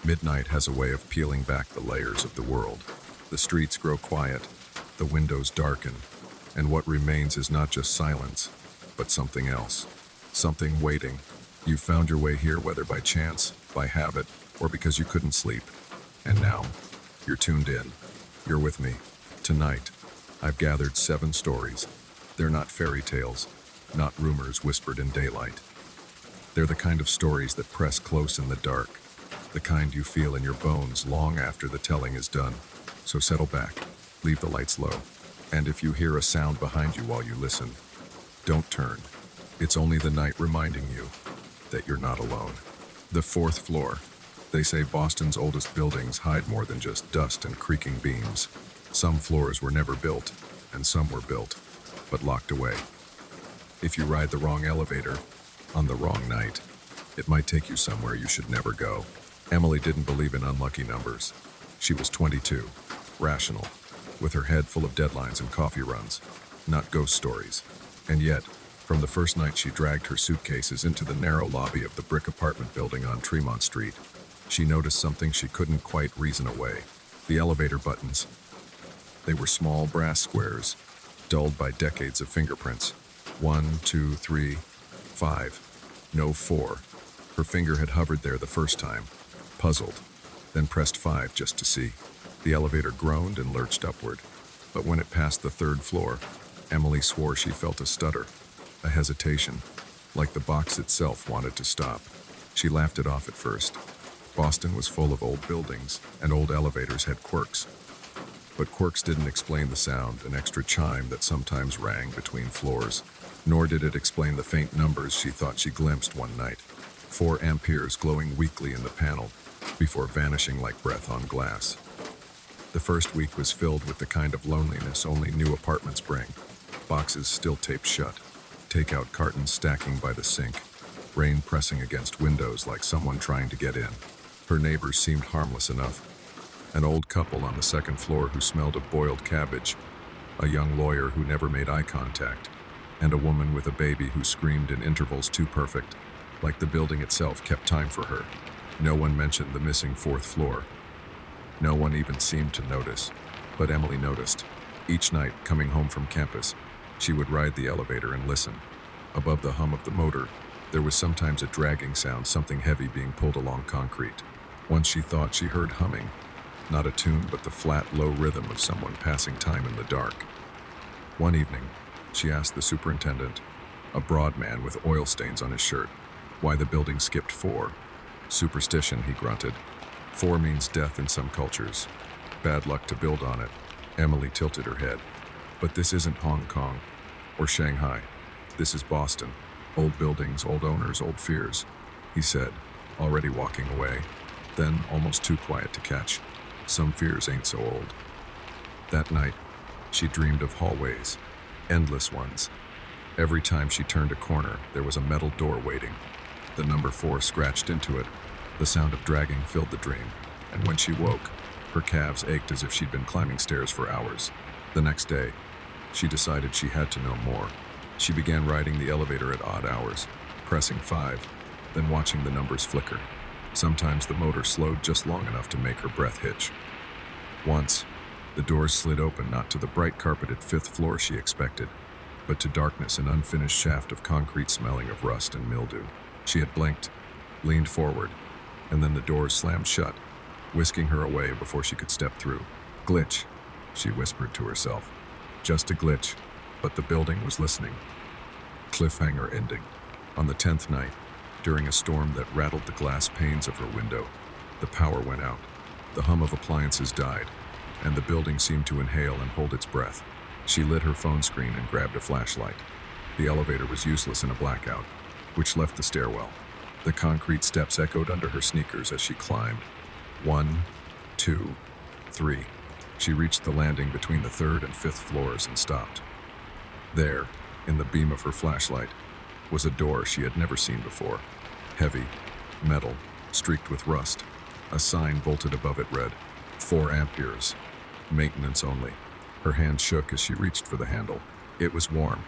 Midnight has a way of peeling back the layers of the world. The streets grow quiet, the windows darken, and what remains is not just silence, but something else. Something waiting. You found your way here whether by chance, by habit, or because you couldn't sleep. And now, you're tuned in. You're with me. Tonight, I've gathered 7 stories. They're not fairy tales, not rumors whispered in daylight. They're the kind of stories that press close in the dark, the kind you feel in your bones long after the telling is done. So settle back, leave the lights low, and if you hear a sound behind you while you listen, don't turn. It's only the night reminding you that you're not alone. The 4th floor. They say Boston's oldest buildings hide more than just dust and creaking beams. Some floors were never built, and some were built, but locked away. If you ride the wrong elevator, on the wrong night, it might take you somewhere you should never go. Emily didn't believe in unlucky numbers. She was 22, rational, with her head full of deadlines and coffee runs, not ghost stories. And yet, from the first night she dragged her suitcases into the narrow lobby of the brick apartment building on Tremont Street, she noticed something she couldn't quite reason away. The elevator buttons. They were small brass squares, dulled by decades of fingerprints. 1, 2, 3, 5. No 4. Her finger had hovered there the first time, puzzled, then pressed 5 just to see. The elevator groaned and lurched upward, but when it passed the 3rd floor, Emily swore she felt a stutter, a hesitation, like the box itself wanted to stop. She laughed it off at first. Boston was full of old buildings, and old elevators had quirks. But quirks didn't explain the sound, an extra chime that sometimes rang between floors. Nor did it explain the faint numbers she thought she glimpsed one night. 4 amperes glowing weakly in the panel, before vanishing like breath on glass. The first week was filled with the kind of loneliness only new apartments bring. Boxes still taped shut, takeout cartons stacking by the sink, rain pressing against windows like someone trying to get in. Her neighbors seemed harmless enough. An old couple on the 2nd floor who smelled of boiled cabbage, a young lawyer who never made eye contact, and a woman with a baby who screamed in intervals too perfect, like the building itself kept time for her. No one mentioned the missing 4th floor. No one even seemed to notice, but Emily noticed. Each night, coming home from campus, she would ride the elevator and listen. Above the hum of the motor, there was sometimes a dragging sound, something heavy being pulled along concrete. Once she thought she heard humming, not a tune but the flat, low rhythm of someone passing time in the dark. One evening, she asked the superintendent, a broad man with oil stains on his shirt, why the building skipped 4. Superstition, he grunted. 4 means death in some cultures. Bad luck to build on it. Emily tilted her head. But this isn't Hong Kong or Shanghai. This is Boston. Old buildings, old owners, old fears, he said, already walking away. Then, almost too quiet to catch, some fears ain't so old. That night, she dreamed of hallways, endless ones. Every time she turned a corner, there was a metal door waiting. The number 4 scratched into it. The sound of dragging filled the dream, and when she woke, her calves ached as if she'd been climbing stairs for hours. The next day, she decided she had to know more. She began riding the elevator at odd hours, pressing 5, then watching the numbers flicker. Sometimes the motor slowed just long enough to make her breath hitch. Once, the doors slid open not to the bright carpeted 5th floor she expected, but to darkness, an unfinished shaft of concrete smelling of rust and mildew. She had blinked, leaned forward, and then the doors slammed shut, whisking her away before she could step through. Glitch, she whispered to herself. Just a glitch, but the building was listening. Cliffhanger ending. On the 10th night, during a storm that rattled the glass panes of her window, the power went out. The hum of appliances died, and the building seemed to inhale and hold its breath. She lit her phone screen and grabbed a flashlight. The elevator was useless in a blackout, which left the stairwell. The concrete steps echoed under her sneakers as she climbed. 1, 2, 3. She reached the landing between the 3rd and 5th floors and stopped. There, in the beam of her flashlight, was a door she had never seen before. Heavy, metal, streaked with rust. A sign bolted above it read, 4 amperes, maintenance only. Her hand shook as she reached for the handle. It was warm,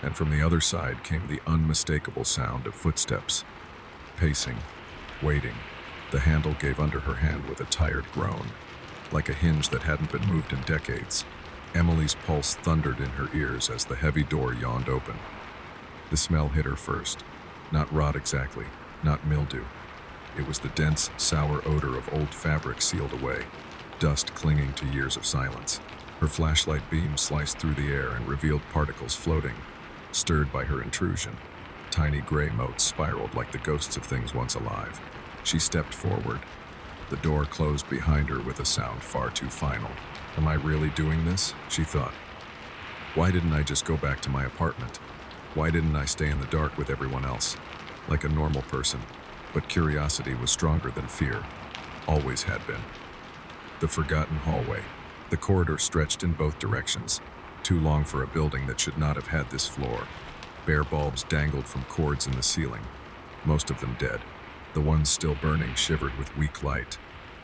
and from the other side came the unmistakable sound of footsteps. Pacing, waiting, The handle gave under her hand with a tired groan, like a hinge that hadn't been moved in decades. Emily's pulse thundered in her ears as the heavy door yawned open. The smell hit her first. Not rot exactly, not mildew. It was the dense, sour odor of old fabric sealed away, dust clinging to years of silence. Her flashlight beam sliced through the air and revealed particles floating, stirred by her intrusion. Tiny gray motes spiraled like the ghosts of things once alive. She stepped forward. The door closed behind her with a sound far too final. Am I really doing this? She thought. Why didn't I just go back to my apartment? Why didn't I stay in the dark with everyone else, like a normal person? But curiosity was stronger than fear. Always had been. The forgotten hallway. The corridor stretched in both directions, too long for a building that should not have had this floor. Bare bulbs dangled from cords in the ceiling, most of them dead. The ones still burning shivered with weak light,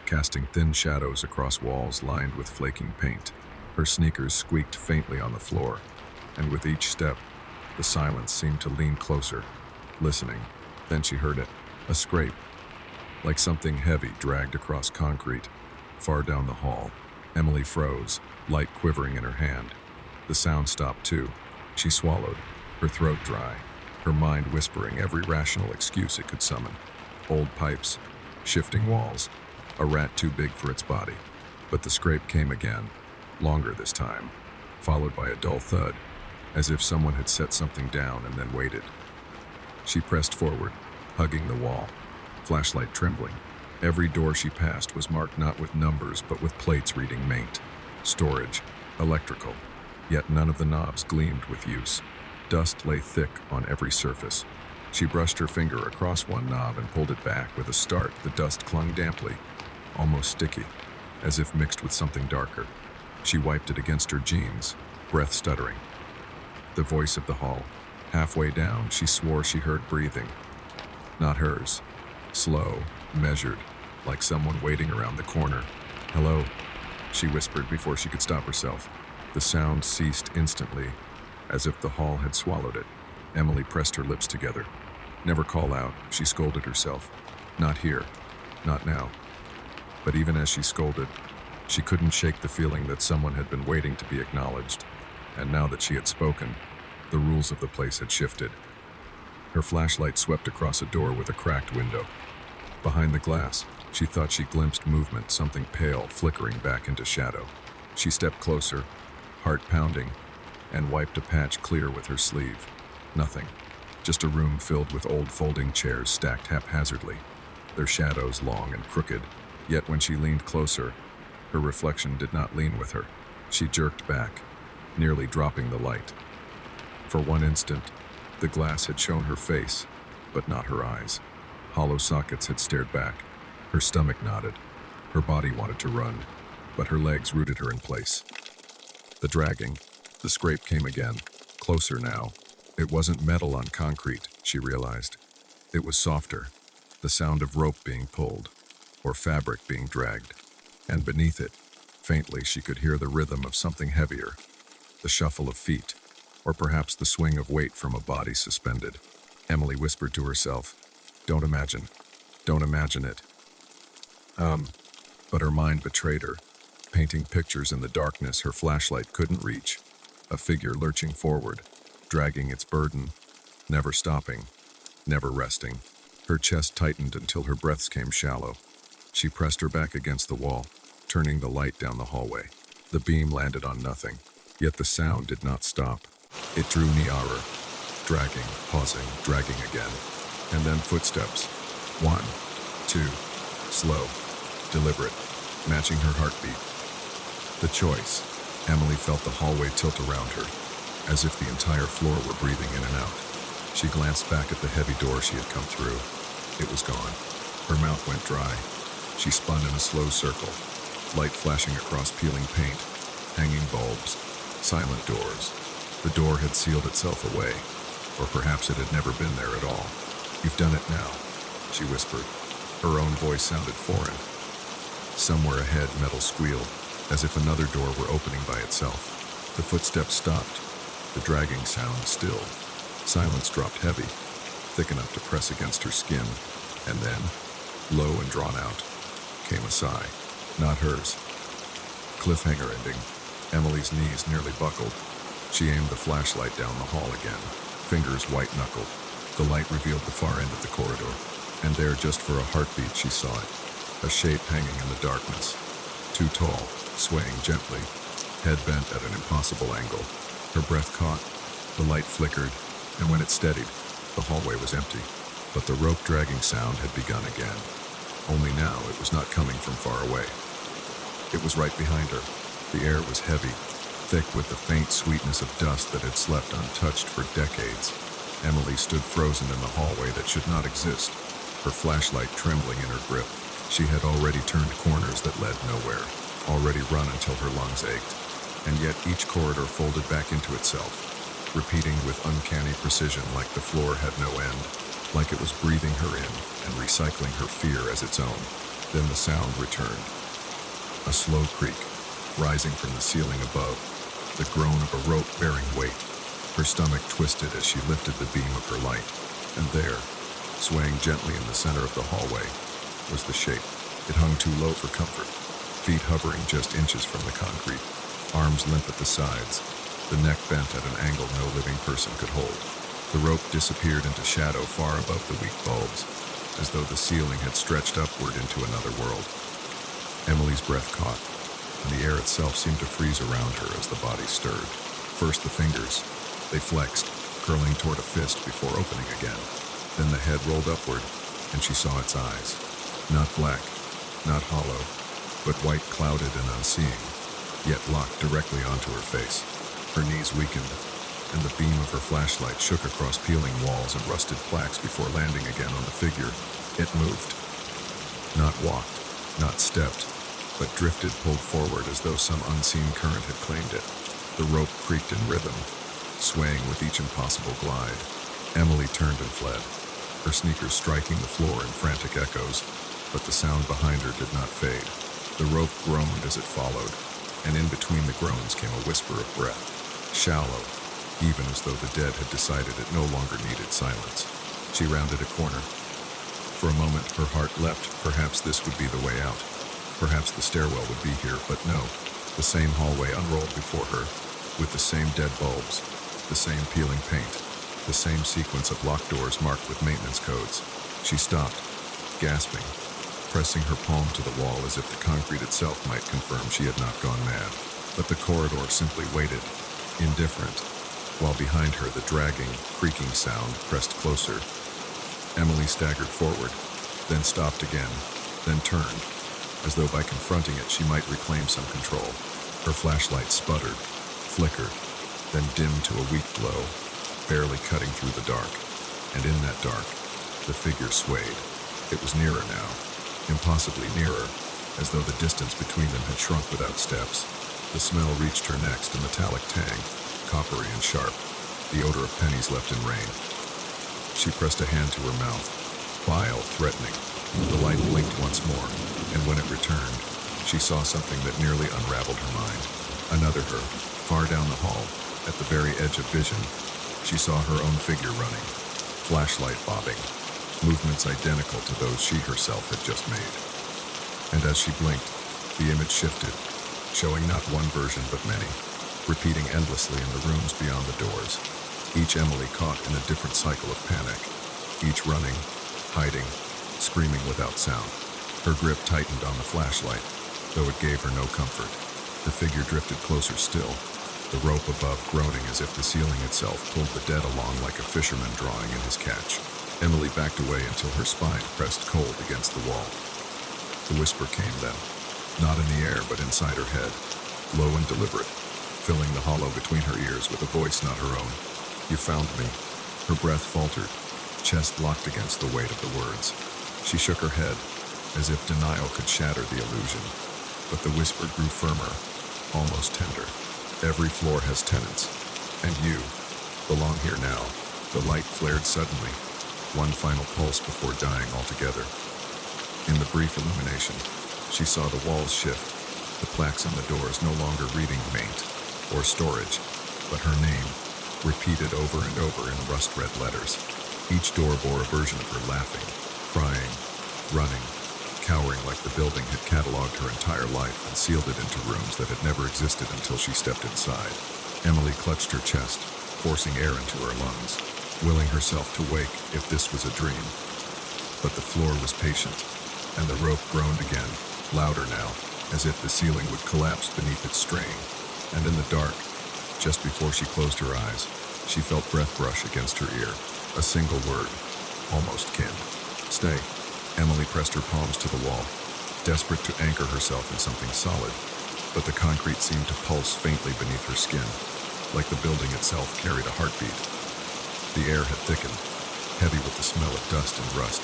casting thin shadows across walls lined with flaking paint. Her sneakers squeaked faintly on the floor, and with each step, the silence seemed to lean closer, listening. Then she heard it, a scrape, like something heavy dragged across concrete, far down the hall. Emily froze, light quivering in her hand. The sound stopped too. She swallowed, her throat dry, her mind whispering every rational excuse it could summon. Old pipes, shifting walls, a rat too big for its body. But the scrape came again, longer this time, followed by a dull thud, as if someone had set something down and then waited. She pressed forward, hugging the wall, flashlight trembling. Every door she passed was marked not with numbers but with plates reading maint, storage, electrical, yet none of the knobs gleamed with use. Dust lay thick on every surface. She brushed her finger across one knob and pulled it back. With a start, the dust clung damply, almost sticky, as if mixed with something darker. She wiped it against her jeans, breath stuttering. The voice of the hall. Halfway down, she swore she heard breathing. Not hers. Slow, measured, like someone waiting around the corner. "Hello," she whispered before she could stop herself. The sound ceased instantly, as if the hall had swallowed it. Emily pressed her lips together. Never call out, she scolded herself. Not here. Not now. But even as she scolded, she couldn't shake the feeling that someone had been waiting to be acknowledged, and now that she had spoken, the rules of the place had shifted. Her flashlight swept across a door with a cracked window. Behind the glass, she thought she glimpsed movement, something pale flickering back into shadow. She stepped closer, heart pounding, and wiped a patch clear with her sleeve. Nothing. Just a room filled with old folding chairs stacked haphazardly, their shadows long and crooked. Yet when she leaned closer, her reflection did not lean with her. She jerked back, nearly dropping the light. For one instant, the glass had shown her face, but not her eyes. Hollow sockets had stared back. Her stomach knotted. Her body wanted to run, but her legs rooted her in place. The dragging, the scrape came again, closer now. It wasn't metal on concrete, she realized. It was softer, the sound of rope being pulled, or fabric being dragged. And beneath it, faintly, she could hear the rhythm of something heavier, the shuffle of feet, or perhaps the swing of weight from a body suspended. Emily whispered to herself, Don't imagine it. But her mind betrayed her, painting pictures in the darkness her flashlight couldn't reach. A figure lurching forward, dragging its burden, never stopping, never resting. Her chest tightened until her breaths came shallow. She pressed her back against the wall, turning the light down the hallway. The beam landed on nothing, yet the sound did not stop. It drew nearer, dragging, pausing, dragging again. And then footsteps. 1, 2, slow, deliberate, matching her heartbeat. The choice. Emily felt the hallway tilt around her, as if the entire floor were breathing in and out. She glanced back at the heavy door she had come through. It was gone. Her mouth went dry. She spun in a slow circle, light flashing across peeling paint, hanging bulbs, silent doors. The door had sealed itself away, or perhaps it had never been there at all. You've done it now, she whispered. Her own voice sounded foreign. Somewhere ahead, metal squealed, as if another door were opening by itself. The footsteps stopped, the dragging sound stilled. Silence dropped heavy, thick enough to press against her skin, and then Low and drawn out came a sigh, not hers. Cliffhanger ending. Emily's knees nearly buckled. She aimed the flashlight down the hall again, fingers white-knuckled. The light revealed the far end of the corridor, and there, just for a heartbeat, she saw it. A shape hanging in the darkness. Too tall, swaying gently, head bent at an impossible angle. Her breath caught, the light flickered, and when it steadied, the hallway was empty. But the rope-dragging sound had begun again. Only now it was not coming from far away. It was right behind her. The air was heavy, thick with the faint sweetness of dust that had slept untouched for decades. Emily stood frozen in the hallway that should not exist, her flashlight trembling in her grip. She had already turned corners that led nowhere, already run until her lungs ached, and yet each corridor folded back into itself, repeating with uncanny precision, like the floor had no end, like it was breathing her in and recycling her fear as its own. Then the sound returned. A slow creak, rising from the ceiling above, the groan of a rope bearing weight. Her stomach twisted as she lifted the beam of her light, and there, swaying gently in the center of the hallway, was the shape. It hung too low for comfort, feet hovering just inches from the concrete, arms limp at the sides, the neck bent at an angle no living person could hold. The rope disappeared into shadow far above the weak bulbs, as though the ceiling had stretched upward into another world. Emily's breath caught, and the air itself seemed to freeze around her as the body stirred. First the fingers. They flexed, curling toward a fist before opening again. Then the head rolled upward, and she saw its eyes. Not black, not hollow, but white, clouded and unseeing, yet locked directly onto her face. Her knees weakened, and the beam of her flashlight shook across peeling walls and rusted plaques before landing again on the figure. It moved. Not walked, not stepped, but drifted, pulled forward as though some unseen current had claimed it. The rope creaked in rhythm, swaying with each impossible glide. Emily turned and fled, her sneakers striking the floor in frantic echoes, but the sound behind her did not fade. The rope groaned as it followed, and in between the groans came a whisper of breath, shallow, even as though the dead had decided it no longer needed silence. She rounded a corner. For a moment, her heart leapt. Perhaps this would be the way out. Perhaps the stairwell would be here, but no. The same hallway unrolled before her, with the same dead bulbs, the same peeling paint, the same sequence of locked doors marked with maintenance codes. She stopped, gasping, pressing her palm to the wall as if the concrete itself might confirm she had not gone mad. But the corridor simply waited, indifferent, while behind her the dragging, creaking sound pressed closer. Emily staggered forward, then stopped again, then turned, as though by confronting it she might reclaim some control. Her flashlight sputtered, flickered, then dimmed to a weak glow, barely cutting through the dark. And in that dark, the figure swayed. It was nearer now, impossibly nearer, as though the distance between them had shrunk without steps. The smell reached her next, a metallic tang, coppery and sharp, the odor of pennies left in rain. She pressed a hand to her mouth, vile, threatening. The light blinked once more, and when it returned, she saw something that nearly unraveled her mind. Another her, far down the hall, at the very edge of vision. She saw her own figure running, flashlight bobbing, movements identical to those she herself had just made. And as she blinked, the image shifted, showing not one version but many, repeating endlessly in the rooms beyond the doors, each Emily caught in a different cycle of panic, each running, hiding, screaming without sound. Her grip tightened on the flashlight, though it gave her no comfort. The figure drifted closer still, the rope above groaning as if the ceiling itself pulled the dead along like a fisherman drawing in his catch. Emily backed away until her spine pressed cold against the wall. The whisper came then, not in the air but inside her head, low and deliberate, filling the hollow between her ears with a voice not her own. "You found me." Her breath faltered, chest locked against the weight of the words. She shook her head, as if denial could shatter the illusion. But the whisper grew firmer, almost tender. "Every floor has tenants, and you belong here now." The light flared suddenly, one final pulse before dying altogether. In the brief illumination, she saw the walls shift, the plaques on the doors no longer reading maint or storage, but her name, repeated over and over in rust-red letters. Each door bore a version of her laughing, crying, running, cowering like the building had cataloged her entire life and sealed it into rooms that had never existed until she stepped inside. Emily clutched her chest, forcing air into her lungs, willing herself to wake if this was a dream. But the floor was patient, and the rope groaned again, louder now, as if the ceiling would collapse beneath its strain. And in the dark, just before she closed her eyes, she felt breath brush against her ear. A single word, almost kin. Stay. Emily pressed her palms to the wall, desperate to anchor herself in something solid, but the concrete seemed to pulse faintly beneath her skin, like the building itself carried a heartbeat. The air had thickened, heavy with the smell of dust and rust,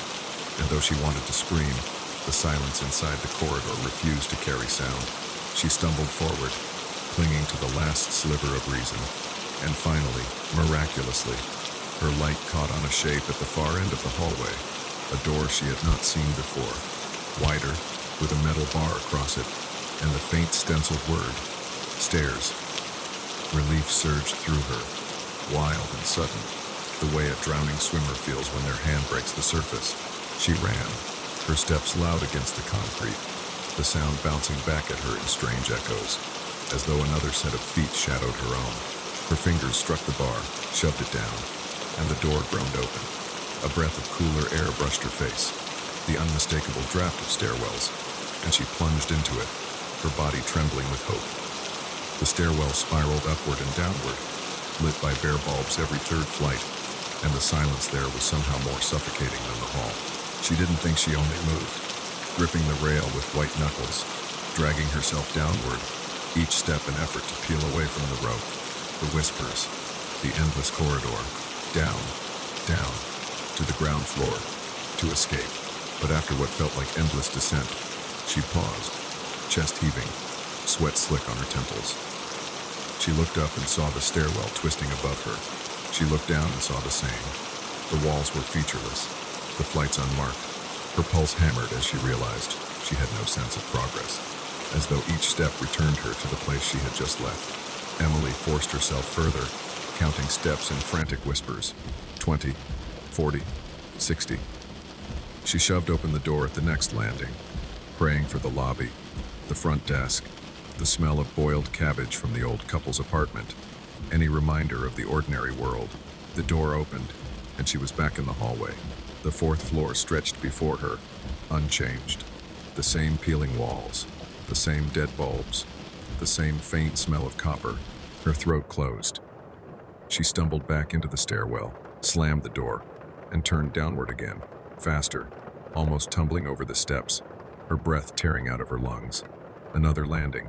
and though she wanted to scream, the silence inside the corridor refused to carry sound. She stumbled forward, clinging to the last sliver of reason, and finally, miraculously, her light caught on a shape at the far end of the hallway, a door she had not seen before, wider, with a metal bar across it, and the faint stenciled word, stairs. Relief surged through her, wild and sudden, the way a drowning swimmer feels when their hand breaks the surface. She ran, her steps loud against the concrete, the sound bouncing back at her in strange echoes, as though another set of feet shadowed her own. Her fingers struck the bar, shoved it down, and the door groaned open. A breath of cooler air brushed her face, the unmistakable draft of stairwells, and she plunged into it, her body trembling with hope. The stairwell spiraled upward and downward, lit by bare bulbs every third flight, and the silence there was somehow more suffocating than the hall. She didn't think she only moved, gripping the rail with white knuckles, dragging herself downward, each step an effort to peel away from the rope. The whispers, the endless corridor, down, down, to the ground floor, to escape. But after what felt like endless descent, she paused, chest heaving, sweat slick on her temples. She looked up and saw the stairwell twisting above her. She looked down and saw the same. The walls were featureless, the flights unmarked. Her pulse hammered as she realized she had no sense of progress, as though each step returned her to the place she had just left. Emily forced herself further, counting steps in frantic whispers. 20, 40, 60. She shoved open the door at the next landing, praying for the lobby, the front desk, the smell of boiled cabbage from the old couple's apartment, any reminder of the ordinary world. The door opened, and she was back in the hallway. The fourth floor stretched before her, unchanged. The same peeling walls, the same dead bulbs, the same faint smell of copper. Her throat closed. She stumbled back into the stairwell, slammed the door, and turned downward again, faster, almost tumbling over the steps, her breath tearing out of her lungs. Another landing,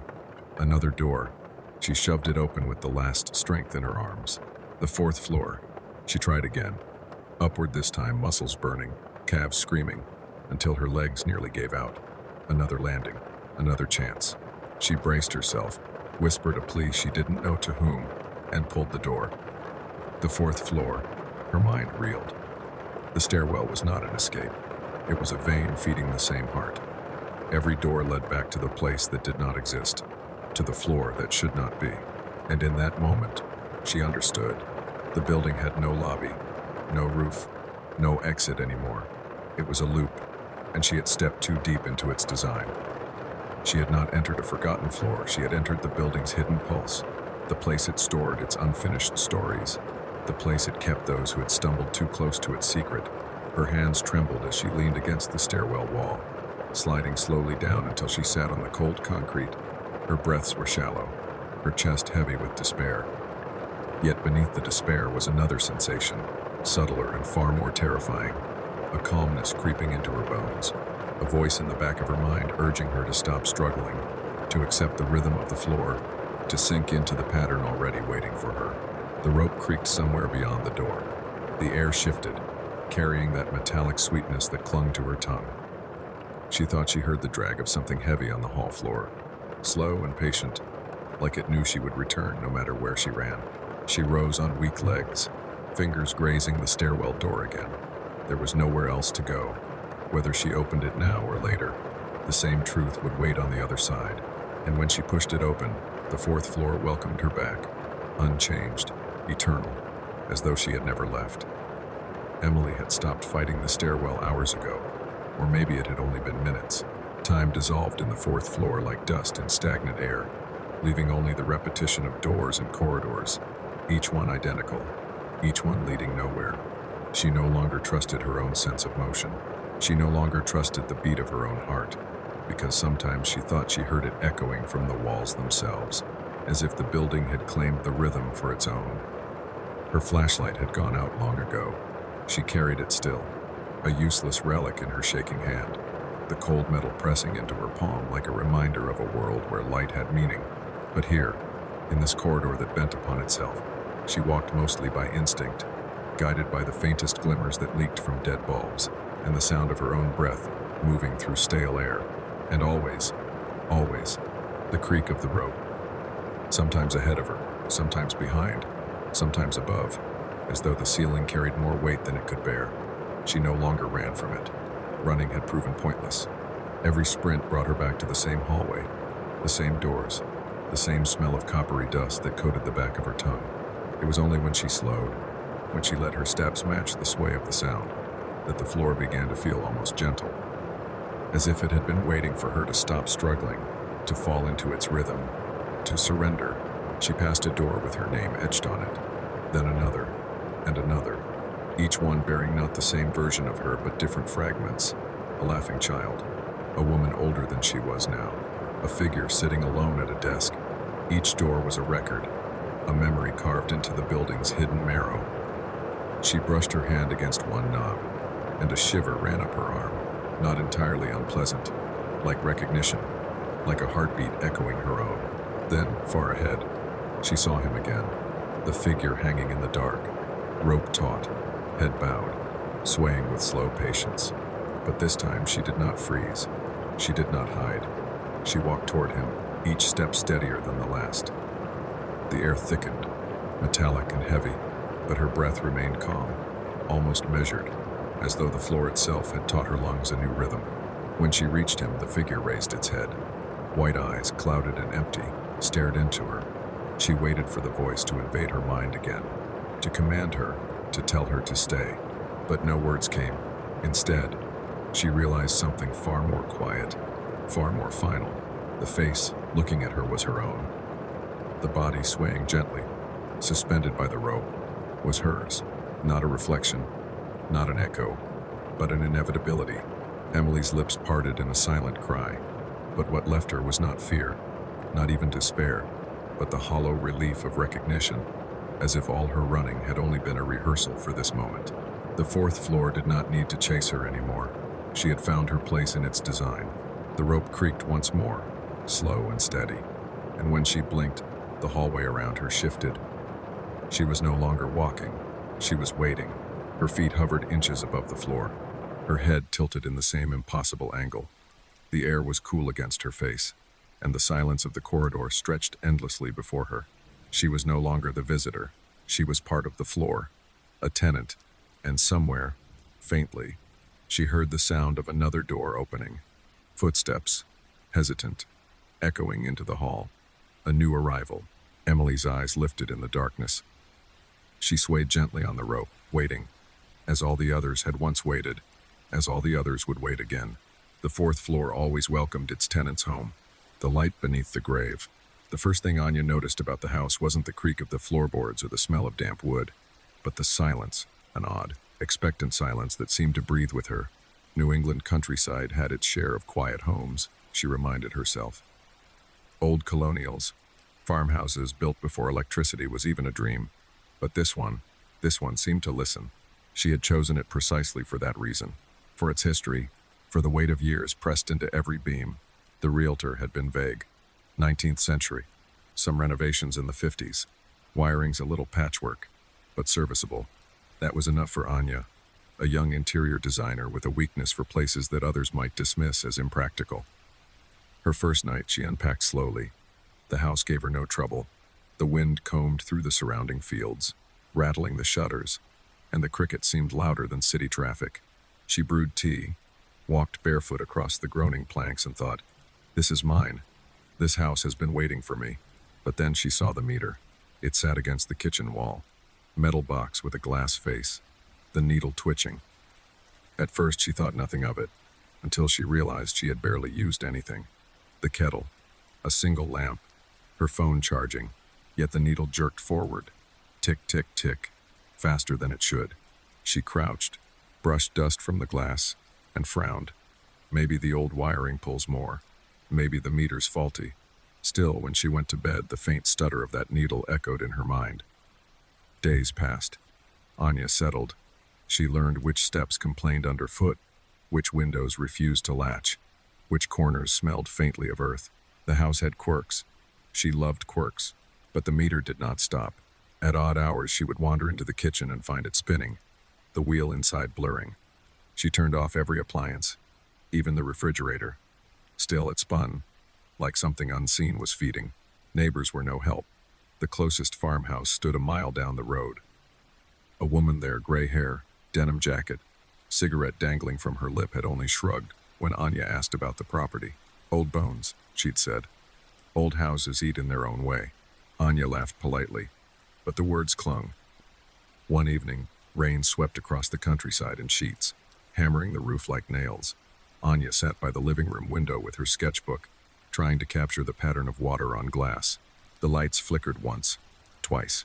another door. She shoved it open with the last strength in her arms. The fourth floor. She tried again. Upward this time, muscles burning, calves screaming, until her legs nearly gave out. Another landing, another chance. She braced herself, whispered a plea she didn't know to whom, and pulled the door. The fourth floor. Her mind reeled. The stairwell was not an escape. It was a vein feeding the same heart. Every door led back to the place that did not exist, to the floor that should not be. And in that moment, she understood. The building had no lobby, no roof, no exit anymore. It was a loop, and she had stepped too deep into its design. She had not entered a forgotten floor. She had entered the building's hidden pulse, the place it stored its unfinished stories, the place it kept those who had stumbled too close to its secret. Her hands trembled as she leaned against the stairwell wall, sliding slowly down until she sat on the cold concrete. Her breaths were shallow, her chest heavy with despair. Yet beneath the despair was another sensation, subtler and far more terrifying, a calmness creeping into her bones, a voice in the back of her mind urging her to stop struggling, to accept the rhythm of the floor, to sink into the pattern already waiting for her. The rope creaked somewhere beyond the door. The air shifted, carrying that metallic sweetness that clung to her tongue. She thought she heard the drag of something heavy on the hall floor, slow and patient, like it knew she would return no matter where she ran. She rose on weak legs, fingers grazing the stairwell door again. There was nowhere else to go. Whether she opened it now or later, the same truth would wait on the other side. And when she pushed it open, the fourth floor welcomed her back, unchanged, eternal, as though she had never left. Emily had stopped fighting the stairwell hours ago. Or maybe it had only been minutes. Time dissolved in the fourth floor like dust in stagnant air, leaving only the repetition of doors and corridors, each one identical, each one leading nowhere. She no longer trusted her own sense of motion. She no longer trusted the beat of her own heart, because sometimes she thought she heard it echoing from the walls themselves, as if the building had claimed the rhythm for its own. Her flashlight had gone out long ago. She carried it still, a useless relic in her shaking hand, the cold metal pressing into her palm like a reminder of a world where light had meaning. But here, in this corridor that bent upon itself, she walked mostly by instinct, guided by the faintest glimmers that leaked from dead bulbs, and the sound of her own breath moving through stale air, and always, the creak of the rope, sometimes ahead of her, sometimes behind, sometimes above, as though the ceiling carried more weight than it could bear. She no longer ran from it. Running had proven pointless. Every sprint brought her back to the same hallway, the same doors, the same smell of coppery dust that coated the back of her tongue. It was only when she slowed, when she let her steps match the sway of the sound, that the floor began to feel almost gentle, as if it had been waiting for her to stop struggling, to fall into its rhythm, to surrender. She passed a door with her name etched on it, then another, and another, each one bearing not the same version of her but different fragments. A laughing child, a woman older than she was now, a figure sitting alone at a desk. Each door was a record, a memory carved into the building's hidden marrow. She brushed her hand against one knob, and a shiver ran up her arm, not entirely unpleasant, like recognition, like a heartbeat echoing her own. Then, far ahead, she saw him again, the figure hanging in the dark, rope taut, head bowed, swaying with slow patience. But this time she did not freeze. She did not hide. She walked toward him, each step steadier than the last. The air thickened, metallic and heavy, but her breath remained calm, almost measured, as though the floor itself had taught her lungs a new rhythm. When she reached him, the figure raised its head. White eyes, clouded and empty, stared into her. She waited for the voice to invade her mind again, to command her, to tell her to stay. But no words came. Instead, she realized something far more quiet, far more final. The face, looking at her, was her own. The body, swaying gently, suspended by the rope, was hers, not a reflection, not an echo, but an inevitability. Emily's lips parted in a silent cry, but what left her was not fear, not even despair, but the hollow relief of recognition, as if all her running had only been a rehearsal for this moment. The fourth floor did not need to chase her anymore. She had found her place in its design. The rope creaked once more, slow and steady, and when she blinked, the hallway around her shifted. She was no longer walking. She was waiting. Her feet hovered inches above the floor, her head tilted in the same impossible angle. The air was cool against her face, and the silence of the corridor stretched endlessly before her. She was no longer the visitor. She was part of the floor, a tenant, and somewhere, faintly, she heard the sound of another door opening. Footsteps, hesitant, echoing into the hall. A new arrival. Emily's eyes lifted in the darkness. She swayed gently on the rope, waiting, as all the others had once waited, as all the others would wait again. The fourth floor always welcomed its tenants home. The light beneath the grave. The first thing Anya noticed about the house wasn't the creak of the floorboards or the smell of damp wood, but the silence, an odd, expectant silence that seemed to breathe with her. New England countryside had its share of quiet homes, she reminded herself. Old colonials, farmhouses built before electricity was even a dream. But this one seemed to listen. She had chosen it precisely for that reason. For its history, for the weight of years pressed into every beam. The realtor had been vague. 19th century. Some renovations in the 50s. Wiring's a little patchwork, but serviceable. That was enough for Anya, a young interior designer with a weakness for places that others might dismiss as impractical. Her first night, she unpacked slowly. The house gave her no trouble. The wind combed through the surrounding fields, rattling the shutters, and the cricket seemed louder than city traffic. She brewed tea, walked barefoot across the groaning planks, and thought, "This is mine. This house has been waiting for me." But then she saw the meter. It sat against the kitchen wall, metal box with a glass face, the needle twitching. At first she thought nothing of it. until she realized she had barely used anything. The kettle, a single lamp, her phone charging, yet the needle jerked forward. Tick, tick, tick, faster than it should. She crouched, brushed dust from the glass, and frowned. Maybe the old wiring pulls more. Maybe the meter's faulty. Still, when she went to bed, the faint stutter of that needle echoed in her mind. Days passed. Anya settled. She learned which steps complained underfoot, which windows refused to latch, which corners smelled faintly of earth. The house had quirks. She loved quirks, but the meter did not stop. At odd hours, she would wander into the kitchen and find it spinning, the wheel inside blurring. She turned off every appliance, even the refrigerator. Still, it spun, like something unseen was feeding. Neighbors were no help. The closest farmhouse stood a mile down the road. A woman there, gray hair, denim jacket, cigarette dangling from her lip, had only shrugged when Anya asked about the property. Old bones, she'd said. Old houses eat in their own way. Anya laughed politely, but the words clung. One evening, rain swept across the countryside in sheets, hammering the roof like nails. Anya sat by the living room window with her sketchbook, trying to capture the pattern of water on glass. The lights flickered once, twice.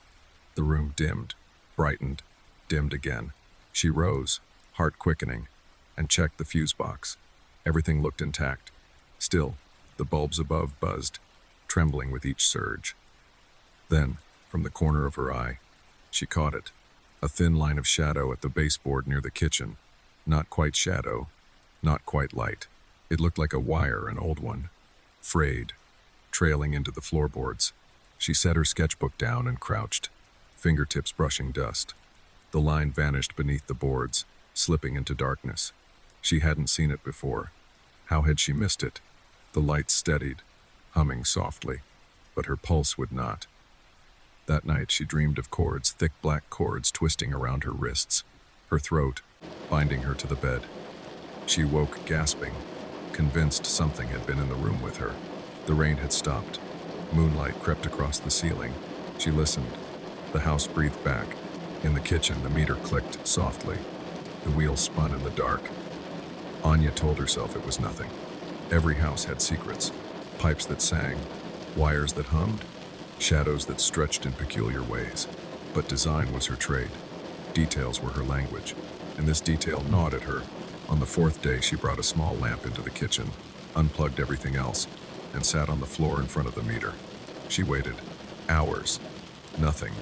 The room dimmed, brightened, dimmed again. She rose, heart quickening, and checked the fuse box. Everything looked intact. Still, the bulbs above buzzed, trembling with each surge. Then, from the corner of her eye, she caught it. A thin line of shadow at the baseboard near the kitchen. Not quite shadow, not quite light. It looked like a wire, an old one, frayed, trailing into the floorboards. She set her sketchbook down and crouched, fingertips brushing dust. The line vanished beneath the boards, slipping into darkness. She hadn't seen it before. How had she missed it? The lights steadied, humming softly, but her pulse would not. That night she dreamed of cords, thick black cords twisting around her wrists, her throat, binding her to the bed. She woke gasping, convinced something had been in the room with her. The rain had stopped. Moonlight crept across the ceiling. She listened. The house breathed back. In the kitchen, the meter clicked softly. The wheel spun in the dark. Anya told herself it was nothing. Every house had secrets. Pipes that sang, wires that hummed, shadows that stretched in peculiar ways. But design was her trade. Details were her language, and this detail gnawed at her. On the fourth day, she brought a small lamp into the kitchen, unplugged everything else, and sat on the floor in front of the meter. She waited. Hours. Nothing.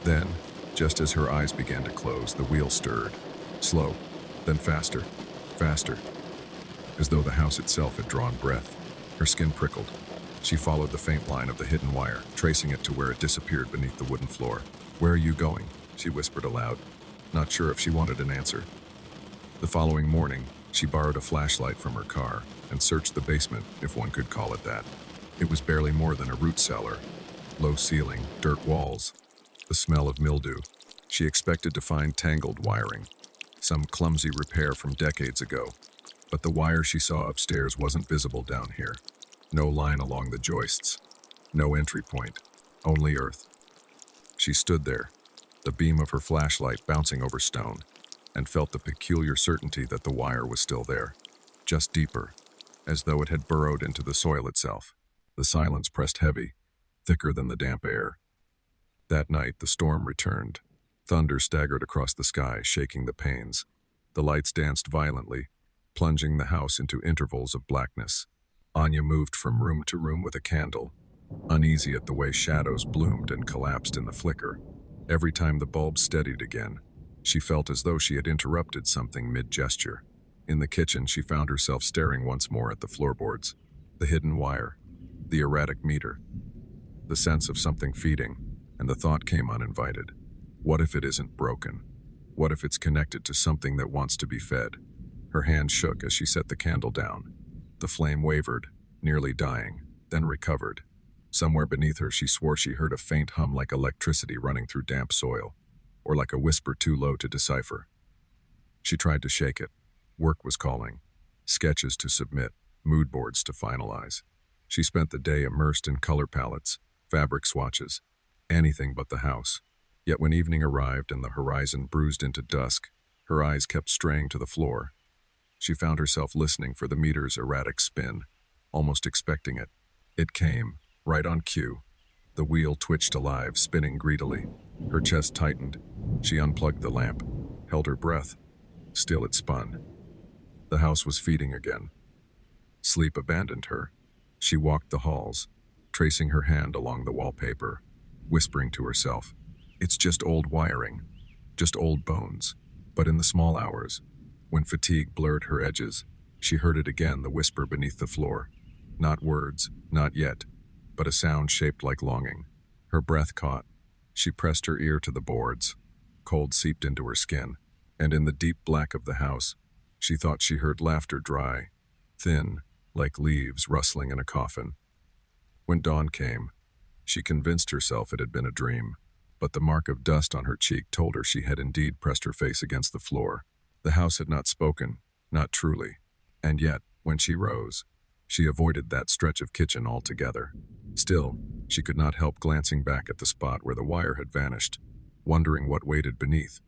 Then, just as her eyes began to close, the wheel stirred. Slow, then faster, faster. As though the house itself had drawn breath. Her skin prickled. She followed the faint line of the hidden wire, tracing it to where it disappeared beneath the wooden floor. "Where are you going?" she whispered aloud, not sure if she wanted an answer. The following morning, she borrowed a flashlight from her car and searched the basement, if one could call it that. It was barely more than a root cellar. Low ceiling, dirt walls, the smell of mildew. She expected to find tangled wiring, some clumsy repair from decades ago. But the wire she saw upstairs wasn't visible down here. No line along the joists. No entry point. Only earth. She stood there, the beam of her flashlight bouncing over stone, and felt the peculiar certainty that the wire was still there, just deeper, as though it had burrowed into the soil itself. The silence pressed heavy, thicker than the damp air. That night, the storm returned. Thunder staggered across the sky, shaking the panes. The lights danced violently, plunging the house into intervals of blackness. Anya moved from room to room with a candle, uneasy at the way shadows bloomed and collapsed in the flicker. Every time the bulb steadied again, she felt as though she had interrupted something mid-gesture. In the kitchen, she found herself staring once more at the floorboards, the hidden wire, the erratic meter, the sense of something feeding, and the thought came uninvited. What if it isn't broken? What if it's connected to something that wants to be fed? Her hand shook as she set the candle down. The flame wavered, nearly dying, then recovered. Somewhere beneath her, she swore she heard a faint hum like electricity running through damp soil, or like a whisper too low to decipher. She tried to shake it. Work was calling. Sketches to submit, mood boards to finalize. She spent the day immersed in color palettes, fabric swatches, anything but the house. Yet when evening arrived and the horizon bruised into dusk, her eyes kept straying to the floor. She found herself listening for the meter's erratic spin, almost expecting it. It came, right on cue. The wheel twitched alive, spinning greedily. Her chest tightened. She unplugged the lamp, held her breath. Still it spun. The house was feeding again. Sleep abandoned her. She walked the halls, tracing her hand along the wallpaper, whispering to herself, "It's just old wiring, just old bones." But in the small hours, when fatigue blurred her edges, she heard it again, the whisper beneath the floor. Not words, not yet, but a sound shaped like longing. Her breath caught. She pressed her ear to the boards. Cold seeped into her skin, and in the deep black of the house, she thought she heard laughter dry, thin, like leaves rustling in a coffin. When dawn came, she convinced herself it had been a dream, but the mark of dust on her cheek told her she had indeed pressed her face against the floor. The house had not spoken, not truly, and yet, when she rose, she avoided that stretch of kitchen altogether. Still, she could not help glancing back at the spot where the wire had vanished, wondering what waited beneath.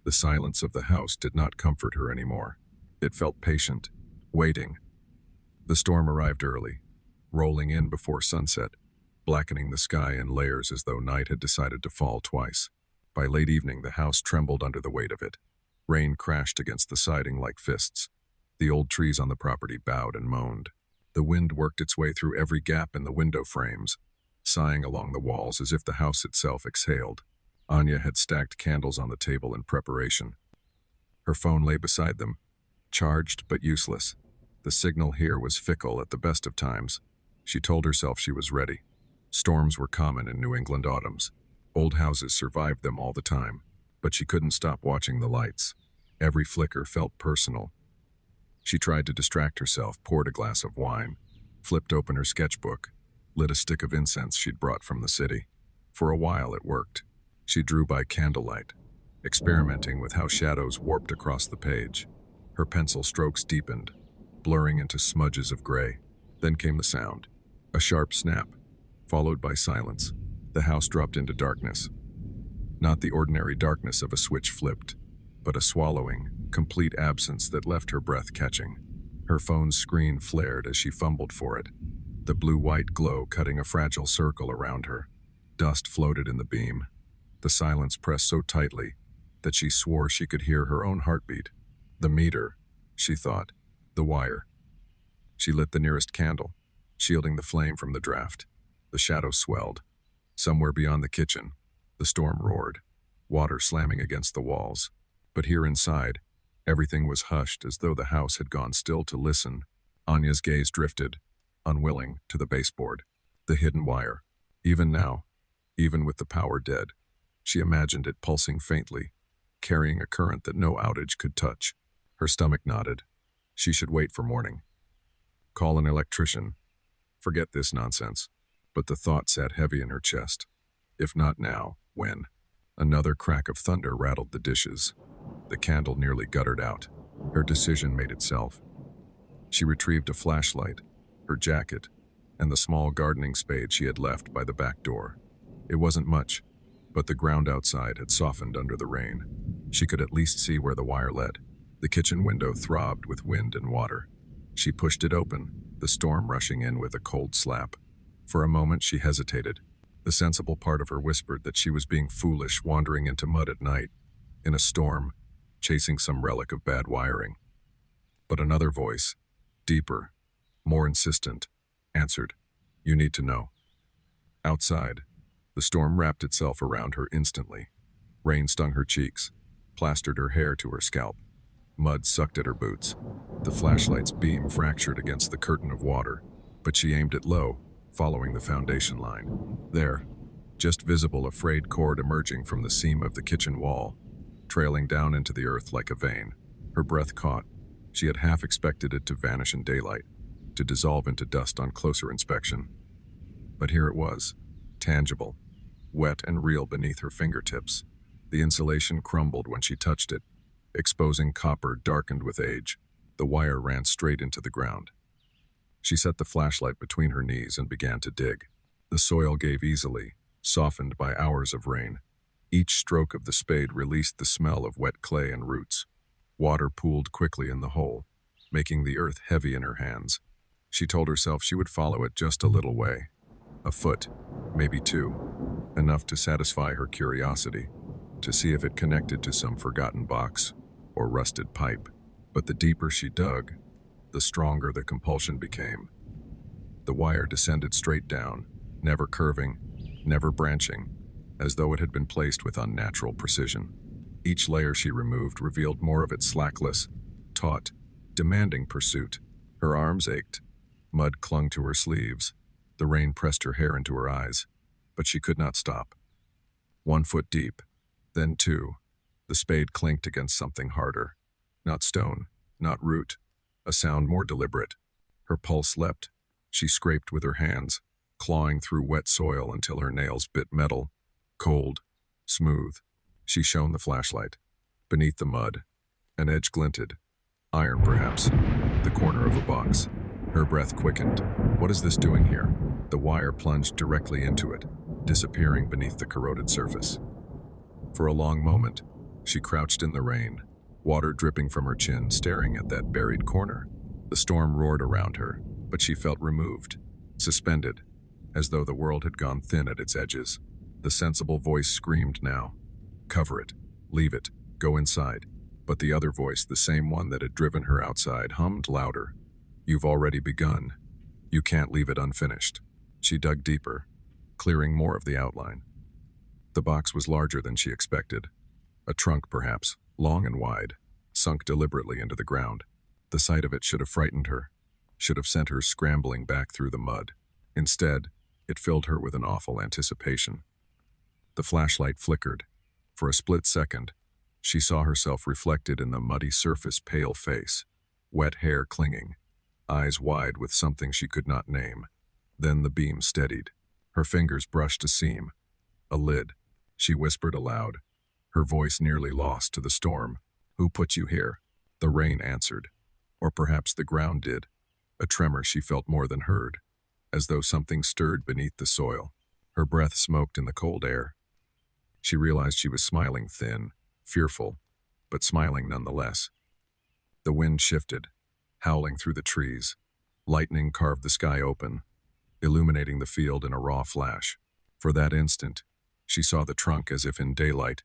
The silence of the house did not comfort her anymore. It felt patient, waiting. The storm arrived early, rolling in before sunset, blackening the sky in layers as though night had decided to fall twice. By late evening, the house trembled under the weight of it. Rain crashed against the siding like fists. The old trees on the property bowed and moaned. The wind worked its way through every gap in the window frames, sighing along the walls as if the house itself exhaled. Anya had stacked candles on the table in preparation. Her phone lay beside them, charged but useless. The signal here was fickle at the best of times. She told herself she was ready. Storms were common in New England autumns. Old houses survived them all the time, but she couldn't stop watching the lights. Every flicker felt personal. She tried to distract herself, poured a glass of wine, flipped open her sketchbook, lit a stick of incense she'd brought from the city. For a while it worked. She drew by candlelight, experimenting with how shadows warped across the page. Her pencil strokes deepened, blurring into smudges of gray. Then came the sound, a sharp snap, followed by silence. The house dropped into darkness. Not the ordinary darkness of a switch flipped, but a swallowing, complete absence that left her breath catching. Her phone's screen flared as she fumbled for it, the blue-white glow cutting a fragile circle around her. Dust floated in the beam. The silence pressed so tightly that she swore she could hear her own heartbeat. The meter, she thought, the wire. She lit the nearest candle, shielding the flame from the draft. The shadow swelled. Somewhere beyond the kitchen, the storm roared, water slamming against the walls. But here inside, everything was hushed as though the house had gone still to listen. Anya's gaze drifted, unwilling, to the baseboard, the hidden wire. Even now, even with the power dead, she imagined it pulsing faintly, carrying a current that no outage could touch. Her stomach knotted. She should wait for morning. Call an electrician. Forget this nonsense. But the thought sat heavy in her chest. If not now, when? Another crack of thunder rattled the dishes. The candle nearly guttered out. Her decision made itself. She retrieved a flashlight, her jacket, and the small gardening spade she had left by the back door. It wasn't much, but the ground outside had softened under the rain. She could at least see where the wire led. The kitchen window throbbed with wind and water. She pushed it open, the storm rushing in with a cold slap. For a moment she hesitated. The sensible part of her whispered that she was being foolish, wandering into mud at night, in a storm, chasing some relic of bad wiring. But another voice, deeper, more insistent, answered, "You need to know." Outside, the storm wrapped itself around her instantly. Rain stung her cheeks, plastered her hair to her scalp. Mud sucked at her boots. The flashlight's beam fractured against the curtain of water, but she aimed it low, following the foundation line. There, just visible, a frayed cord emerging from the seam of the kitchen wall, trailing down into the earth like a vein. Her breath caught. She had half expected it to vanish in daylight, to dissolve into dust on closer inspection. But here it was, tangible, wet and real beneath her fingertips. The insulation crumbled when she touched it, exposing copper darkened with age. The wire ran straight into the ground. She set the flashlight between her knees and began to dig. The soil gave easily, softened by hours of rain. Each stroke of the spade released the smell of wet clay and roots. Water pooled quickly in the hole. making the earth heavy in her hands. She told herself she would follow it just a little way. A foot, maybe two, enough to satisfy her curiosity, to see if it connected to some forgotten box or rusted pipe. But the deeper she dug, the stronger the compulsion became. The wire descended straight down, never curving, never branching, as though it had been placed with unnatural precision. Each layer she removed revealed more of its slackless, taut, demanding pursuit. Her arms ached. Mud clung to her sleeves. The rain pressed her hair into her eyes, but she could not stop. 1 foot deep, then 2. The spade clinked against something harder. Not stone, not root, a sound more deliberate. Her pulse leapt. She scraped with her hands, clawing through wet soil until her nails bit metal, cold, smooth. She shone the flashlight. Beneath the mud, an edge glinted. Iron, perhaps. The corner of a box. Her breath quickened. What is this doing here? The wire plunged directly into it, disappearing beneath the corroded surface. For a long moment, she crouched in the rain, water dripping from her chin, staring at that buried corner. The storm roared around her, but she felt removed, suspended, as though the world had gone thin at its edges. The sensible voice screamed now. Cover it, leave it, go inside. But the other voice, the same one that had driven her outside, hummed louder. You've already begun. You can't leave it unfinished. She dug deeper, clearing more of the outline. The box was larger than she expected. A trunk, perhaps, long and wide, sunk deliberately into the ground. The sight of it should have frightened her, should have sent her scrambling back through the mud. Instead, it filled her with an awful anticipation. The flashlight flickered. For a split second, she saw herself reflected in the muddy surface, pale face, wet hair clinging, eyes wide with something she could not name. Then the beam steadied. Her fingers brushed a seam, a lid. She whispered aloud, her voice nearly lost to the storm. Who put you here? The rain answered. Or perhaps the ground did. A tremor she felt more than heard, as though something stirred beneath the soil. Her breath smoked in the cold air. She realized she was smiling, thin, fearful, but smiling nonetheless. The wind shifted, howling through the trees. Lightning carved the sky open, illuminating the field in a raw flash. For that instant, she saw the trunk as if in daylight,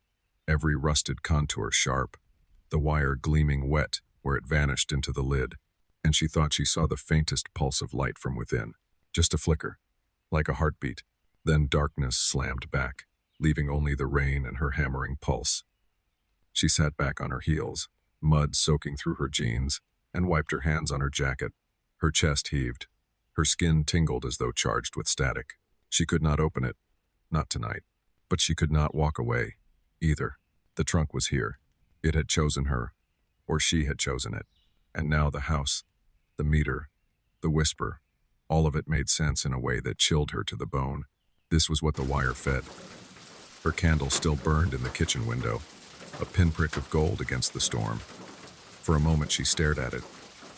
every rusted contour sharp, the wire gleaming wet where it vanished into the lid, and she thought she saw the faintest pulse of light from within, just a flicker, like a heartbeat. Then darkness slammed back, leaving only the rain and her hammering pulse. She sat back on her heels, mud soaking through her jeans, and wiped her hands on her jacket. Her chest heaved. Her skin tingled as though charged with static. She could not open it, not tonight. But she could not walk away, either. The trunk was here. It had chosen her, or she had chosen it. And now the house, the meter, the whisper, all of it made sense in a way that chilled her to the bone. This was what the wire fed. Her candle still burned in the kitchen window, a pinprick of gold against the storm. For a moment she stared at it,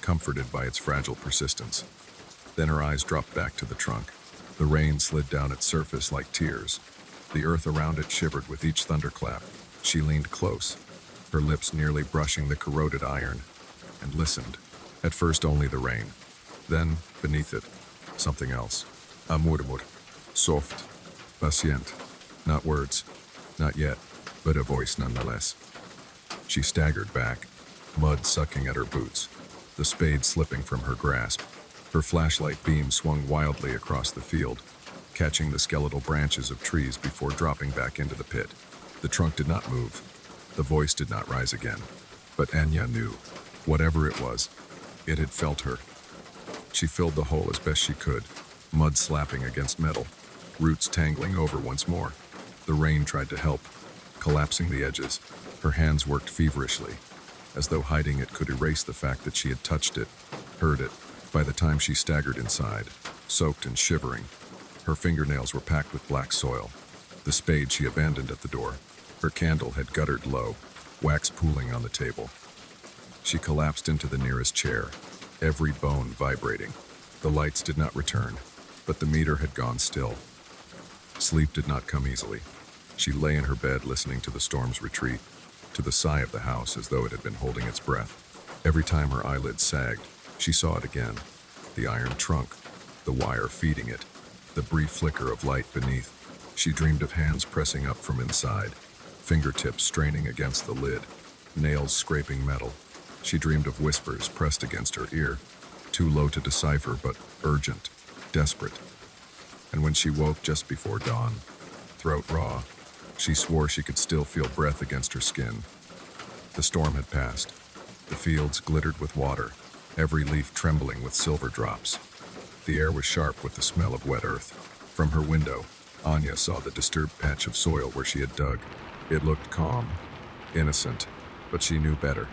comforted by its fragile persistence. Then her eyes dropped back to the trunk. The rain slid down its surface like tears. The earth around it shivered with each thunderclap. She leaned close, her lips nearly brushing the corroded iron, and listened. At first only the rain. Then, beneath it, something else. A murmur, soft, patient. Not words, not yet, but a voice nonetheless. She staggered back, mud sucking at her boots, the spade slipping from her grasp. Her flashlight beam swung wildly across the field, catching the skeletal branches of trees before dropping back into the pit. The trunk did not move. The voice did not rise again. But Anya knew. Whatever it was, it had felt her. She filled the hole as best she could, mud slapping against metal, roots tangling over once more. The rain tried to help, collapsing the edges. Her hands worked feverishly, as though hiding it could erase the fact that she had touched it, heard it. By the time she staggered inside, soaked and shivering, her fingernails were packed with black soil. The spade she abandoned at the door. Her candle had guttered low, wax pooling on the table. She collapsed into the nearest chair, every bone vibrating. The lights did not return, but the meter had gone still. Sleep did not come easily. She lay in her bed listening to the storm's retreat, to the sigh of the house as though it had been holding its breath. Every time her eyelids sagged, she saw it again. The iron trunk, the wire feeding it, the brief flicker of light beneath. She dreamed of hands pressing up from inside, fingertips straining against the lid, nails scraping metal. She dreamed of whispers pressed against her ear, too low to decipher but urgent, desperate. And when she woke just before dawn, throat raw, she swore she could still feel breath against her skin. The storm had passed. The fields glittered with water, every leaf trembling with silver drops. The air was sharp with the smell of wet earth. From her window, Anya saw the disturbed patch of soil where she had dug. It looked calm, innocent, but she knew better.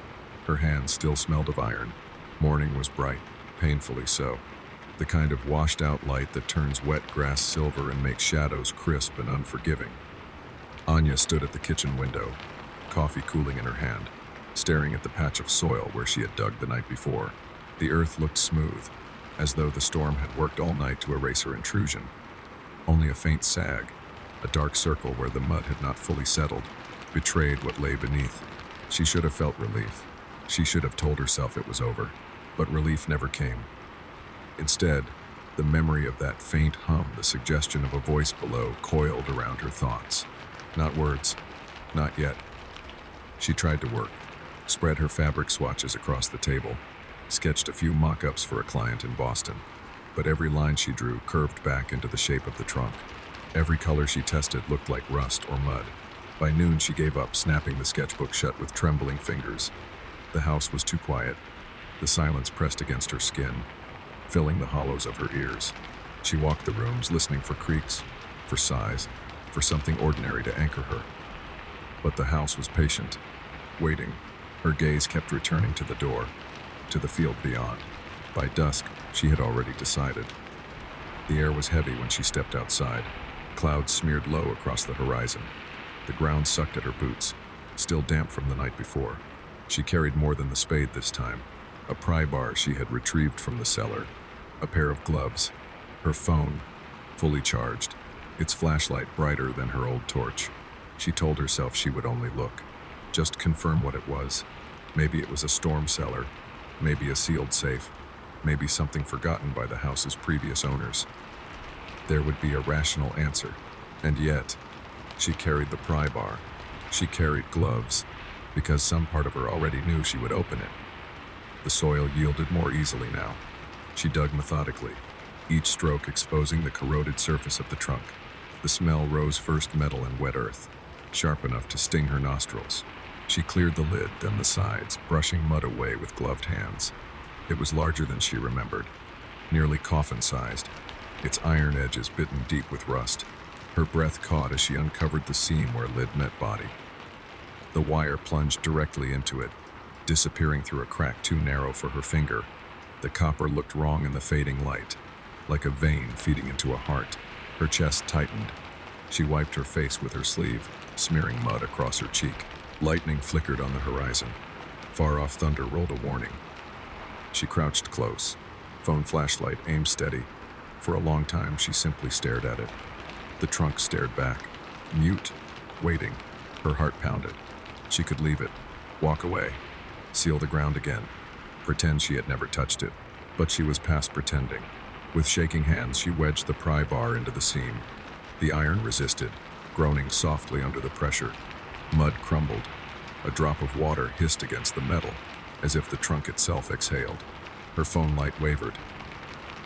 Her hands still smelled of iron. Morning was bright, painfully so. The kind of washed-out light that turns wet grass silver and makes shadows crisp and unforgiving. Anya stood at the kitchen window, coffee cooling in her hand, staring at the patch of soil where she had dug the night before. The earth looked smooth, as though the storm had worked all night to erase her intrusion. Only a faint sag, a dark circle where the mud had not fully settled, betrayed what lay beneath. She should have felt relief. She should have told herself it was over, but relief never came. Instead, the memory of that faint hum, the suggestion of a voice below, coiled around her thoughts. Not words, not yet. She tried to work, spread her fabric swatches across the table, sketched a few mock-ups for a client in Boston, but every line she drew curved back into the shape of the trunk. Every color she tested looked like rust or mud. By noon, she gave up, snapping the sketchbook shut with trembling fingers. The house was too quiet. The silence pressed against her skin, filling the hollows of her ears. She walked the rooms, listening for creaks, for sighs, for something ordinary to anchor her. But the house was patient, waiting. Her gaze kept returning to the door, to the field beyond. By dusk, she had already decided. The air was heavy when she stepped outside. Clouds smeared low across the horizon. The ground sucked at her boots, still damp from the night before. She carried more than the spade this time. A pry bar she had retrieved from the cellar, a pair of gloves, her phone, fully charged, its flashlight brighter than her old torch. She told herself she would only look, just confirm what it was. Maybe it was a storm cellar, maybe a sealed safe, maybe something forgotten by the house's previous owners. There would be a rational answer, and yet, she carried the pry bar. She carried gloves, because some part of her already knew she would open it. The soil yielded more easily now. She dug methodically, each stroke exposing the corroded surface of the trunk. The smell rose first metal and wet earth, sharp enough to sting her nostrils. She cleared the lid, then the sides, brushing mud away with gloved hands. It was larger than she remembered, nearly coffin-sized, its iron edges bitten deep with rust. Her breath caught as she uncovered the seam where lid met body. The wire plunged directly into it, disappearing through a crack too narrow for her finger. The copper looked wrong in the fading light, like a vein feeding into a heart. Her chest tightened. She wiped her face with her sleeve, smearing mud across her cheek. Lightning flickered on the horizon. Far off thunder rolled a warning. She crouched close, phone flashlight aimed steady. For a long time, she simply stared at it. The trunk stared back, mute, waiting. Her heart pounded. She could leave it, walk away, seal the ground again, pretend she had never touched it. But she was past pretending. With shaking hands, she wedged the pry bar into the seam. The iron resisted, groaning softly under the pressure. Mud crumbled. A drop of water hissed against the metal, as if the trunk itself exhaled. Her phone light wavered.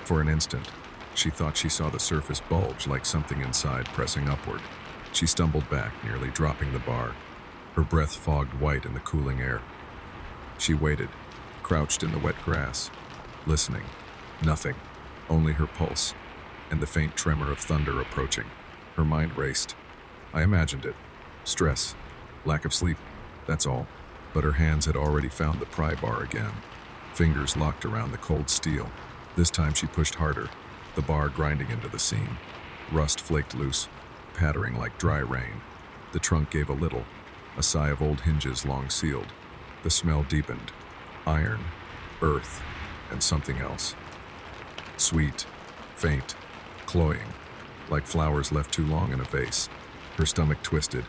For an instant, she thought she saw the surface bulge like something inside pressing upward. She stumbled back, nearly dropping the bar. Her breath fogged white in the cooling air. She waited, crouched in the wet grass, listening. Nothing, only her pulse, and the faint tremor of thunder approaching. Her mind raced. I imagined it. Stress, lack of sleep, that's all. But her hands had already found the pry bar again. Fingers locked around the cold steel. This time she pushed harder, the bar grinding into the seam. Rust flaked loose, pattering like dry rain. The trunk gave a little, a sigh of old hinges long sealed. The smell deepened. Iron, earth, and something else. Sweet, faint, cloying, like flowers left too long in a vase. Her stomach twisted.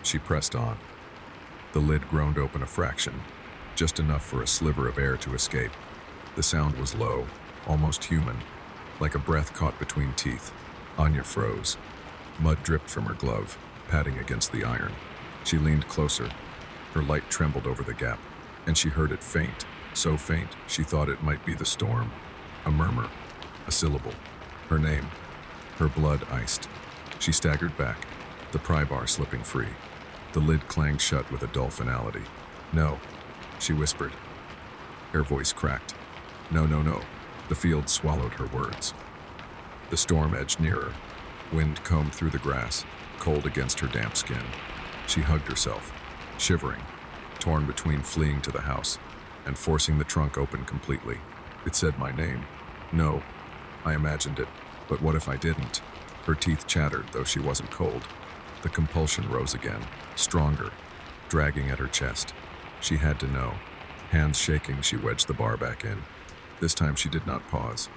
She pressed on. The lid groaned open a fraction. just enough for a sliver of air to escape. The sound was low, almost human, like a breath caught between teeth. Anya froze. Mud dripped from her glove, patting against the iron. She leaned closer. Her light trembled over the gap, and she heard it faint, so faint she thought it might be the storm. A murmur, a syllable, her name. Her blood iced. She staggered back, the pry bar slipping free. The lid clanged shut with a dull finality. "No," she whispered. Her voice cracked. "No, no, no." The field swallowed her words. The storm edged nearer. Wind combed through the grass, cold against her damp skin. She hugged herself, shivering, torn between fleeing to the house and forcing the trunk open completely. It said my name. No, I imagined it, but what if I didn't? Her teeth chattered, though she wasn't cold. The compulsion rose again, stronger, dragging at her chest. She had to know. Hands shaking, she wedged the bar back in. This time she did not pause.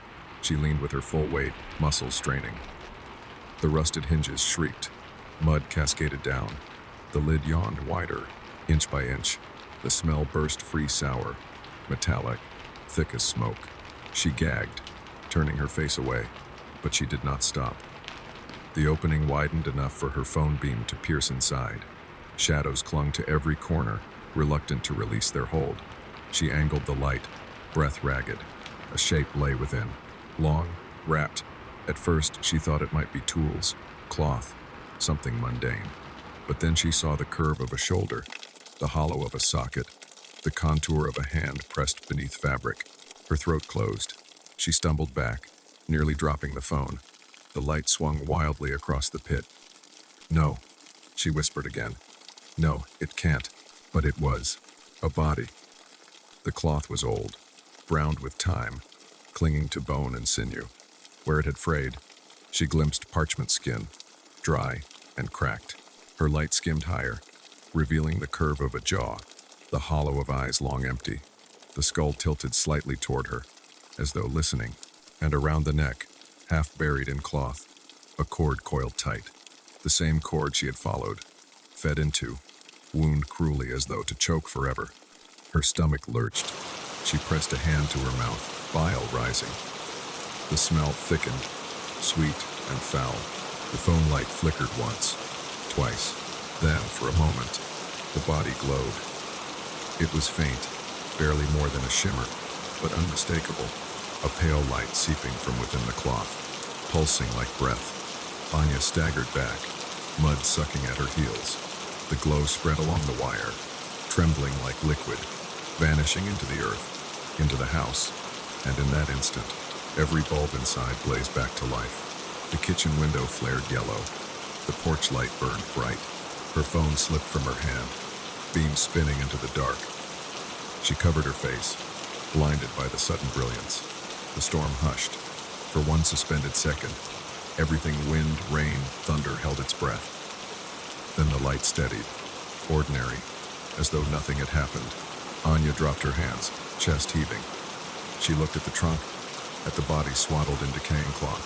She leaned with her full weight, muscles straining. The rusted hinges shrieked. Mud cascaded down. The lid yawned wider, inch by inch. The smell burst free sour, metallic, thick as smoke. She gagged, turning her face away, but she did not stop. The opening widened enough for her phone beam to pierce inside. Shadows clung to every corner, reluctant to release their hold. She angled the light, breath ragged. A shape lay within, long, wrapped. At first, she thought it might be tools, cloth, something mundane. But then she saw the curve of a shoulder, the hollow of a socket, the contour of a hand pressed beneath fabric. Her throat closed. She stumbled back, nearly dropping the phone. The light swung wildly across the pit. "No," she whispered again. "No, it can't." But it was. A body. The cloth was old, browned with time, clinging to bone and sinew. Where it had frayed, she glimpsed parchment skin, dry and cracked. Her light skimmed higher, revealing the curve of a jaw, the hollow of eyes long empty. The skull tilted slightly toward her, as though listening, and around the neck, half buried in cloth, a cord coiled tight. The same cord she had followed, fed into, wound cruelly as though to choke forever. Her stomach lurched. She pressed a hand to her mouth, bile rising. The smell thickened, sweet and foul. The phone light flickered once, twice. Then, for a moment, the body glowed. It was faint, barely more than a shimmer, but unmistakable. A pale light seeping from within the cloth, pulsing like breath. Anya staggered back, mud sucking at her heels. The glow spread along the wire, trembling like liquid, vanishing into the earth, into the house, and in that instant, every bulb inside blazed back to life. The kitchen window flared yellow. The porch light burned bright. Her phone slipped from her hand, beam spinning into the dark. She covered her face, blinded by the sudden brilliance. The storm hushed. For one suspended second, everything wind, rain, thunder held its breath. Then the light steadied, ordinary, as though nothing had happened. Anya dropped her hands, chest heaving. She looked at the trunk, at the body swaddled in decaying cloth,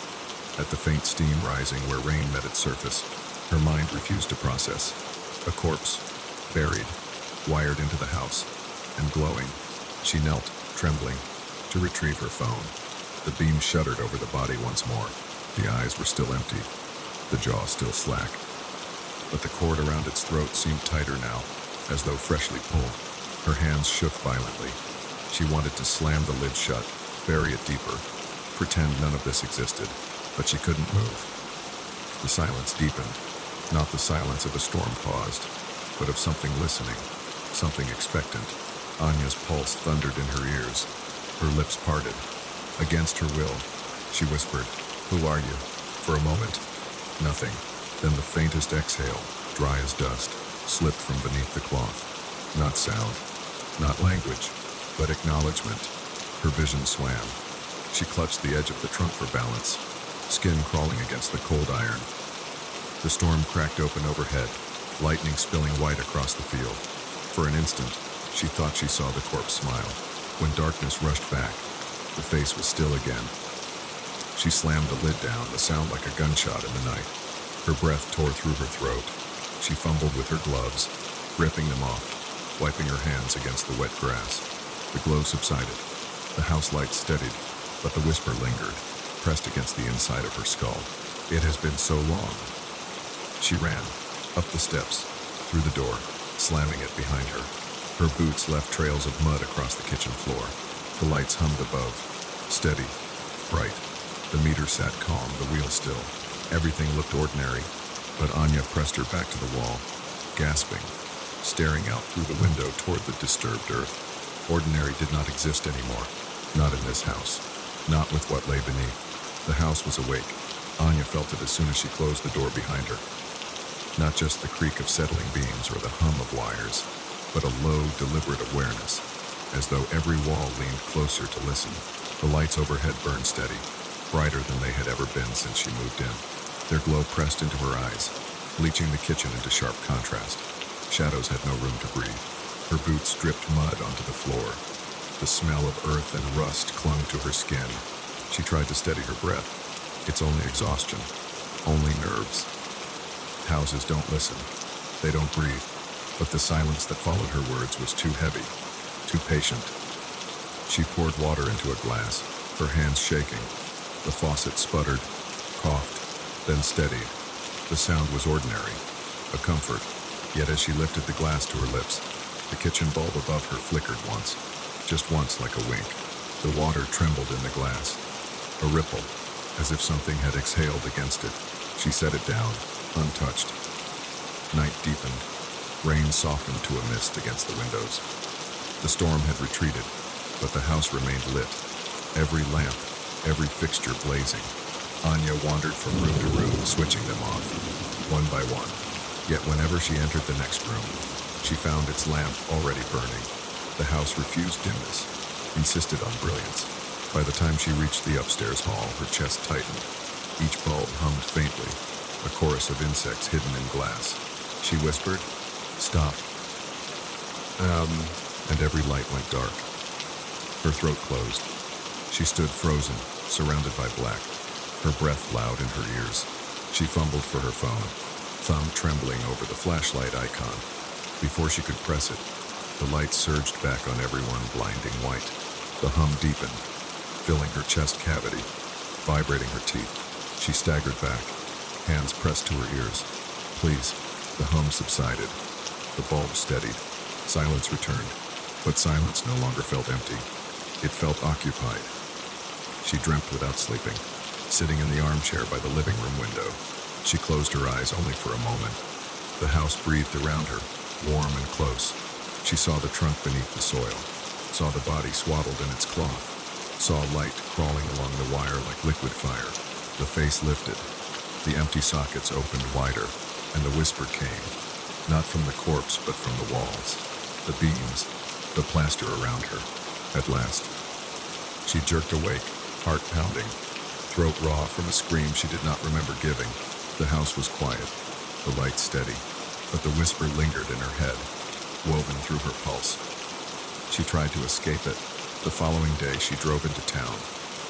at the faint steam rising where rain met its surface. Her mind refused to process. A corpse, buried, wired into the house, and glowing. She knelt, trembling, to retrieve her phone. The beam shuddered over the body once more. The eyes were still empty, the jaw still slack. But the cord around its throat seemed tighter now, as though freshly pulled. Her hands shook violently. She wanted to slam the lid shut, bury it deeper, pretend none of this existed, but she couldn't move. The silence deepened, not the silence of a storm paused, but of something listening, something expectant. Anya's pulse thundered in her ears, her lips parted. Against her will, she whispered, "Who are you?" For a moment, nothing. Then the faintest exhale, dry as dust, slipped from beneath the cloth. Not sound, not language, but acknowledgement. Her vision swam. She clutched the edge of the trunk for balance, skin crawling against the cold iron. The storm cracked open overhead, lightning spilling white across the field. For an instant, she thought she saw the corpse smile. When darkness rushed back, the face was still again. She slammed the lid down, the sound like a gunshot in the night. Her breath tore through her throat. She fumbled with her gloves, ripping them off. wiping her hands against the wet grass. The glow subsided. The house light steadied, but the whisper lingered, pressed against the inside of her skull. It has been so long. She ran, up the steps, through the door, slamming it behind her. Her boots left trails of mud across the kitchen floor. The lights hummed above, steady, bright. The meter sat calm, the wheel still. Everything looked ordinary, but Anya pressed her back to the wall, gasping, staring out through the window toward the disturbed earth. Ordinary did not exist anymore. Not in this house. Not with what lay beneath. The house was awake. Anya felt it as soon as she closed the door behind her. Not just the creak of settling beams or the hum of wires, but a low, deliberate awareness, as though every wall leaned closer to listen. The lights overhead burned steady, brighter than they had ever been since she moved in. Their glow pressed into her eyes, bleaching the kitchen into sharp contrast. Shadows had no room to breathe. Her boots dripped mud onto the floor. The smell of earth and rust clung to her skin. She tried to steady her breath. It's only exhaustion, only nerves. Houses don't listen. They don't breathe. But the silence that followed her words was too heavy, too patient. She poured water into a glass, her hands shaking. The faucet sputtered, coughed, then steadied. The sound was ordinary, a comfort. Yet as she lifted the glass to her lips, the kitchen bulb above her flickered once, just once like a wink. The water trembled in the glass, a ripple, as if something had exhaled against it. She set it down, untouched. Night deepened. Rain softened to a mist against the windows. The storm had retreated, but the house remained lit. Every lamp, every fixture blazing. Anya wandered from room to room, switching them off, one by one. Yet whenever she entered the next room, she found its lamp already burning. The house refused dimness, insisted on brilliance. By the time she reached the upstairs hall, her chest tightened. Each bulb hummed faintly, a chorus of insects hidden in glass. She whispered, "Stop." And every light went dark. Her throat closed. She stood frozen, surrounded by black, her breath loud in her ears. She fumbled for her phone, thumb trembling over the flashlight icon. Before she could press it, the light surged back on everyone, blinding white. The hum deepened, filling her chest cavity, vibrating her teeth. She staggered back, hands pressed to her ears. "Please." The hum subsided. The bulb steadied. Silence returned, but silence no longer felt empty. It felt occupied. She dreamt without sleeping, sitting in the armchair by the living room window. She closed her eyes only for a moment. The house breathed around her, warm and close. She saw the trunk beneath the soil, saw the body swaddled in its cloth, saw light crawling along the wire like liquid fire. The face lifted. The empty sockets opened wider, and the whisper came, not from the corpse but from the walls, the beams, the plaster around her. At last, she jerked awake, heart pounding, throat raw from a scream she did not remember giving. The house was quiet, the light steady, but the whisper lingered in her head, woven through her pulse. She tried to escape it. The following day, she drove into town,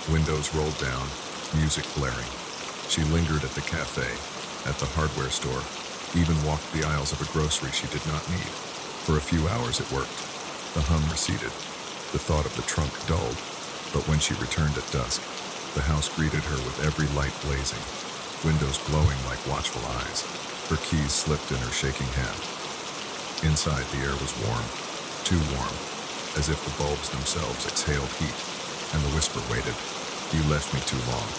windows rolled down, music blaring. She lingered at the cafe, at the hardware store, even walked the aisles of a grocery she did not need. For a few hours it worked. The hum receded. The thought of the trunk dulled. But when she returned at dusk, the house greeted her with every light blazing, windows glowing like watchful eyes. Her keys slipped in her shaking hand. Inside, the air was warm, too warm, as if the bulbs themselves exhaled heat, and the whisper waited. "You left me too long."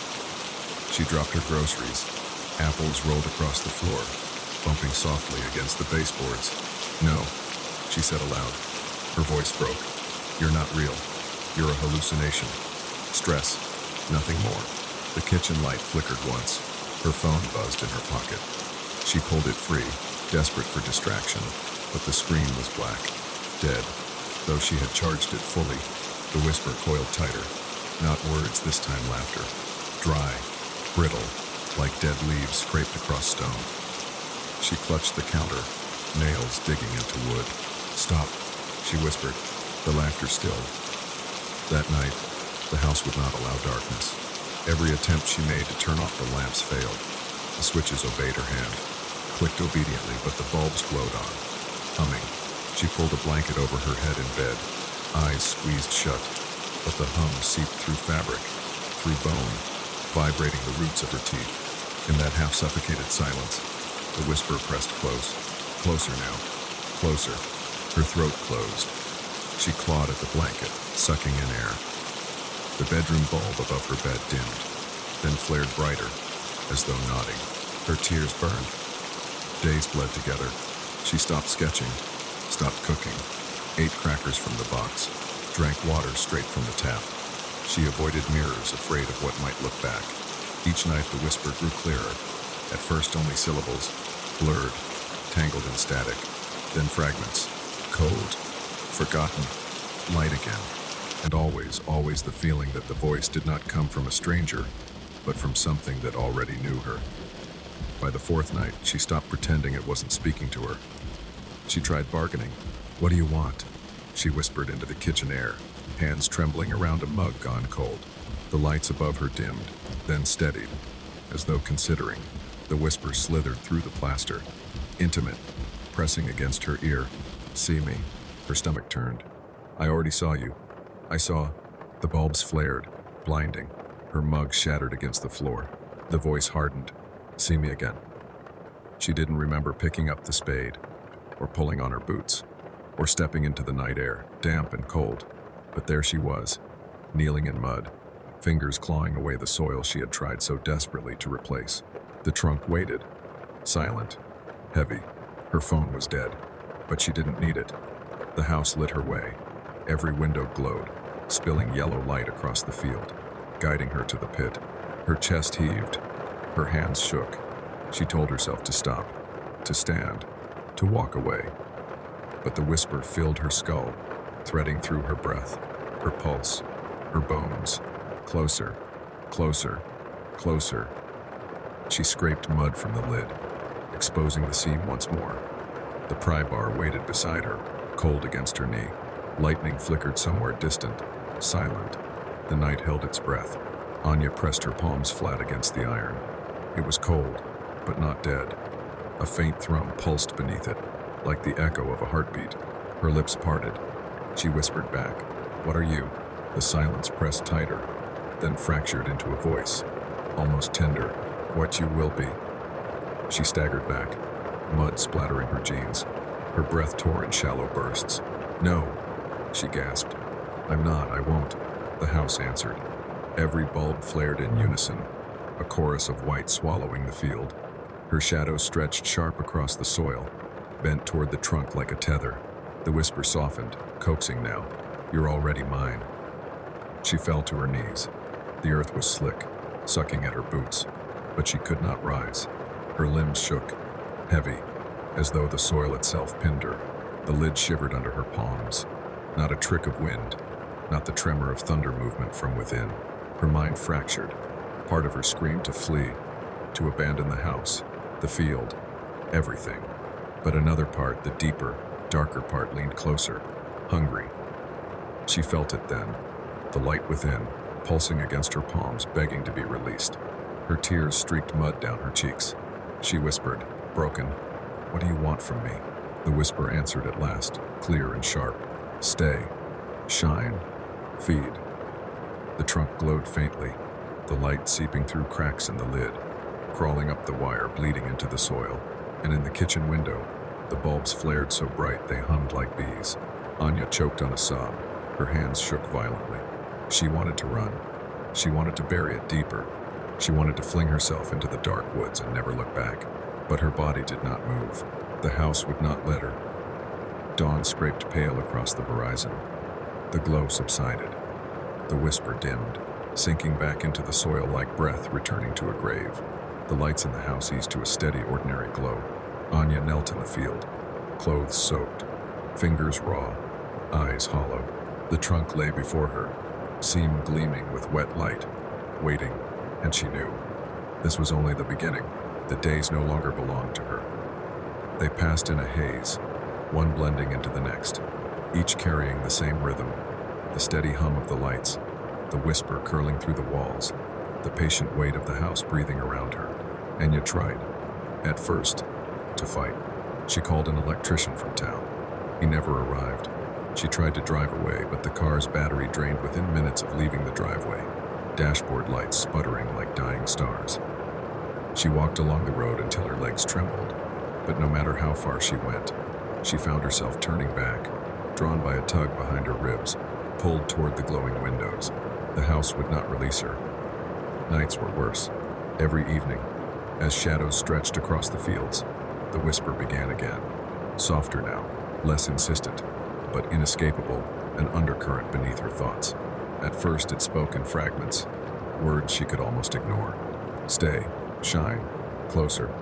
She dropped her groceries. Apples rolled across the floor, bumping softly against the baseboards. "No," she said aloud. Her voice broke. "You're not real. You're a hallucination. Stress, nothing more." The kitchen light flickered once. Her phone buzzed in her pocket. She pulled it free, desperate for distraction, but the screen was black, dead. Though she had charged it fully, the whisper coiled tighter. Not words this time, laughter. Dry, brittle, like dead leaves scraped across stone. She clutched the counter, nails digging into wood. "Stop," she whispered. The laughter stilled. That night, the house would not allow darkness. Every attempt she made to turn off the lamps failed. The switches obeyed her hand, clicked obediently, but the bulbs glowed on, humming, She pulled a blanket over her head in bed, eyes squeezed shut, but the hum seeped through fabric, through bone, vibrating the roots of her teeth. In that half-suffocated silence, the whisper pressed close, closer now, closer. Her throat closed. She clawed at the blanket, sucking in air. The bedroom bulb above her bed dimmed, then flared brighter, as though nodding. Her tears burned. Days bled together. She stopped sketching, stopped cooking, ate crackers from the box, drank water straight from the tap. She avoided mirrors, afraid of what might look back. Each night the whisper grew clearer. At first only syllables, blurred, tangled in static, then fragments, cold, forgotten, light again. And always the feeling that the voice did not come from a stranger, but from something that already knew her. By the fourth night, she stopped pretending it wasn't speaking to her. She tried bargaining. "What do you want?" She whispered into the kitchen air, hands trembling around a mug gone cold. The lights above her dimmed, then steadied, as though considering. The whisper slithered through the plaster, intimate, pressing against her ear. "See me." Her stomach turned. "I already saw you. I saw." The bulbs flared, blinding. Her mug shattered against the floor. The voice hardened. "See me again." She didn't remember picking up the spade, or pulling on her boots, or stepping into the night air, damp and cold. But there she was, kneeling in mud, fingers clawing away the soil she had tried so desperately to replace. The trunk waited, silent, heavy. Her phone was dead, but she didn't need it. The house lit her way. Every window glowed, spilling yellow light across the field, guiding her to the pit. Her chest heaved. Her hands shook. She told herself to stop, to stand, to walk away. But the whisper filled her skull, threading through her breath, her pulse, her bones. Closer, closer, closer. She scraped mud from the lid, exposing the seam once more. The pry bar waited beside her, cold against her knee. Lightning flickered somewhere distant, silent. The night held its breath. Anya pressed her palms flat against the iron. It was cold, but not dead. A faint thrum pulsed beneath it, like the echo of a heartbeat. Her lips parted. She whispered back, "What are you?" The silence pressed tighter, then fractured into a voice, almost tender. "What you will be." She staggered back, mud splattering her jeans. Her breath tore in shallow bursts. "No," she gasped. "I'm not, I won't." The house answered. Every bulb flared in unison, a chorus of white swallowing the field. Her shadow stretched sharp across the soil, bent toward the trunk like a tether. The whisper softened, coaxing now. "You're already mine." She fell to her knees. The earth was slick, sucking at her boots, but she could not rise. Her limbs shook, heavy, as though the soil itself pinned her. The lid shivered under her palms. Not a trick of wind, not the tremor of thunder movement from within. Her mind fractured. Part of her screamed to flee, to abandon the house, the field, everything. But another part, the deeper, darker part, leaned closer, hungry. She felt it then, the light within, pulsing against her palms, begging to be released. Her tears streaked mud down her cheeks. She whispered, broken, "What do you want from me?" The whisper answered at last, clear and sharp. "Stay, shine, feed." The trunk glowed faintly, the light seeping through cracks in the lid, crawling up the wire, bleeding into the soil. And in the kitchen window, the bulbs flared so bright they hummed like bees. Anya choked on a sob. Her hands shook violently. She wanted to run. She wanted to bury it deeper. She wanted to fling herself into the dark woods and never look back. But her body did not move. The house would not let her. Dawn scraped pale across the horizon. The glow subsided. The whisper dimmed, sinking back into the soil like breath returning to a grave. The lights in the house eased to a steady, ordinary glow. Anya knelt in the field, clothes soaked, fingers raw, eyes hollow. The trunk lay before her, seam gleaming with wet light, waiting, and she knew. This was only the beginning. The days no longer belonged to her. They passed in a haze, one blending into the next, each carrying the same rhythm, the steady hum of the lights, the whisper curling through the walls, the patient weight of the house breathing around her. Anya tried, at first, to fight. She called an electrician from town, He never arrived. She tried to drive away, but the car's battery drained within minutes of leaving the driveway, dashboard lights sputtering like dying stars. She walked along the road until her legs trembled, but no matter how far she went, she found herself turning back, drawn by a tug behind her ribs, pulled toward the glowing windows. The house would not release her. Nights were worse. Every evening, as shadows stretched across the fields, the whisper began again, softer now, less insistent, but inescapable, an undercurrent beneath her thoughts. At first it spoke in fragments, words she could almost ignore. Stay, shine, closer.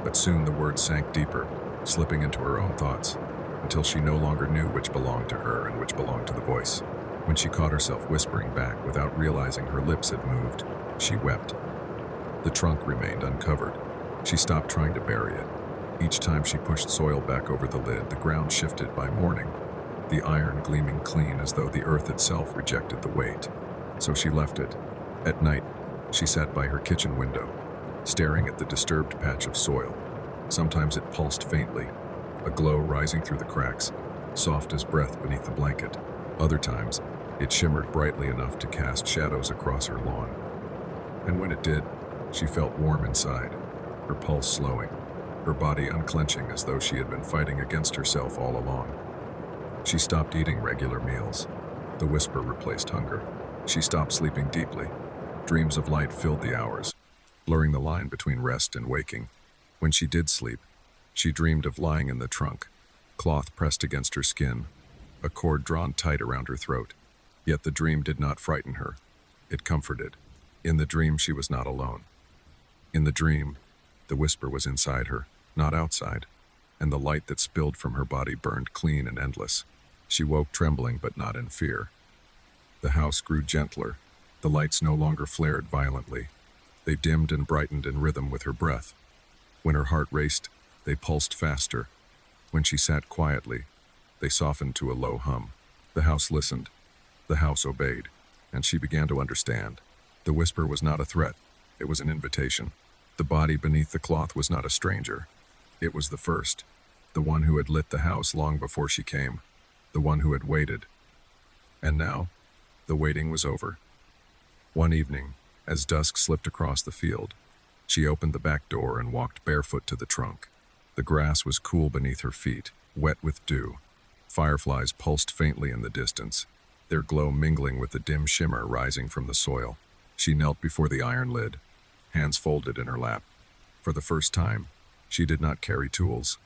But soon the words sank deeper, slipping into her own thoughts, until she no longer knew which belonged to her and which belonged to the voice. When she caught herself whispering back without realizing her lips had moved, she wept. The trunk remained uncovered. She stopped trying to bury it. Each time she pushed soil back over the lid, the ground shifted by morning, the iron gleaming clean as though the earth itself rejected the weight. So she left it. At night, she sat by her kitchen window, staring at the disturbed patch of soil. Sometimes it pulsed faintly, a glow rising through the cracks, soft as breath beneath the blanket. Other times, it shimmered brightly enough to cast shadows across her lawn. And when it did, she felt warm inside, her pulse slowing, her body unclenching as though she had been fighting against herself all along. She stopped eating regular meals. The whisper replaced hunger. She stopped sleeping deeply. Dreams of light filled the hours, blurring the line between rest and waking. When she did sleep, she dreamed of lying in the trunk, cloth pressed against her skin, a cord drawn tight around her throat. Yet the dream did not frighten her. It comforted. In the dream, she was not alone. In the dream, the whisper was inside her, not outside, and the light that spilled from her body burned clean and endless. She woke trembling, but not in fear. The house grew gentler. The lights no longer flared violently. They dimmed and brightened in rhythm with her breath. When her heart raced, they pulsed faster. When she sat quietly, they softened to a low hum. The house listened. The house obeyed, and she began to understand. The whisper was not a threat. It was an invitation. The body beneath the cloth was not a stranger. It was the first, the one who had lit the house long before she came, the one who had waited. And now, the waiting was over. One evening, as dusk slipped across the field, she opened the back door and walked barefoot to the trunk. The grass was cool beneath her feet, wet with dew. Fireflies pulsed faintly in the distance, their glow mingling with the dim shimmer rising from the soil. She knelt before the iron lid, hands folded in her lap. For the first time, she did not carry tools.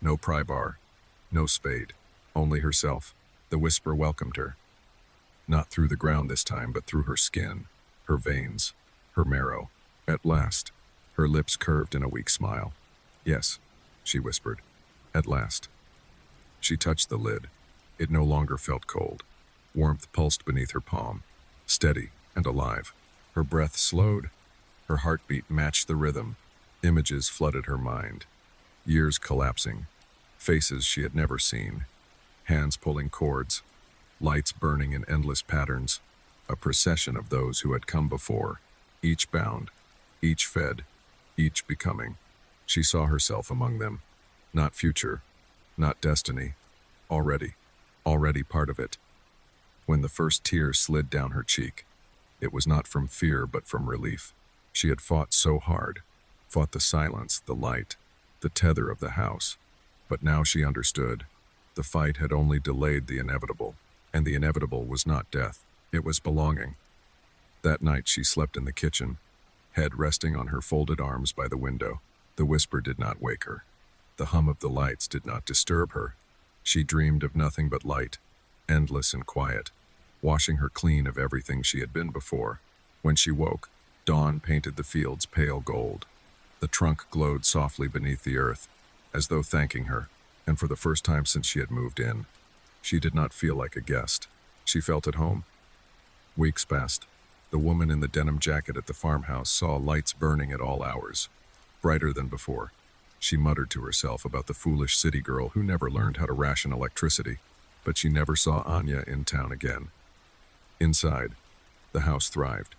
No pry bar, no spade, only herself. The whisper welcomed her. Not through the ground this time, but through her skin, her veins, her marrow. At last, her lips curved in a weak smile. Yes, she whispered. At last. She touched the lid. It no longer felt cold. Warmth pulsed beneath her palm, steady and alive. Her breath slowed. Her heartbeat matched the rhythm. Images flooded her mind. Years collapsing. Faces she had never seen. Hands pulling cords. Lights burning in endless patterns. A procession of those who had come before. Each bound. Each fed. Each becoming. She saw herself among them. Not future. Not destiny. Already part of it. When the first tear slid down her cheek, it was not from fear but from relief. She had fought so hard, fought the silence, the light, the tether of the house. But now she understood. The fight had only delayed the inevitable, and the inevitable was not death. It was belonging. That night she slept in the kitchen, head resting on her folded arms by the window. The whisper did not wake her. The hum of the lights did not disturb her. She dreamed of nothing but light, endless and quiet, washing her clean of everything she had been before. When she woke, dawn painted the fields pale gold. The trunk glowed softly beneath the earth, as though thanking her, and for the first time since she had moved in, she did not feel like a guest. She felt at home. Weeks passed. The woman in the denim jacket at the farmhouse saw lights burning at all hours, brighter than before. She muttered to herself about the foolish city girl who never learned how to ration electricity, but she never saw Anya in town again. Inside, the house thrived.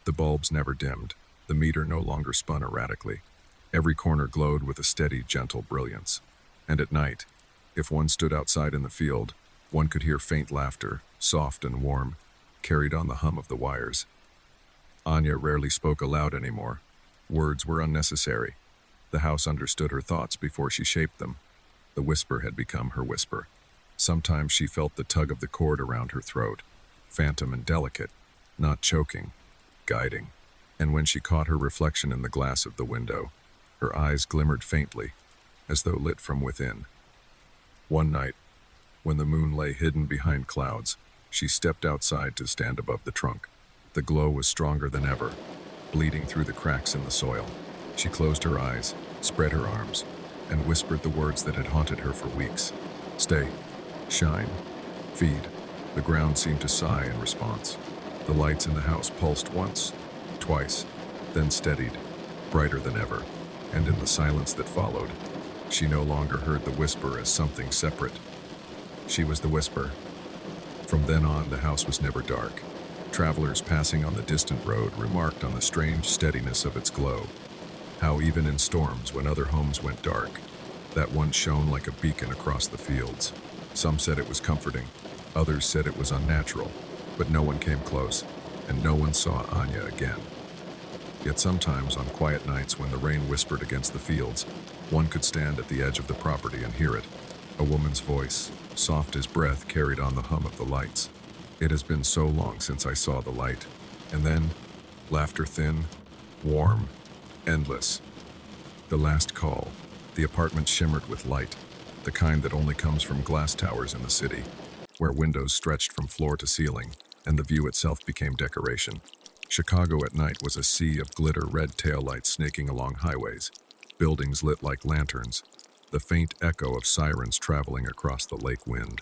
The bulbs never dimmed. The meter no longer spun erratically. Every corner glowed with a steady, gentle brilliance. And at night, If one stood outside in the field, one could hear faint laughter, soft and warm, carried on the hum of the wires. Anya rarely spoke aloud anymore. Words were unnecessary. The house understood her thoughts before she shaped them. The whisper had become her whisper. Sometimes she felt the tug of the cord around her throat, phantom and delicate, not choking, guiding. And when she caught her reflection in the glass of the window, her eyes glimmered faintly, as though lit from within. One night, when the moon lay hidden behind clouds, she stepped outside to stand above the trunk. The glow was stronger than ever, bleeding through the cracks in the soil. She closed her eyes, spread her arms, and whispered the words that had haunted her for weeks. Stay, shine, feed. The ground seemed to sigh in response. The lights in the house pulsed once, twice, then steadied, brighter than ever. And in the silence that followed, she no longer heard the whisper as something separate. She was the whisper. From then on, the house was never dark. Travelers passing on the distant road remarked on the strange steadiness of its glow. How even in storms, when other homes went dark, that one shone like a beacon across the fields. Some said it was comforting, others said it was unnatural, but no one came close, and no one saw Anya again. Yet sometimes, on quiet nights when the rain whispered against the fields, one could stand at the edge of the property and hear it. A woman's voice, soft as breath, carried on the hum of the lights. It has been so long since I saw the light. And then, laughter thin, warm, endless. The last call. The apartment shimmered with light, the kind that only comes from glass towers in the city, where windows stretched from floor to ceiling, and the view itself became decoration. Chicago at night was a sea of glitter red taillights snaking along highways, buildings lit like lanterns, the faint echo of sirens traveling across the lake wind.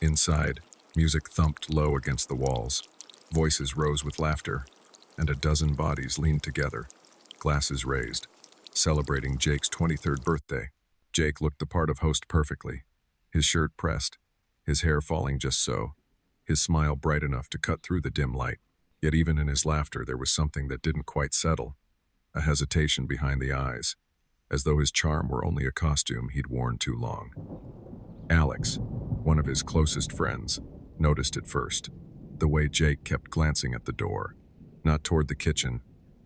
Inside, music thumped low against the walls, voices rose with laughter, and a dozen bodies leaned together, glasses raised, celebrating Jake's 23rd birthday. Jake looked the part of host perfectly, his shirt pressed, his hair falling just so, his smile bright enough to cut through the dim light. Yet even in his laughter there was something that didn't quite settle, a hesitation behind the eyes, as though his charm were only a costume he'd worn too long. Alex, one of his closest friends, noticed it first, the way Jake kept glancing at the door, not toward the kitchen,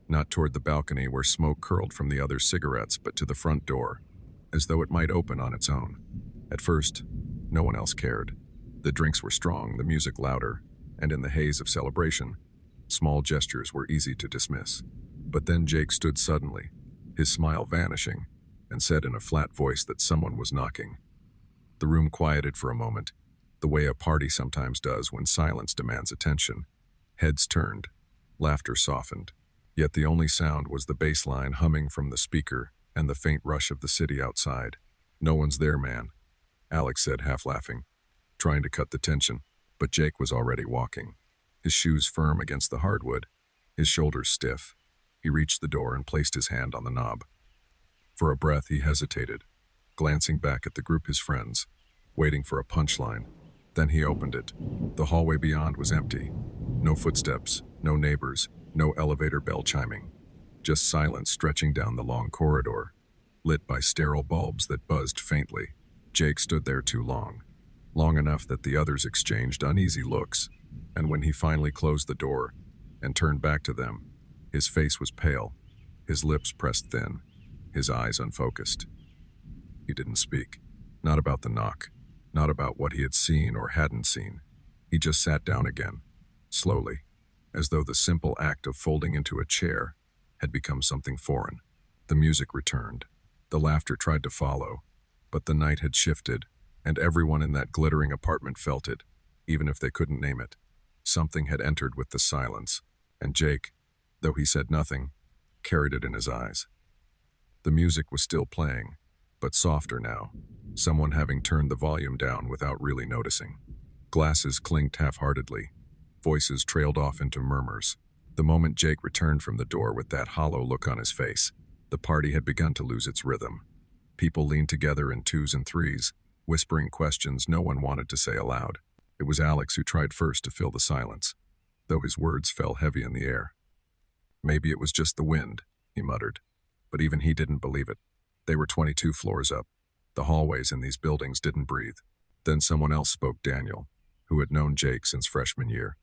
not toward the balcony where smoke curled from the other cigarettes, but to the front door, as though it might open on its own. At first, no one else cared. The drinks were strong, the music louder, and in the haze of celebration, small gestures were easy to dismiss. But then Jake stood suddenly, his smile vanishing, and said in a flat voice that someone was knocking. The room quieted for a moment, the way a party sometimes does when silence demands attention. Heads turned, laughter softened, yet the only sound was the bass line humming from the speaker and the faint rush of the city outside. "No one's there, man," Alex said, half laughing, trying to cut the tension, but Jake was already walking, his shoes firm against the hardwood, his shoulders stiff. He reached the door and placed his hand on the knob. For a breath he hesitated, glancing back at the group, his friends, waiting for a punchline. Then he opened it. The hallway beyond was empty. No footsteps, no neighbors, no elevator bell chiming. Just silence stretching down the long corridor, lit by sterile bulbs that buzzed faintly. Jake stood there too long, long enough that the others exchanged uneasy looks, and when he finally closed the door and turned back to them, his face was pale, his lips pressed thin, his eyes unfocused. He didn't speak, not about the knock, not about what he had seen or hadn't seen. He just sat down again, slowly, as though the simple act of folding into a chair had become something foreign. The music returned. The laughter tried to follow, but the night had shifted, and everyone in that glittering apartment felt it, even if they couldn't name it. Something had entered with the silence, and Jake, though he said nothing, carried it in his eyes. The music was still playing, but softer now, someone having turned the volume down without really noticing. Glasses clinked half-heartedly. Voices trailed off into murmurs. The moment Jake returned from the door with that hollow look on his face, the party had begun to lose its rhythm. People leaned together in twos and threes, whispering questions no one wanted to say aloud. It was Alex who tried first to fill the silence, though his words fell heavy in the air. "Maybe it was just the wind," he muttered, but even he didn't believe it. They were 22 floors up. The hallways in these buildings didn't breathe. Then someone else spoke, Daniel, who had known Jake since freshman year.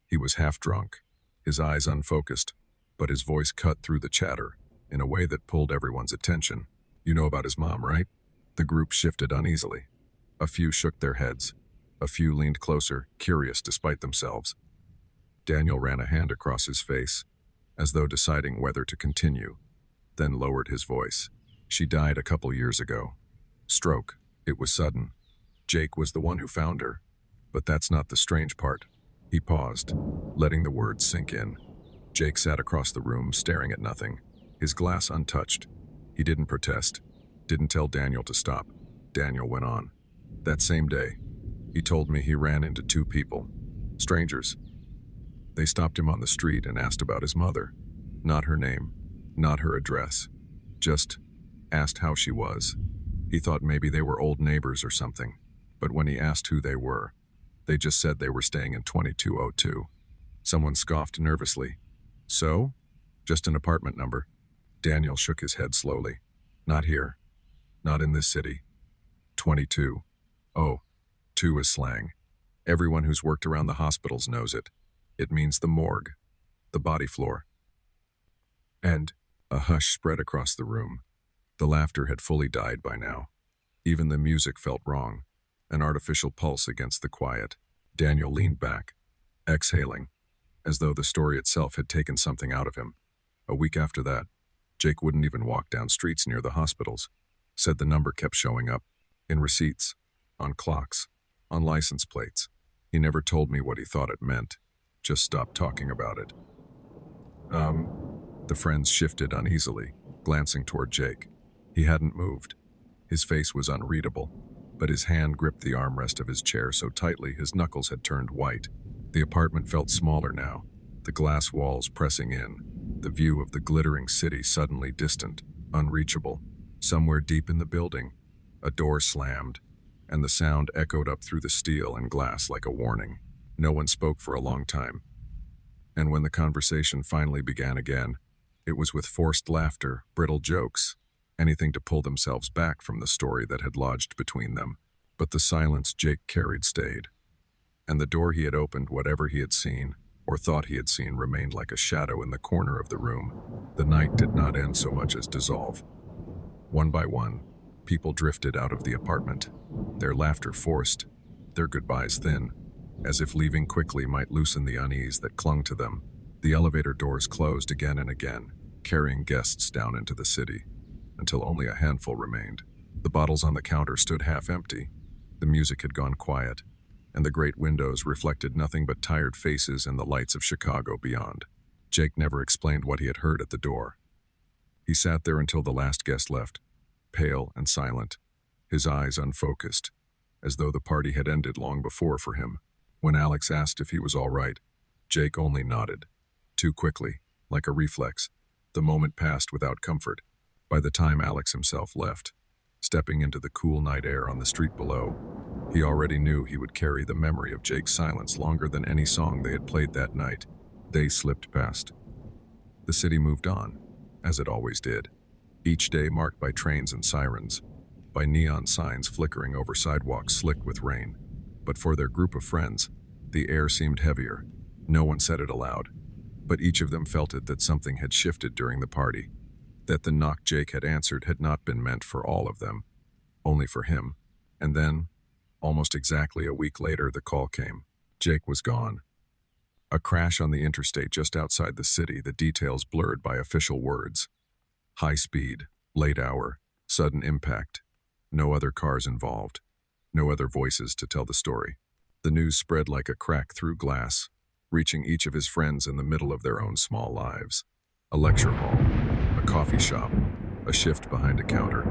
He was half drunk, his eyes unfocused, but his voice cut through the chatter in a way that pulled everyone's attention. You know about his mom, right? The group shifted uneasily. A few shook their heads. A few leaned closer, curious despite themselves. Daniel ran a hand across his face, as though deciding whether to continue, then lowered his voice. She died a couple years ago. Stroke. It was sudden. Jake was the one who found her. But that's not the strange part. He paused, letting the words sink in. Jake sat across the room, staring at nothing, his glass untouched. He didn't protest, didn't tell Daniel to stop. Daniel went on. That same day, he told me he ran into two people, strangers. They stopped him on the street and asked about his mother. Not her name, not her address, just asked how she was. He thought maybe they were old neighbors or something, but when he asked who they were, they just said they were staying in 2202. Someone scoffed nervously. So? Just an apartment number. Daniel shook his head slowly. Not here. Not in this city. 22. Oh, 2 is slang. Everyone who's worked around the hospitals knows it. It means the morgue, the body floor. And a hush spread across the room. The laughter had fully died by now. Even the music felt wrong, an artificial pulse against the quiet. Daniel leaned back, exhaling, as though the story itself had taken something out of him. A week after that, Jake wouldn't even walk down streets near the hospitals. Said the number kept showing up, in receipts, on clocks, on license plates. He never told me what he thought it meant, just stopped talking about it. The friends shifted uneasily, glancing toward Jake. He hadn't moved. His face was unreadable, but his hand gripped the armrest of his chair so tightly his knuckles had turned white. The apartment felt smaller now, the glass walls pressing in, the view of the glittering city suddenly distant, unreachable. Somewhere deep in the building, a door slammed, and the sound echoed up through the steel and glass like a warning. No one spoke for a long time. And when the conversation finally began again, it was with forced laughter, brittle jokes, anything to pull themselves back from the story that had lodged between them. But the silence Jake carried stayed. And the door he had opened, whatever he had seen, or thought he had seen, remained like a shadow in the corner of the room. The night did not end so much as dissolve. One by one, people drifted out of the apartment, their laughter forced, their goodbyes thin, as if leaving quickly might loosen the unease that clung to them. The elevator doors closed again and again, carrying guests down into the city, until only a handful remained. The bottles on the counter stood half empty. The music had gone quiet, and the great windows reflected nothing but tired faces and the lights of Chicago beyond. Jake never explained what he had heard at the door. He sat there until the last guest left, pale and silent, his eyes unfocused, as though the party had ended long before for him. When Alex asked if he was all right, Jake only nodded. Too quickly, like a reflex, the moment passed without comfort. By the time Alex himself left, stepping into the cool night air on the street below, he already knew he would carry the memory of Jake's silence longer than any song they had played that night. Days slipped past. The city moved on, as it always did, each day marked by trains and sirens, by neon signs flickering over sidewalks slick with rain. But for their group of friends, the air seemed heavier. No one said it aloud, but each of them felt it that something had shifted during the party, that the knock Jake had answered had not been meant for all of them, only for him. And then, almost exactly a week later, the call came. Jake was gone. A crash on the interstate just outside the city, the details blurred by official words. High speed, late hour, sudden impact. No other cars involved. No other voices to tell the story. The news spread like a crack through glass, reaching each of his friends in the middle of their own small lives. A lecture hall, a coffee shop, a shift behind a counter.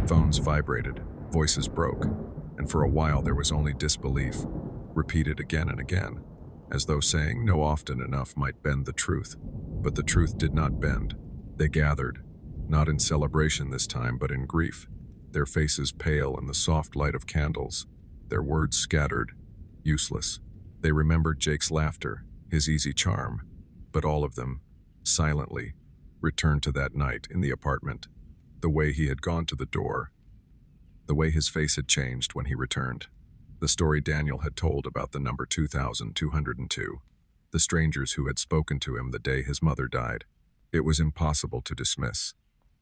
Phones vibrated, voices broke, and for a while there was only disbelief, repeated again and again, as though saying no often enough might bend the truth. But the truth did not bend. They gathered, not in celebration this time, but in grief, their faces pale in the soft light of candles, their words scattered, useless. They remembered Jake's laughter, his easy charm, but all of them, silently, returned to that night in the apartment, the way he had gone to the door, the way his face had changed when he returned. The story Daniel had told about the number 2202, the strangers who had spoken to him the day his mother died. It was impossible to dismiss,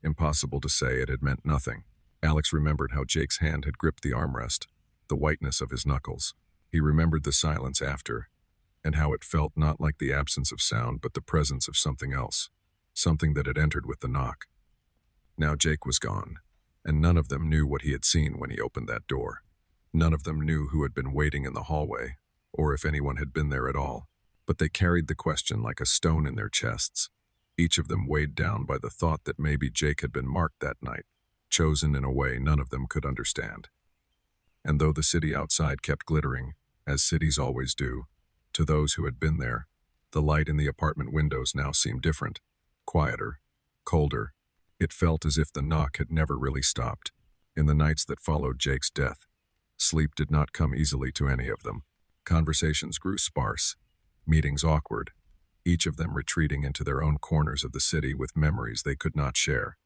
impossible to say it had meant nothing. Alex remembered how Jake's hand had gripped the armrest, the whiteness of his knuckles. He remembered the silence after, and how it felt not like the absence of sound but the presence of something else, something that had entered with the knock. Now Jake was gone, and none of them knew what he had seen when he opened that door. None of them knew who had been waiting in the hallway, or if anyone had been there at all, but they carried the question like a stone in their chests, each of them weighed down by the thought that maybe Jake had been marked that night, chosen in a way none of them could understand. And though the city outside kept glittering, as cities always do, to those who had been there, the light in the apartment windows now seemed different, quieter, colder. It felt as if the knock had never really stopped. In the nights that followed Jake's death, sleep did not come easily to any of them. Conversations grew sparse, meetings awkward, each of them retreating into their own corners of the city with memories they could not share.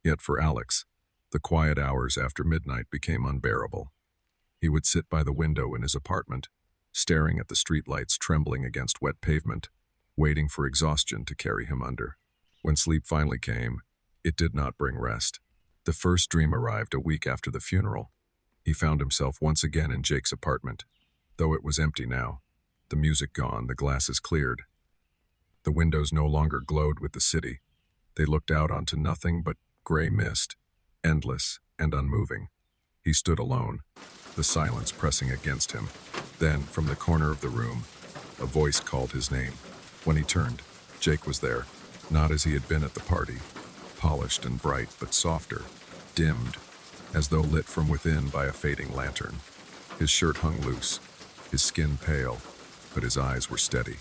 Yet for Alex, the quiet hours after midnight became unbearable. He would sit by the window in his apartment, staring at the streetlights trembling against wet pavement, waiting for exhaustion to carry him under. When sleep finally came, it did not bring rest. The first dream arrived a week after the funeral. He found himself once again in Jake's apartment, though it was empty now. The music gone, the glasses cleared. The windows no longer glowed with the city. They looked out onto nothing but gray mist, endless and unmoving. He stood alone, the silence pressing against him. Then, from the corner of the room, a voice called his name. When he turned, Jake was there, not as he had been at the party, polished and bright but softer, dimmed, as though lit from within by a fading lantern. His shirt hung loose, his skin pale, but his eyes were steady.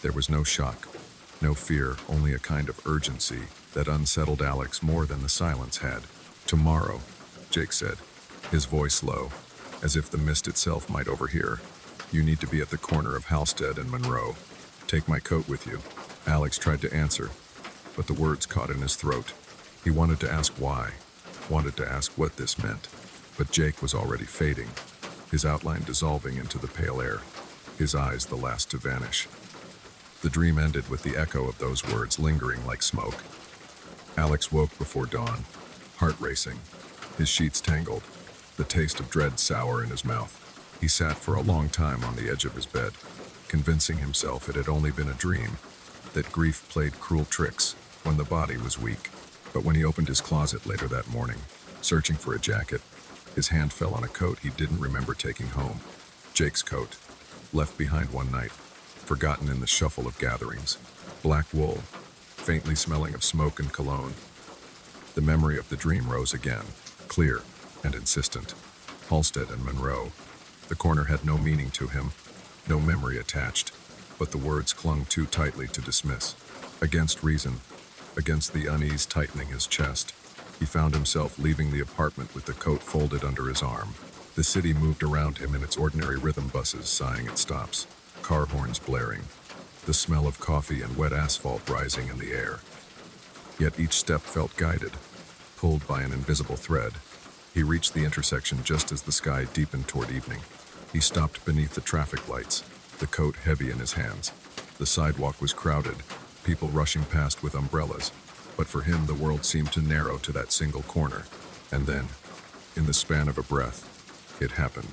There was no shock, no fear, only a kind of urgency that unsettled Alex more than the silence had. "Tomorrow," Jake said, his voice low, as if the mist itself might overhear. "You need to be at the corner of Halstead and Monroe. Take my coat with you." Alex tried to answer, but the words caught in his throat. He wanted to ask why, wanted to ask what this meant, but Jake was already fading, his outline dissolving into the pale air, his eyes the last to vanish. The dream ended with the echo of those words lingering like smoke. Alex woke before dawn, heart racing, his sheets tangled, the taste of dread sour in his mouth. He sat for a long time on the edge of his bed, convincing himself it had only been a dream, that grief played cruel tricks when the body was weak. But when he opened his closet later that morning, searching for a jacket, his hand fell on a coat he didn't remember taking home. Jake's coat, left behind one night, forgotten in the shuffle of gatherings. Black wool, faintly smelling of smoke and cologne. The memory of the dream rose again, clear and insistent. Halstead and Monroe. The corner had no meaning to him, no memory attached, but the words clung too tightly to dismiss. Against reason, against the unease tightening his chest, he found himself leaving the apartment with the coat folded under his arm. The city moved around him in its ordinary rhythm, buses sighing at stops, car horns blaring, the smell of coffee and wet asphalt rising in the air. Yet each step felt guided, pulled by an invisible thread. He reached the intersection just as the sky deepened toward evening. He stopped beneath the traffic lights, the coat heavy in his hands. The sidewalk was crowded, people rushing past with umbrellas, but for him the world seemed to narrow to that single corner. And then, in the span of a breath, it happened.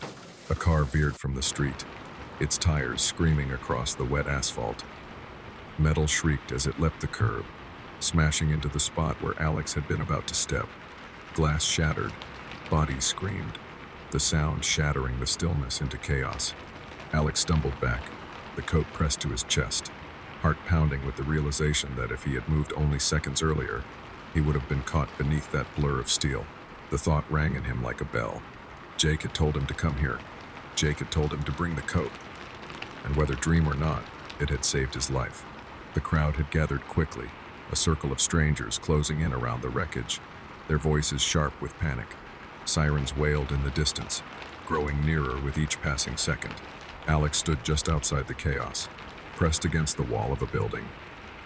A car veered from the street, its tires screaming across the wet asphalt. Metal shrieked as it leapt the curb, smashing into the spot where Alex had been about to step. Glass shattered, bodies screamed, the sound shattering the stillness into chaos. Alex stumbled back, the coat pressed to his chest, heart pounding with the realization that if he had moved only seconds earlier, he would have been caught beneath that blur of steel. The thought rang in him like a bell. Jake had told him to come here. Jake had told him to bring the coat. And whether dream or not, it had saved his life. The crowd had gathered quickly, a circle of strangers closing in around the wreckage, their voices sharp with panic. Sirens wailed in the distance, growing nearer with each passing second. Alex stood just outside the chaos, pressed against the wall of a building,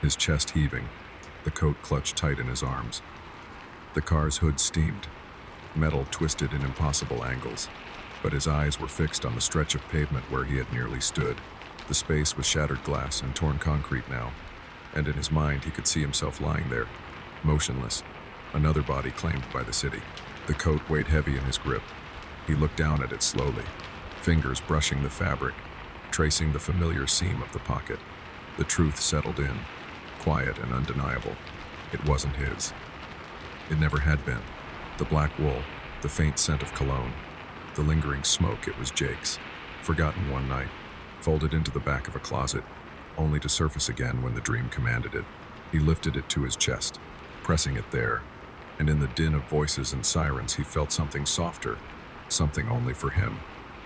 his chest heaving, the coat clutched tight in his arms. The car's hood steamed, metal twisted in impossible angles, but his eyes were fixed on the stretch of pavement where he had nearly stood. The space was shattered glass and torn concrete now, and in his mind he could see himself lying there, motionless, another body claimed by the city. The coat weighed heavy in his grip. He looked down at it slowly, fingers brushing the fabric, tracing the familiar seam of the pocket. The truth settled in, quiet and undeniable. It wasn't his. It never had been. The black wool, the faint scent of cologne, the lingering smoke, it was Jake's, forgotten one night, folded into the back of a closet, only to surface again when the dream commanded it. He lifted it to his chest, pressing it there, and in the din of voices and sirens he felt something softer, something only for him,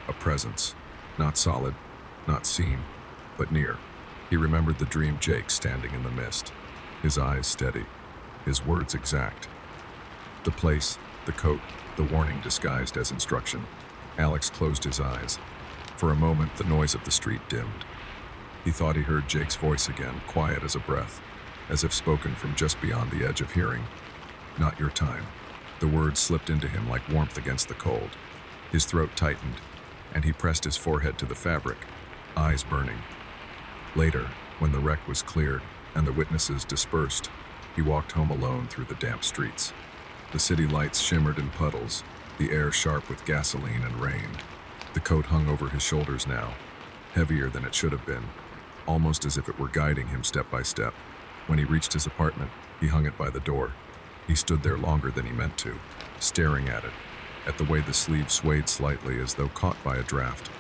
a presence, not solid, not seen, but near. He remembered the dream Jake standing in the mist, his eyes steady, his words exact. The place, the coat, the warning disguised as instruction. Alex closed his eyes. For a moment, the noise of the street dimmed. He thought he heard Jake's voice again, quiet as a breath, as if spoken from just beyond the edge of hearing. Not your time. The words slipped into him like warmth against the cold. His throat tightened, and he pressed his forehead to the fabric, eyes burning. Later, when the wreck was cleared and the witnesses dispersed, he walked home alone through the damp streets. The city lights shimmered in puddles, the air sharp with gasoline and rain. The coat hung over his shoulders now, heavier than it should have been, almost as if it were guiding him step by step. When he reached his apartment, he hung it by the door. He stood there longer than he meant to, staring at it, at the way the sleeve swayed slightly as though caught by a draft.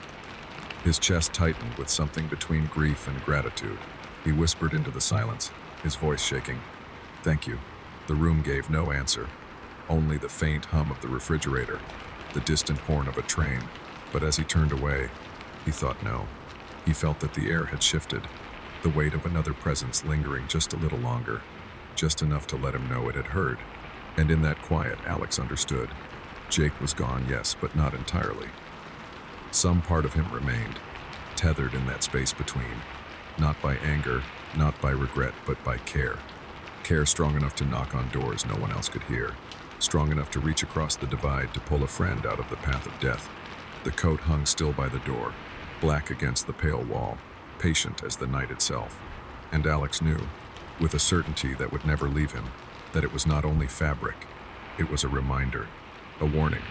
His chest tightened with something between grief and gratitude. He whispered into the silence, his voice shaking. "Thank you." The room gave no answer, only the faint hum of the refrigerator, the distant horn of a train. But as he turned away, he thought no. He felt that the air had shifted, the weight of another presence lingering just a little longer, just enough to let him know it had heard. And in that quiet, Alex understood. Jake was gone, yes, but not entirely. Some part of him remained, tethered in that space between, not by anger, not by regret, but by care. Care strong enough to knock on doors no one else could hear, strong enough to reach across the divide to pull a friend out of the path of death. The coat hung still by the door, black against the pale wall, patient as the night itself. And Alex knew, with a certainty that would never leave him, that it was not only fabric, it was a reminder, a warning,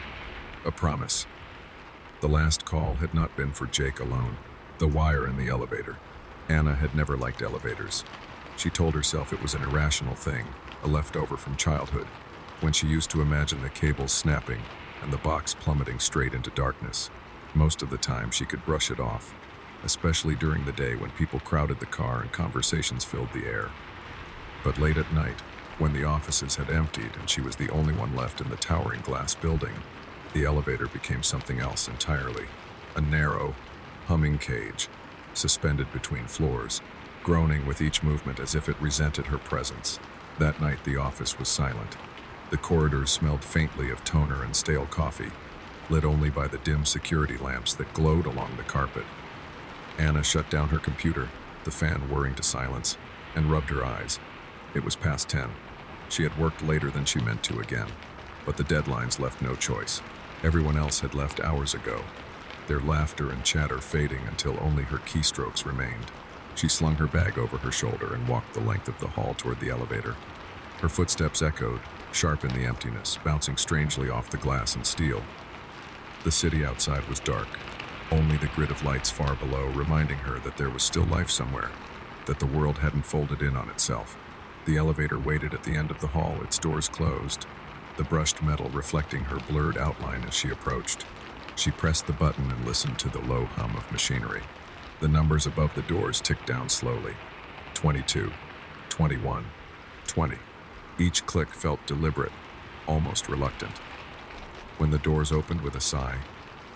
a promise. The last call had not been for Jake alone. The wire in the elevator. Anna had never liked elevators. She told herself it was an irrational thing, a leftover from childhood, when she used to imagine the cables snapping and the box plummeting straight into darkness. Most of the time she could brush it off, especially during the day when people crowded the car and conversations filled the air. But late at night, when the offices had emptied and she was the only one left in the towering glass building, the elevator became something else entirely. A narrow, humming cage, suspended between floors, groaning with each movement as if it resented her presence. That night the office was silent. The corridors smelled faintly of toner and stale coffee, lit only by the dim security lamps that glowed along the carpet. Anna shut down her computer, the fan whirring to silence, and rubbed her eyes. It was past 10. She had worked later than she meant to again, but the deadlines left no choice. Everyone else had left hours ago, their laughter and chatter fading until only her keystrokes remained. She slung her bag over her shoulder and walked the length of the hall toward the elevator. Her footsteps echoed, sharp in the emptiness, bouncing strangely off the glass and steel. The city outside was dark, only the grid of lights far below reminding her that there was still life somewhere, that the world hadn't folded in on itself. The elevator waited at the end of the hall, its doors closed, the brushed metal reflecting her blurred outline as she approached. She pressed the button and listened to the low hum of machinery. The numbers above the doors ticked down slowly. 22, 21, 20. Each click felt deliberate, almost reluctant. When the doors opened with a sigh,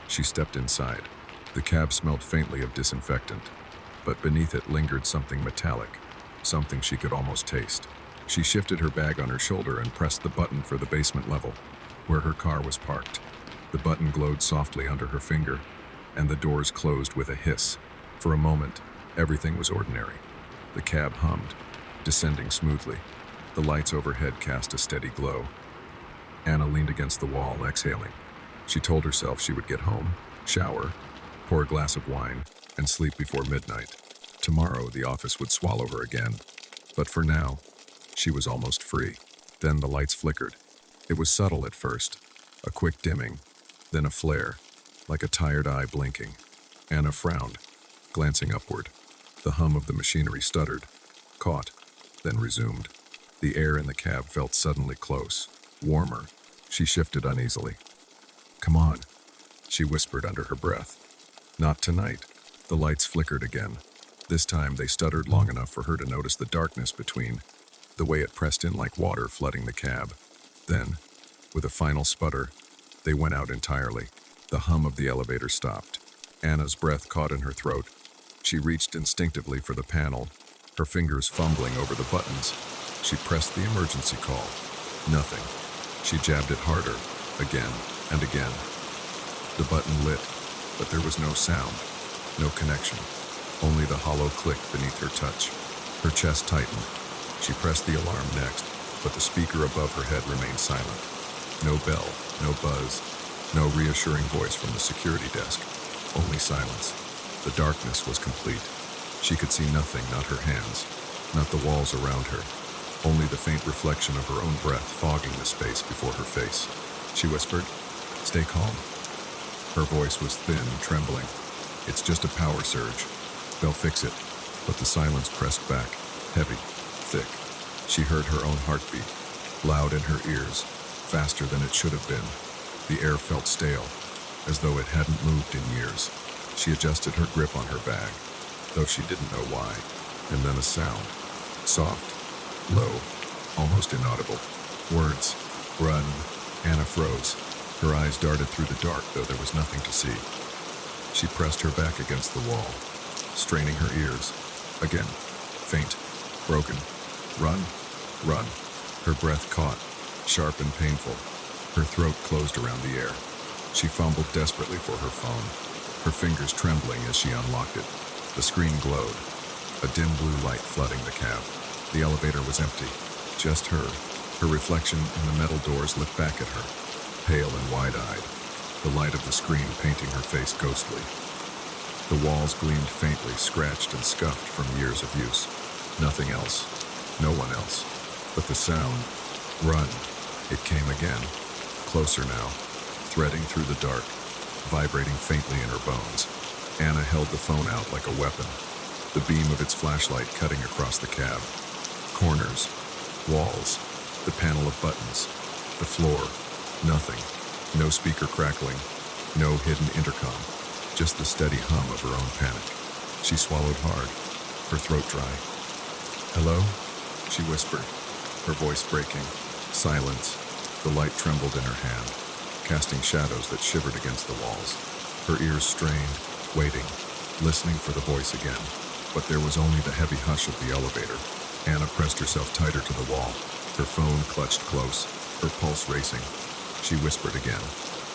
she stepped inside. The cab smelled faintly of disinfectant, but beneath it lingered something metallic, something she could almost taste. She shifted her bag on her shoulder and pressed the button for the basement level, where her car was parked. The button glowed softly under her finger, and the doors closed with a hiss. For a moment, everything was ordinary. The cab hummed, descending smoothly. The lights overhead cast a steady glow. Anna leaned against the wall, exhaling. She told herself she would get home, shower, pour a glass of wine, and sleep before midnight. Tomorrow, the office would swallow her again. But for now, she was almost free. Then the lights flickered. It was subtle at first, a quick dimming, then a flare, like a tired eye blinking. Anna frowned, glancing upward. The hum of the machinery stuttered, caught, then resumed. The air in the cab felt suddenly close, warmer. She shifted uneasily. "Come on," she whispered under her breath. "Not tonight." The lights flickered again. This time they stuttered long enough for her to notice the darkness between, the way it pressed in like water flooding the cab. Then, with a final sputter, they went out entirely. The hum of the elevator stopped. Anna's breath caught in her throat. She reached instinctively for the panel, her fingers fumbling over the buttons. She pressed the emergency call. Nothing. She jabbed it harder, again and again. The button lit, but there was no sound, no connection, only the hollow click beneath her touch. Her chest tightened. She pressed the alarm next, but the speaker above her head remained silent. No bell, no buzz, no reassuring voice from the security desk, only silence. The darkness was complete. She could see nothing, not her hands, not the walls around her, only the faint reflection of her own breath fogging the space before her face. She whispered, "Stay calm." Her voice was thin, trembling. "It's just a power surge. They'll fix it." But the silence pressed back, heavy, thick. She heard her own heartbeat, loud in her ears, faster than it should have been. The air felt stale, as though it hadn't moved in years. She adjusted her grip on her bag, though she didn't know why. And then a sound. Soft, low, almost inaudible. Words. "Run." Anna froze. Her eyes darted through the dark, though there was nothing to see. She pressed her back against the wall, straining her ears. Again. Faint. Broken. "Run. Run." Her breath caught, sharp and painful. Her throat closed around the air. She fumbled desperately for her phone, her fingers trembling as she unlocked it. The screen glowed, a dim blue light flooding the cab. The elevator was empty, just her. Her reflection in the metal doors looked back at her, pale and wide-eyed, the light of the screen painting her face ghostly. The walls gleamed faintly, scratched and scuffed from years of use. Nothing else, no one else. But the sound, "Run." It came again, closer now, threading through the dark, vibrating faintly in her bones. Anna held the phone out like a weapon, the beam of its flashlight cutting across the cab. Corners, walls, the panel of buttons, the floor, nothing. No speaker crackling, no hidden intercom, just the steady hum of her own panic. She swallowed hard, her throat dry. "Hello?" she whispered, her voice breaking. Silence. The light trembled in her hand, casting shadows that shivered against the walls. Her ears strained, waiting, listening for the voice again. But there was only the heavy hush of the elevator. Anna pressed herself tighter to the wall, her phone clutched close, her pulse racing. She whispered again,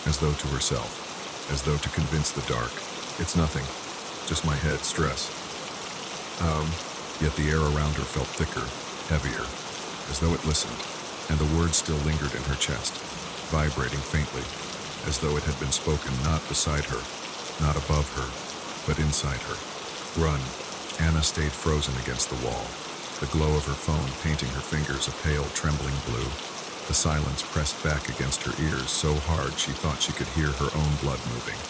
as though to herself, as though to convince the dark. "It's nothing, just my head, stress." Yet the air around her felt thicker, heavier, as though it listened, and the words still lingered in her chest, vibrating faintly, as though it had been spoken not beside her, not above her, but inside her. "Run." Anna stayed frozen against the wall, the glow of her phone painting her fingers a pale, trembling blue. The silence pressed back against her ears so hard she thought she could hear her own blood moving.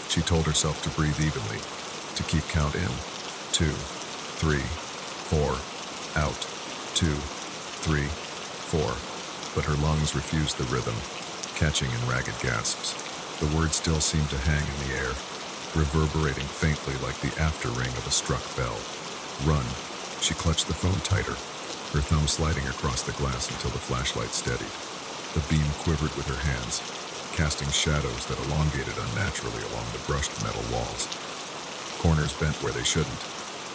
She told herself to breathe evenly, to keep count in. 2, 3, 4, out. 2, 3, 4. But her lungs refused the rhythm, catching in ragged gasps. The words still seemed to hang in the air, reverberating faintly like the after-ring of a struck bell. "Run." She clutched the phone tighter, her thumb sliding across the glass until the flashlight steadied. The beam quivered with her hands, casting shadows that elongated unnaturally along the brushed metal walls. Corners bent where they shouldn't.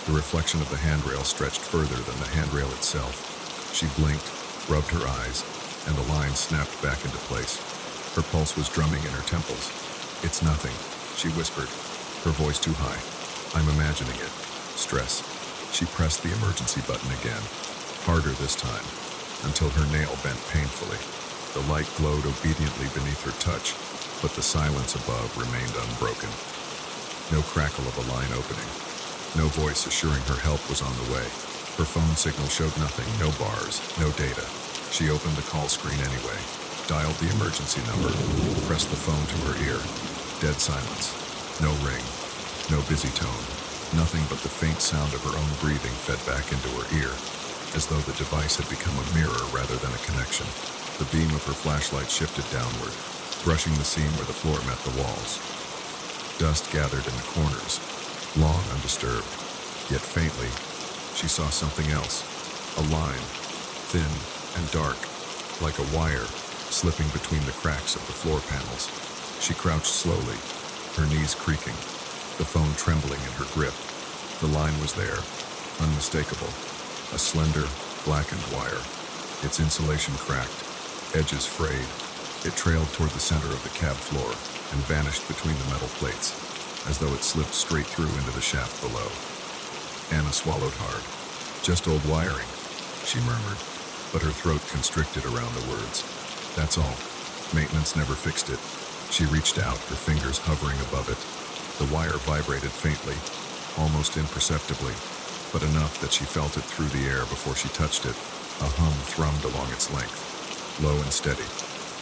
The reflection of the handrail stretched further than the handrail itself. She blinked, rubbed her eyes, and the line snapped back into place. Her pulse was drumming in her temples. "It's nothing," she whispered, her voice too high. "I'm imagining it." Stress. She pressed the emergency button again, harder this time, until her nail bent painfully. The light glowed obediently beneath her touch, but the silence above remained unbroken. No crackle of a line opening. No voice assuring her help was on the way. Her phone signal showed nothing, no bars, no data. She opened the call screen anyway, dialed the emergency number, pressed the phone to her ear. Dead silence. No ring, no busy tone. Nothing but the faint sound of her own breathing fed back into her ear, as though the device had become a mirror rather than a connection. The beam of her flashlight shifted downward, brushing the seam where the floor met the walls. Dust gathered in the corners, long undisturbed. Yet faintly, she saw something else. A line, thin and dark, like a wire, slipping between the cracks of the floor panels. She crouched slowly, her knees creaking, the phone trembling in her grip. The line was there, unmistakable. A slender, blackened wire. Its insulation cracked, edges frayed. It trailed toward the center of the cab floor and vanished between the metal plates, as though it slipped straight through into the shaft below. Anna swallowed hard. Just old wiring, she murmured, but her throat constricted around the words. That's all. Maintenance never fixed it. She reached out, her fingers hovering above it. The wire vibrated faintly, almost imperceptibly, but enough that she felt it through the air before she touched it. A hum thrummed along its length, low and steady,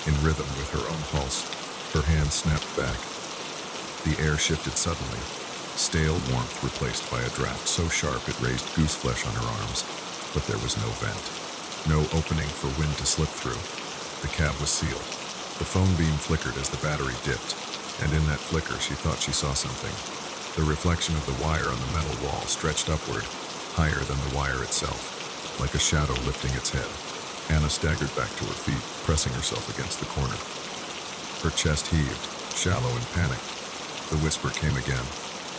in rhythm with her own pulse. Her hand snapped back. The air shifted suddenly. Stale warmth replaced by a draft so sharp it raised gooseflesh on her arms, but there was no vent, no opening for wind to slip through. The cab was sealed. The phone beam flickered as the battery dipped, and in that flicker she thought she saw something. The reflection of the wire on the metal wall stretched upward, higher than the wire itself, like a shadow lifting its head. Anna staggered back to her feet, pressing herself against the corner. Her chest heaved, shallow and panicked. The whisper came again,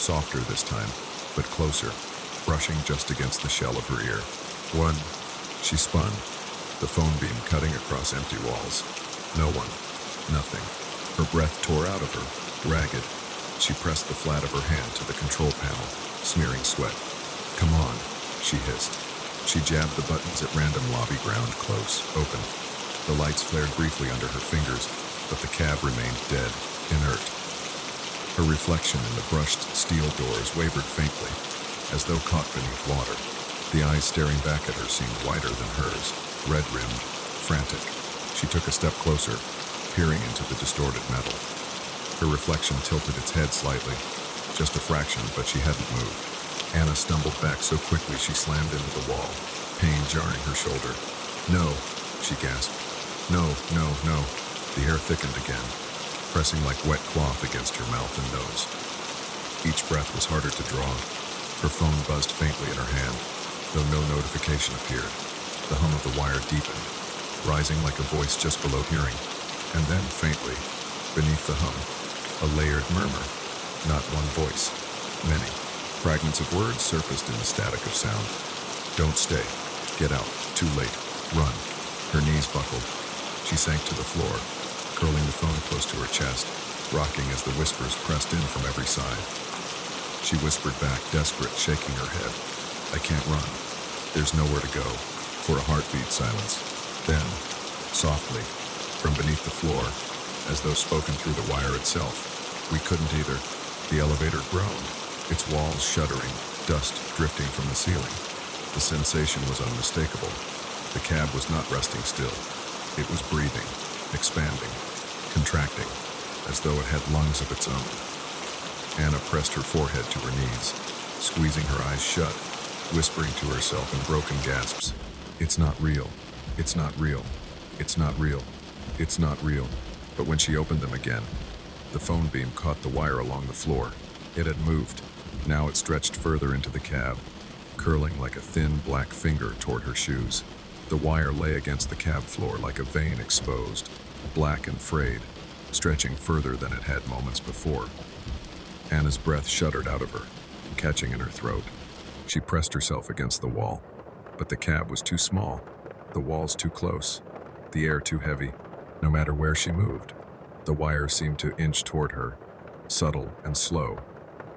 softer this time, but closer, brushing just against the shell of her ear. One. She spun, the phone beam cutting across empty walls. No one. Nothing. Her breath tore out of her, ragged. She pressed the flat of her hand to the control panel, smearing sweat. Come on, she hissed. She jabbed the buttons at random lobby ground close, open. The lights flared briefly under her fingers, but the cab remained dead, inert. Her reflection in the brushed steel doors wavered faintly, as though caught beneath water. The eyes staring back at her seemed wider than hers, red-rimmed, frantic. She took a step closer, peering into the distorted metal. Her reflection tilted its head slightly, just a fraction, but she hadn't moved. Anna stumbled back so quickly she slammed into the wall, pain jarring her shoulder. No, she gasped. No, no, no. The air thickened again, pressing like wet cloth against her mouth and nose. Each breath was harder to draw. Her phone buzzed faintly in her hand, though no notification appeared. The hum of the wire deepened, rising like a voice just below hearing, and then faintly, beneath the hum, a layered murmur. Not one voice, many. Fragments of words surfaced in the static of sound. Don't stay. Get out. Too late. Run. Her knees buckled. She sank to the floor, curling the phone close to her chest, rocking as the whispers pressed in from every side. She whispered back, desperate, shaking her head. I can't run. There's nowhere to go. For a heartbeat silence. Then, softly, from beneath the floor, as though spoken through the wire itself, we couldn't either. The elevator groaned, its walls shuddering, dust drifting from the ceiling. The sensation was unmistakable. The cab was not resting still. It was breathing, expanding, contracting, as though it had lungs of its own. Anna pressed her forehead to her knees, squeezing her eyes shut, whispering to herself in broken gasps. It's not real. It's not real. It's not real. It's not real. But when she opened them again, the phone beam caught the wire along the floor. It had moved. Now it stretched further into the cab, curling like a thin black finger toward her shoes. The wire lay against the cab floor like a vein exposed, black and frayed, stretching further than it had moments before. Anna's breath shuddered out of her, catching in her throat. She pressed herself against the wall, but the cab was too small, the walls too close, the air too heavy. No matter where she moved, the wire seemed to inch toward her, subtle and slow,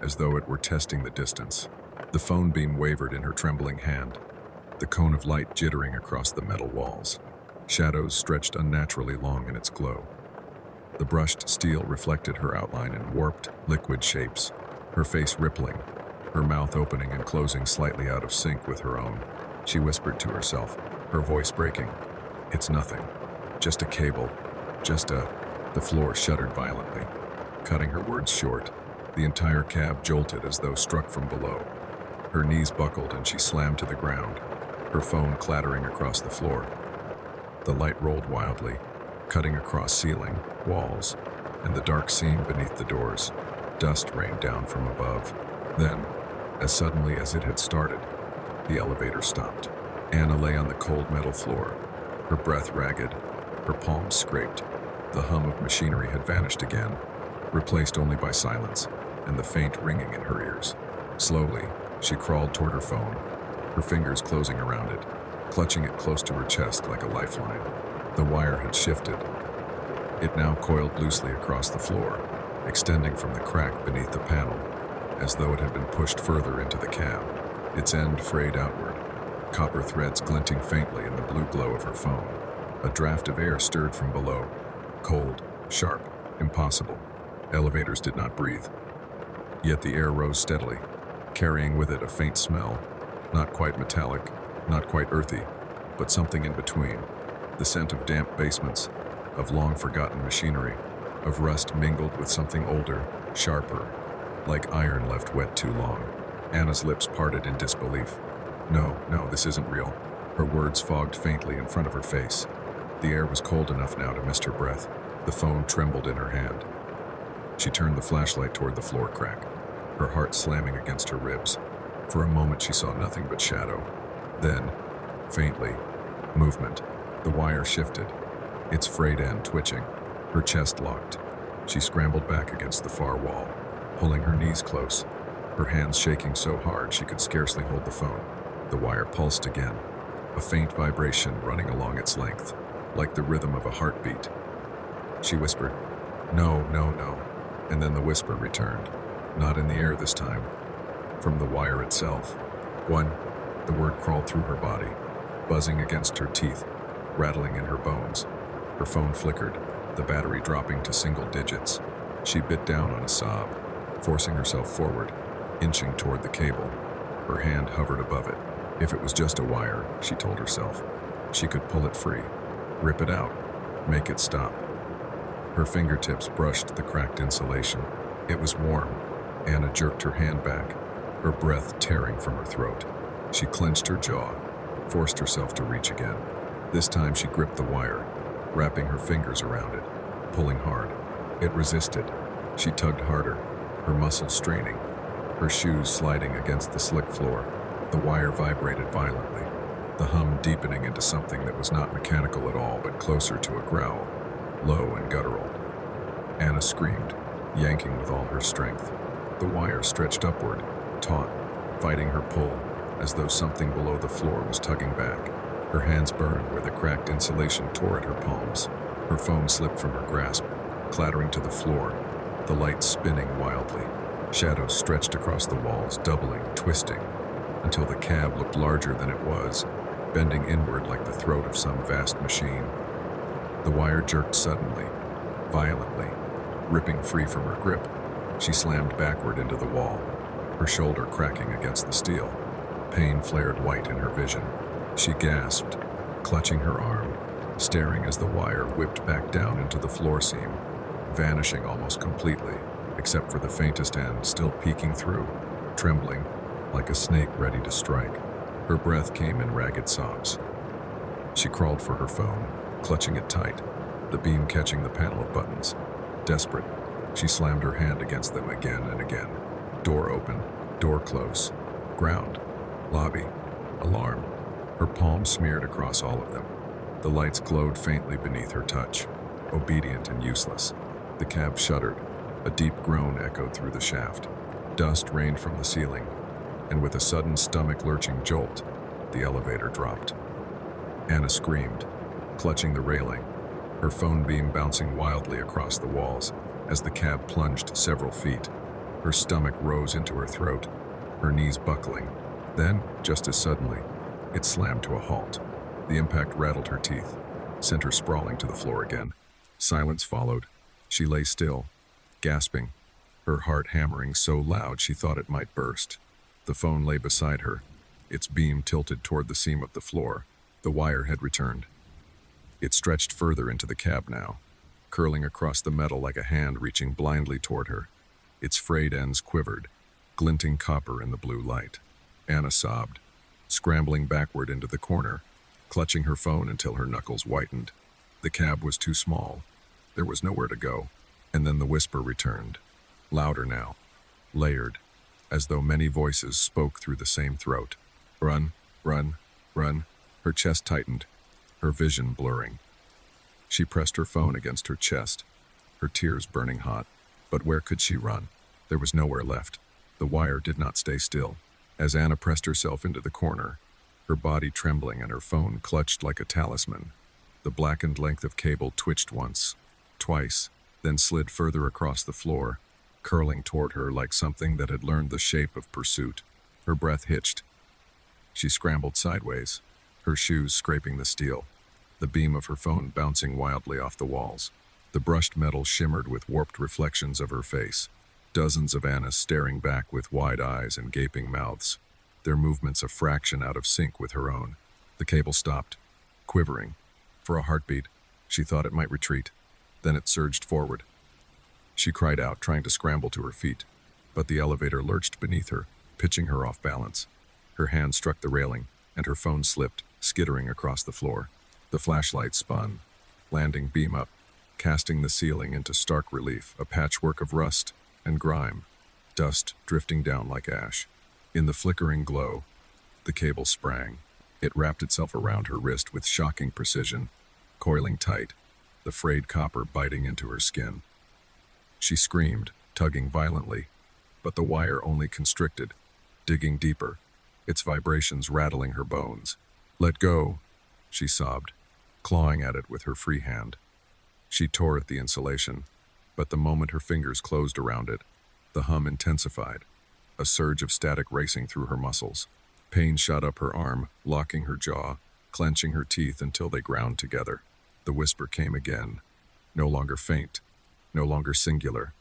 as though it were testing the distance. The phone beam wavered in her trembling hand, the cone of light jittering across the metal walls. Shadows stretched unnaturally long in its glow. The brushed steel reflected her outline in warped, liquid shapes, her face rippling, her mouth opening and closing slightly out of sync with her own. She whispered to herself, her voice breaking, "It's nothing. Just a cable. Just a..." The floor shuddered violently, cutting her words short. The entire cab jolted as though struck from below. Her knees buckled and she slammed to the ground, her phone clattering across the floor. The light rolled wildly, cutting across ceiling, walls, and the dark seam beneath the doors. Dust rained down from above. Then, as suddenly as it had started, the elevator stopped. Anna lay on the cold metal floor, her breath ragged, her palms scraped. The hum of machinery had vanished again, replaced only by silence and the faint ringing in her ears. Slowly, she crawled toward her phone, her fingers closing around it, clutching it close to her chest like a lifeline. The wire had shifted. It now coiled loosely across the floor, extending from the crack beneath the panel, as though it had been pushed further into the cab. Its end frayed outward, copper threads glinting faintly in the blue glow of her phone. A draft of air stirred from below, cold, sharp, impossible. Elevators did not breathe. Yet the air rose steadily, carrying with it a faint smell, not quite metallic, not quite earthy, but something in between. The scent of damp basements, of long-forgotten machinery, of rust mingled with something older, sharper, like iron left wet too long. Anna's lips parted in disbelief. No, this isn't real. Her words fogged faintly in front of her face. The air was cold enough now to mist her breath. The phone trembled in her hand. She turned the flashlight toward the floor crack, her heart slamming against her ribs. For a moment she saw nothing but shadow. Then, faintly, movement. The wire shifted, its frayed end twitching. Her chest locked. She scrambled back against the far wall, pulling her knees close, her hands shaking so hard she could scarcely hold the phone. The wire pulsed again, a faint vibration running along its length, like the rhythm of a heartbeat. She whispered, "No," and then the whisper returned, not in the air this time, from the wire itself. "One," the word crawled through her body, buzzing against her teeth, rattling in her bones. Her phone flickered, the battery dropping to single digits. She bit down on a sob, forcing herself forward, inching toward the cable. Her hand hovered above it. If it was just a wire, she told herself, she could pull it free, rip it out, make it stop. Her fingertips brushed the cracked insulation. It was warm. Anna jerked her hand back, her breath tearing from her throat. She clenched her jaw, forced herself to reach again. This time she gripped the wire, wrapping her fingers around it, pulling hard. It resisted. She tugged harder, her muscles straining, her shoes sliding against the slick floor. The wire vibrated violently, the hum deepening into something that was not mechanical at all but closer to a growl, low and guttural. Anna screamed, yanking with all her strength. The wire stretched upward, taut, fighting her pull, as though something below the floor was tugging back. Her hands burned where the cracked insulation tore at her palms. Her phone slipped from her grasp, clattering to the floor, the lights spinning wildly. Shadows stretched across the walls, doubling, twisting, until the cab looked larger than it was, bending inward like the throat of some vast machine. The wire jerked suddenly, violently, ripping free from her grip. She slammed backward into the wall, her shoulder cracking against the steel. Pain flared white in her vision. She gasped, clutching her arm, staring as the wire whipped back down into the floor seam, vanishing almost completely, except for the faintest end still peeking through, trembling, like a snake ready to strike. Her breath came in ragged sobs. She crawled for her phone, clutching it tight, the beam catching the panel of buttons. Desperate, she slammed her hand against them again and again. Door open, door close, ground, lobby, alarm. Her palm smeared across all of them. The lights glowed faintly beneath her touch, obedient and useless. The cab shuddered. A deep groan echoed through the shaft. Dust rained from the ceiling, and with a sudden stomach-lurching jolt, the elevator dropped. Anna screamed, clutching the railing, her phone beam bouncing wildly across the walls as the cab plunged several feet. Her stomach rose into her throat, her knees buckling. Then, just as suddenly, it slammed to a halt. The impact rattled her teeth. sent her sprawling to the floor again. Silence followed. She lay still, gasping, her heart hammering so loud she thought it might burst. The phone lay beside her, its beam tilted toward the seam of the floor. The wire had returned. It stretched further into the cab now, curling across the metal like a hand reaching blindly toward her. Its frayed ends quivered, glinting copper in the blue light. Anna sobbed, scrambling backward into the corner, clutching her phone until her knuckles whitened. The cab was too small. There was nowhere to go. And then the whisper returned, louder now, layered, as though many voices spoke through the same throat. Run, run, run. Her chest tightened, her vision blurring. She pressed her phone against her chest, her tears burning hot. But where could she run? There was nowhere left. The wire did not stay still. As Anna pressed herself into the corner, her body trembling and her phone clutched like a talisman, the blackened length of cable twitched once, twice, then slid further across the floor, curling toward her like something that had learned the shape of pursuit. Her breath hitched. She scrambled sideways, her shoes scraping the steel, the beam of her phone bouncing wildly off the walls. The brushed metal shimmered with warped reflections of her face, dozens of Annas staring back with wide eyes and gaping mouths, their movements a fraction out of sync with her own. The cable stopped, quivering. For a heartbeat, she thought it might retreat. Then it surged forward. She cried out, trying to scramble to her feet, but the elevator lurched beneath her, pitching her off balance. Her hand struck the railing, and her phone slipped, skittering across the floor. The flashlight spun, landing beam up, casting the ceiling into stark relief, a patchwork of rust and grime, dust drifting down like ash. In the flickering glow, the cable sprang. It wrapped itself around her wrist with shocking precision, coiling tight, the frayed copper biting into her skin. She screamed, tugging violently, but the wire only constricted, digging deeper, its vibrations rattling her bones. "Let go," she sobbed, clawing at it with her free hand. She tore at the insulation, but the moment her fingers closed around it, the hum intensified, a surge of static racing through her muscles. Pain shot up her arm, locking her jaw, clenching her teeth until they ground together. The whisper came again, no longer faint, no longer singular.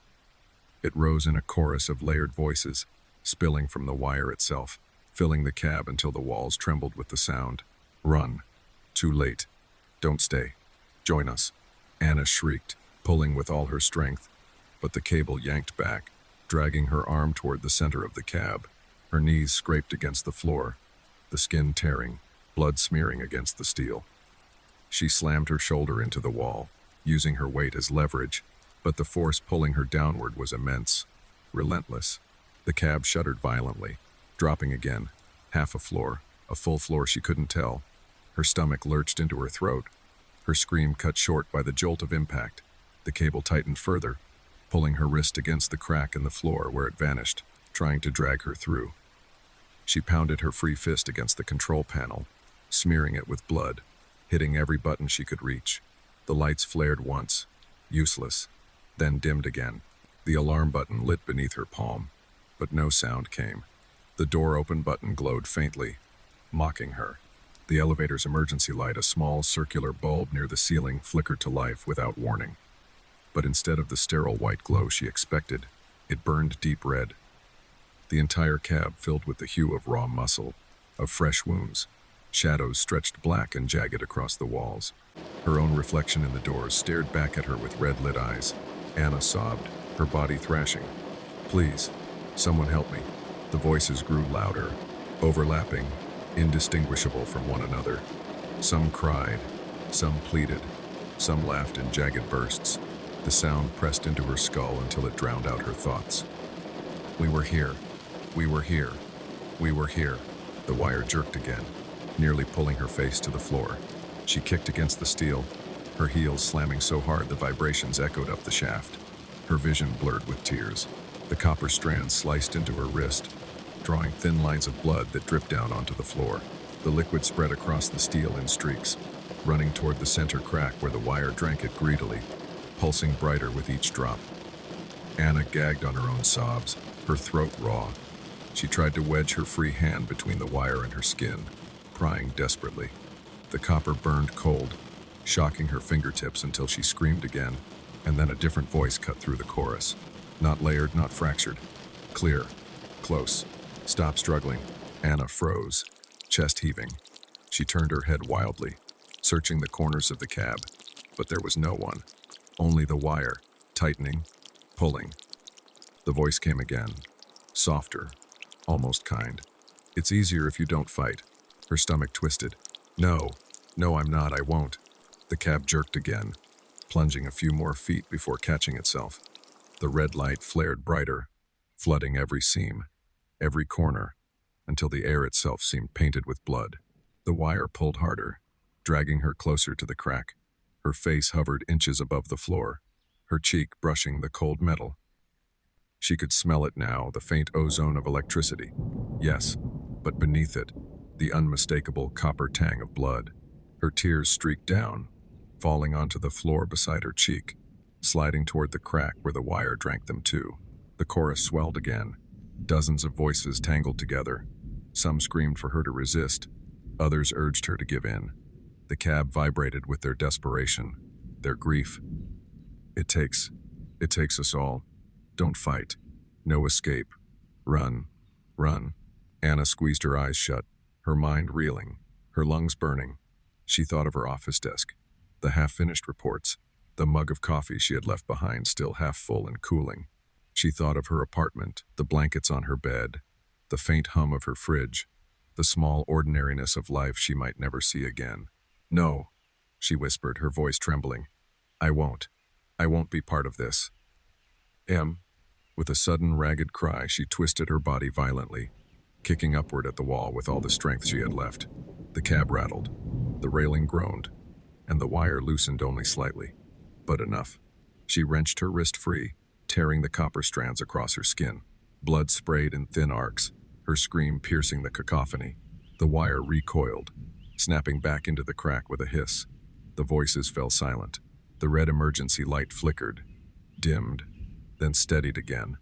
It rose in a chorus of layered voices, spilling from the wire itself, filling the cab until the walls trembled with the sound. "Run. Too late. Don't stay. Join us." Anna shrieked, pulling with all her strength, but the cable yanked back, dragging her arm toward the center of the cab. Her knees scraped against the floor, the skin tearing, blood smearing against the steel. She slammed her shoulder into the wall, using her weight as leverage, but the force pulling her downward was immense, relentless. The cab shuddered violently, dropping again, half a floor, a full floor she couldn't tell. Her stomach lurched into her throat, her scream cut short by the jolt of impact. The cable tightened further, pulling her wrist against the crack in the floor where it vanished, trying to drag her through. She pounded her free fist against the control panel, smearing it with blood, hitting every button she could reach. The lights flared once, useless, then dimmed again. The alarm button lit beneath her palm, but no sound came. The door open button glowed faintly, mocking her. The elevator's emergency light, a small circular bulb near the ceiling, flickered to life without warning. But instead of the sterile white glow she expected, it burned deep red. The entire cab filled with the hue of raw muscle, of fresh wounds. Shadows stretched black and jagged across the walls. Her own reflection in the doors stared back at her with red-lit eyes. Anna sobbed, her body thrashing. "Please, someone help me." The voices grew louder, overlapping, indistinguishable from one another. Some cried, some pleaded, some laughed in jagged bursts. The sound pressed into her skull until it drowned out her thoughts. "We were here. We were here. We were here." The wire jerked again, nearly pulling her face to the floor. She kicked against the steel, her heels slamming so hard the vibrations echoed up the shaft. Her vision blurred with tears. The copper strands sliced into her wrist, drawing thin lines of blood that dripped down onto the floor. The liquid spread across the steel in streaks, running toward the center crack where the wire drank it greedily, pulsing brighter with each drop. Anna gagged on her own sobs, her throat raw. She tried to wedge her free hand between the wire and her skin, crying desperately. The copper burned cold, shocking her fingertips until she screamed again, and then a different voice cut through the chorus. Not layered, not fractured. Clear. Close. Stop struggling. Anna froze, chest heaving. She turned her head wildly, searching the corners of the cab, but there was no one. Only the wire, tightening, pulling. The voice came again, softer, almost kind. It's easier if you don't fight. Her stomach twisted. No, I'm not, I won't. The cab jerked again, plunging a few more feet before catching itself. The red light flared brighter, flooding every seam, every corner, until the air itself seemed painted with blood. The wire pulled harder, dragging her closer to the crack. Her face hovered inches above the floor, her cheek brushing the cold metal. She could smell it now, the faint ozone of electricity. Yes, but beneath it, the unmistakable copper tang of blood. Her tears streaked down, falling onto the floor beside her cheek, sliding toward the crack where the wire drank them too. The chorus swelled again. Dozens of voices tangled together. Some screamed for her to resist. Others urged her to give in. The cab vibrated with their desperation, their grief. It takes us all. Don't fight. No escape. Run. Run. Anna squeezed her eyes shut, her mind reeling, her lungs burning. She thought of her office desk, the half-finished reports, the mug of coffee she had left behind still half full and cooling. She thought of her apartment, the blankets on her bed, the faint hum of her fridge, the small ordinariness of life she might never see again. No, she whispered, her voice trembling. I won't be part of this. With a sudden ragged cry, she twisted her body violently, kicking upward at the wall with all the strength she had left. The cab rattled, the railing groaned, and the wire loosened only slightly, but enough. She wrenched her wrist free, tearing the copper strands across her skin. Blood sprayed in thin arcs, her scream piercing the cacophony. The wire recoiled, snapping back into the crack with a hiss. The voices fell silent. The red emergency light flickered, dimmed, then steadied again.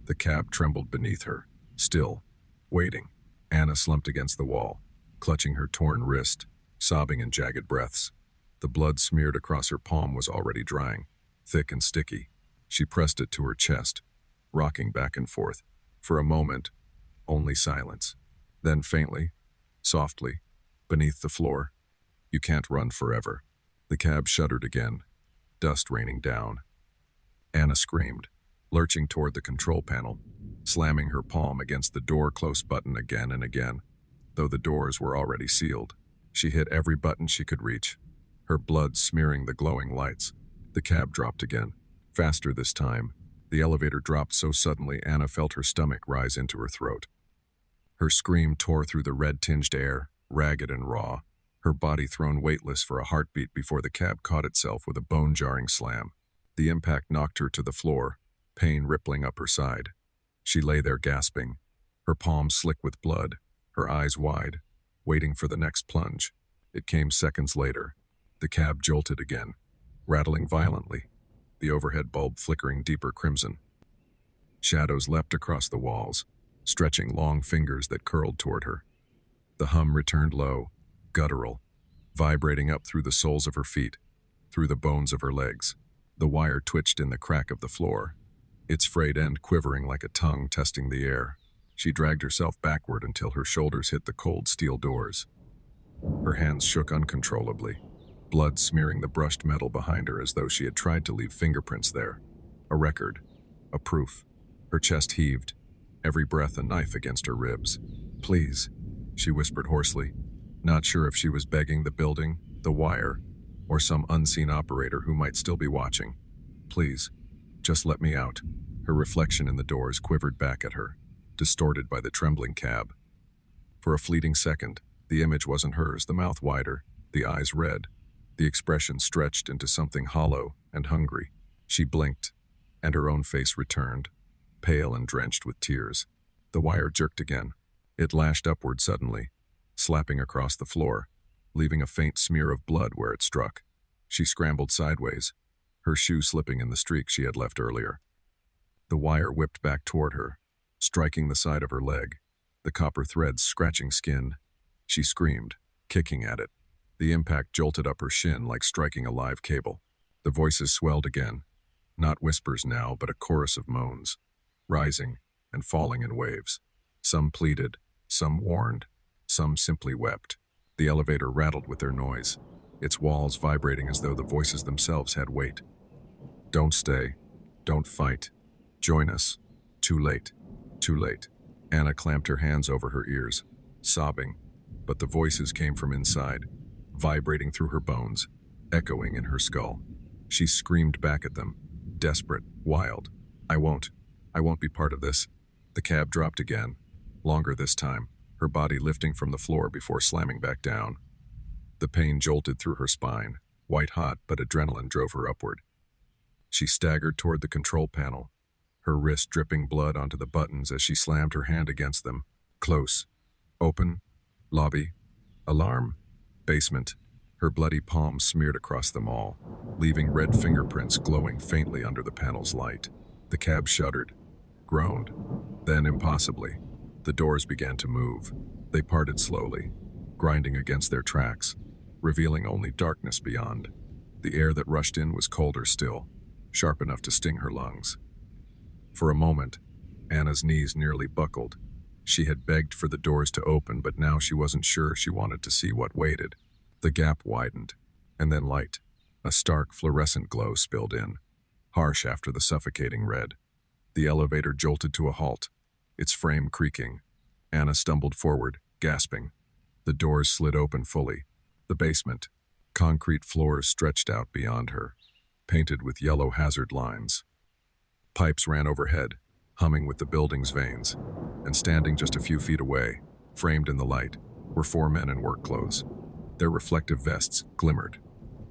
The cab trembled beneath her, still, waiting. Anna slumped against the wall, clutching her torn wrist, sobbing in jagged breaths. The blood smeared across her palm was already drying, thick and sticky. She pressed it to her chest, rocking back and forth. For a moment, only silence. Then faintly, softly, beneath the floor, you can't run forever. The cab shuddered again, dust raining down. Anna screamed, lurching toward the control panel, slamming her palm against the door close button again and again. Though the doors were already sealed, she hit every button she could reach, her blood smearing the glowing lights. The cab dropped again, faster this time. The elevator dropped so suddenly Anna felt her stomach rise into her throat. Her scream tore through the red-tinged air, ragged and raw, her body thrown weightless for a heartbeat before the cab caught itself with a bone-jarring slam. The impact knocked her to the floor, pain rippling up her side. She lay there gasping, her palms slick with blood, her eyes wide, waiting for the next plunge. It came seconds later. The cab jolted again, rattling violently, the overhead bulb flickering deeper crimson. Shadows leapt across the walls, stretching long fingers that curled toward her. The hum returned low, guttural, vibrating up through the soles of her feet, through the bones of her legs. The wire twitched in the crack of the floor, its frayed end quivering like a tongue testing the air. She dragged herself backward until her shoulders hit the cold steel doors. Her hands shook uncontrollably, blood smearing the brushed metal behind her as though she had tried to leave fingerprints there. A record, a proof. Her chest heaved, every breath a knife against her ribs. Please, she whispered hoarsely, not sure if she was begging the building, the wire, or some unseen operator who might still be watching. Please, just let me out. Her reflection in the doors quivered back at her, distorted by the trembling cab. For a fleeting second, the image wasn't hers, the mouth wider, the eyes red, the expression stretched into something hollow and hungry. She blinked, and her own face returned, pale and drenched with tears. The wire jerked again. It lashed upward suddenly, slapping across the floor, leaving a faint smear of blood where it struck. She scrambled sideways, her shoe slipping in the streak she had left earlier. The wire whipped back toward her, striking the side of her leg, the copper threads scratching skin. She screamed, kicking at it, The impact jolted up her shin like striking a live cable. The voices swelled again, not whispers now, but a chorus of moans, rising and falling in waves. Some pleaded, some warned, some simply wept. The elevator rattled with their noise, its walls vibrating as though the voices themselves had weight. Don't stay. Don't fight. Join us. Too late. Too late. Anna clamped her hands over her ears, sobbing, but the voices came from inside, vibrating through her bones, echoing in her skull. She screamed back at them, desperate, wild. I won't be part of this. The cab dropped again, longer this time, her body lifting from the floor before slamming back down. The pain jolted through her spine, white hot, but adrenaline drove her upward. She staggered toward the control panel, her wrist dripping blood onto the buttons as she slammed her hand against them. Close. Open. Lobby. Alarm. Basement. Her bloody palms smeared across them all, leaving red fingerprints glowing faintly under the panel's light. The cab shuddered, groaned. Then, impossibly, the doors began to move. They parted slowly, grinding against their tracks, revealing only darkness beyond. The air that rushed in was colder still, sharp enough to sting her lungs. For a moment, Anna's knees nearly buckled. She had begged for the doors to open, but now she wasn't sure she wanted to see what waited. The gap widened, and then light. A stark fluorescent glow spilled in, harsh after the suffocating red. The elevator jolted to a halt, its frame creaking. Anna stumbled forward, gasping. The doors slid open fully. The basement, concrete floors stretched out beyond her, painted with yellow hazard lines. Pipes ran overhead, humming with the building's veins, and standing just a few feet away, framed in the light, were 4 men in work clothes. Their reflective vests glimmered.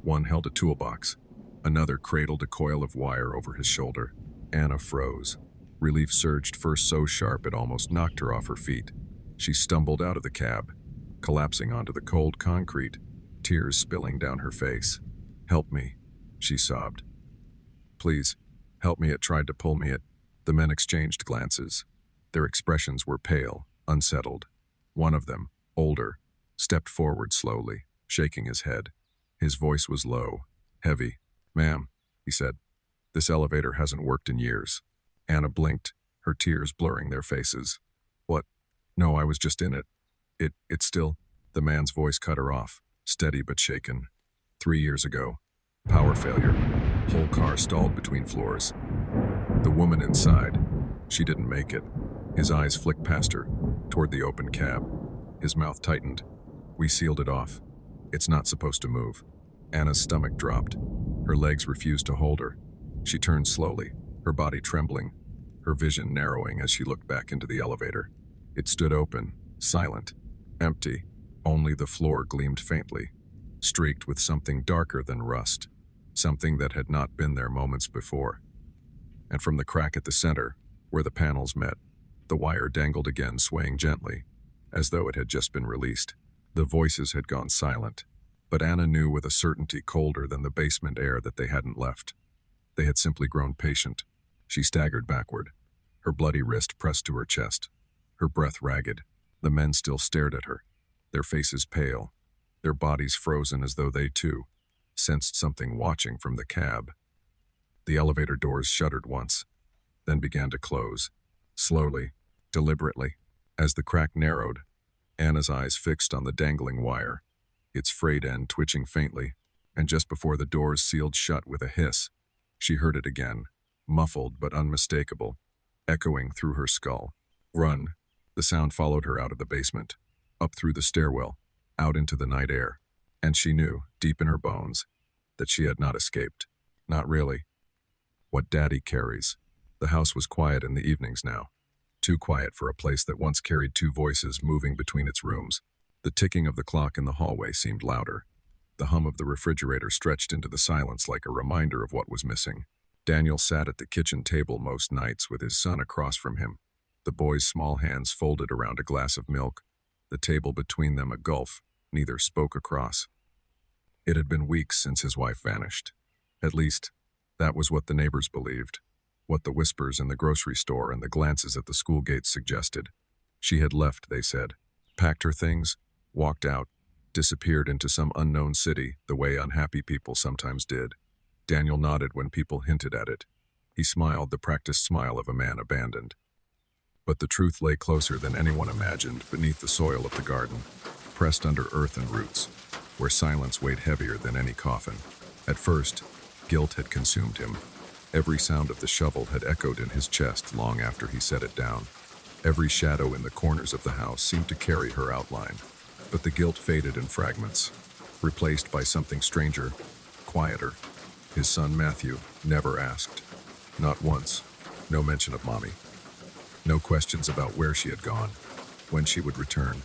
One held a toolbox. Another cradled a coil of wire over his shoulder. Anna froze. Relief surged first so sharp it almost knocked her off her feet. She stumbled out of the cab, collapsing onto the cold concrete, tears spilling down her face. "Help me," she sobbed. "Please, help me." It tried to pull me. The men exchanged glances. Their expressions were pale, unsettled. One of them, older, stepped forward slowly, shaking his head. His voice was low, heavy. "Ma'am," he said, "this elevator hasn't worked in years." Anna blinked, her tears blurring their faces. "What? No, I was just in it. It's still—" The man's voice cut her off, steady but shaken. 3 years ago. Power failure. Whole car stalled between floors. The woman inside. She didn't make it. His eyes flicked past her, toward the open cab. His mouth tightened. "We sealed it off. It's not supposed to move." Anna's stomach dropped. Her legs refused to hold her. She turned slowly, her body trembling, her vision narrowing as she looked back into the elevator. It stood open, silent, empty. Only the floor gleamed faintly, streaked with something darker than rust, something that had not been there moments before. And from the crack at the center, where the panels met, the wire dangled again, swaying gently, as though it had just been released. The voices had gone silent, but Anna knew with a certainty colder than the basement air that they hadn't left. They had simply grown patient. She staggered backward, her bloody wrist pressed to her chest, her breath ragged. The men still stared at her, their faces pale, their bodies frozen as though they, too, sensed something watching from the cab. The elevator doors shuddered once, then began to close, slowly, deliberately. As the crack narrowed, Anna's eyes fixed on the dangling wire, its frayed end twitching faintly, and just before the doors sealed shut with a hiss, she heard it again, muffled but unmistakable, echoing through her skull. "Run!" The sound followed her out of the basement, up through the stairwell, out into the night air, and she knew, deep in her bones, that she had not escaped. Not really. What Daddy carries. The house was quiet in the evenings now, too quiet for a place that once carried 2 voices moving between its rooms. The ticking of the clock in the hallway seemed louder. The hum of the refrigerator stretched into the silence like a reminder of what was missing. Daniel sat at the kitchen table most nights with his son across from him, the boy's small hands folded around a glass of milk, the table between them a gulf, neither spoke across. It had been weeks since his wife vanished. At least, that was what the neighbors believed, what the whispers in the grocery store and the glances at the school gates suggested. She had left, they said, packed her things, walked out, disappeared into some unknown city the way unhappy people sometimes did. Daniel nodded when people hinted at it. He smiled the practiced smile of a man abandoned. But the truth lay closer than anyone imagined, beneath the soil of the garden, pressed under earth and roots, where silence weighed heavier than any coffin. At first, guilt had consumed him. Every sound of the shovel had echoed in his chest long after he set it down. Every shadow in the corners of the house seemed to carry her outline. But the guilt faded in fragments, replaced by something stranger, quieter. His son Matthew never asked. Not once. No mention of Mommy. No questions about where she had gone, when she would return,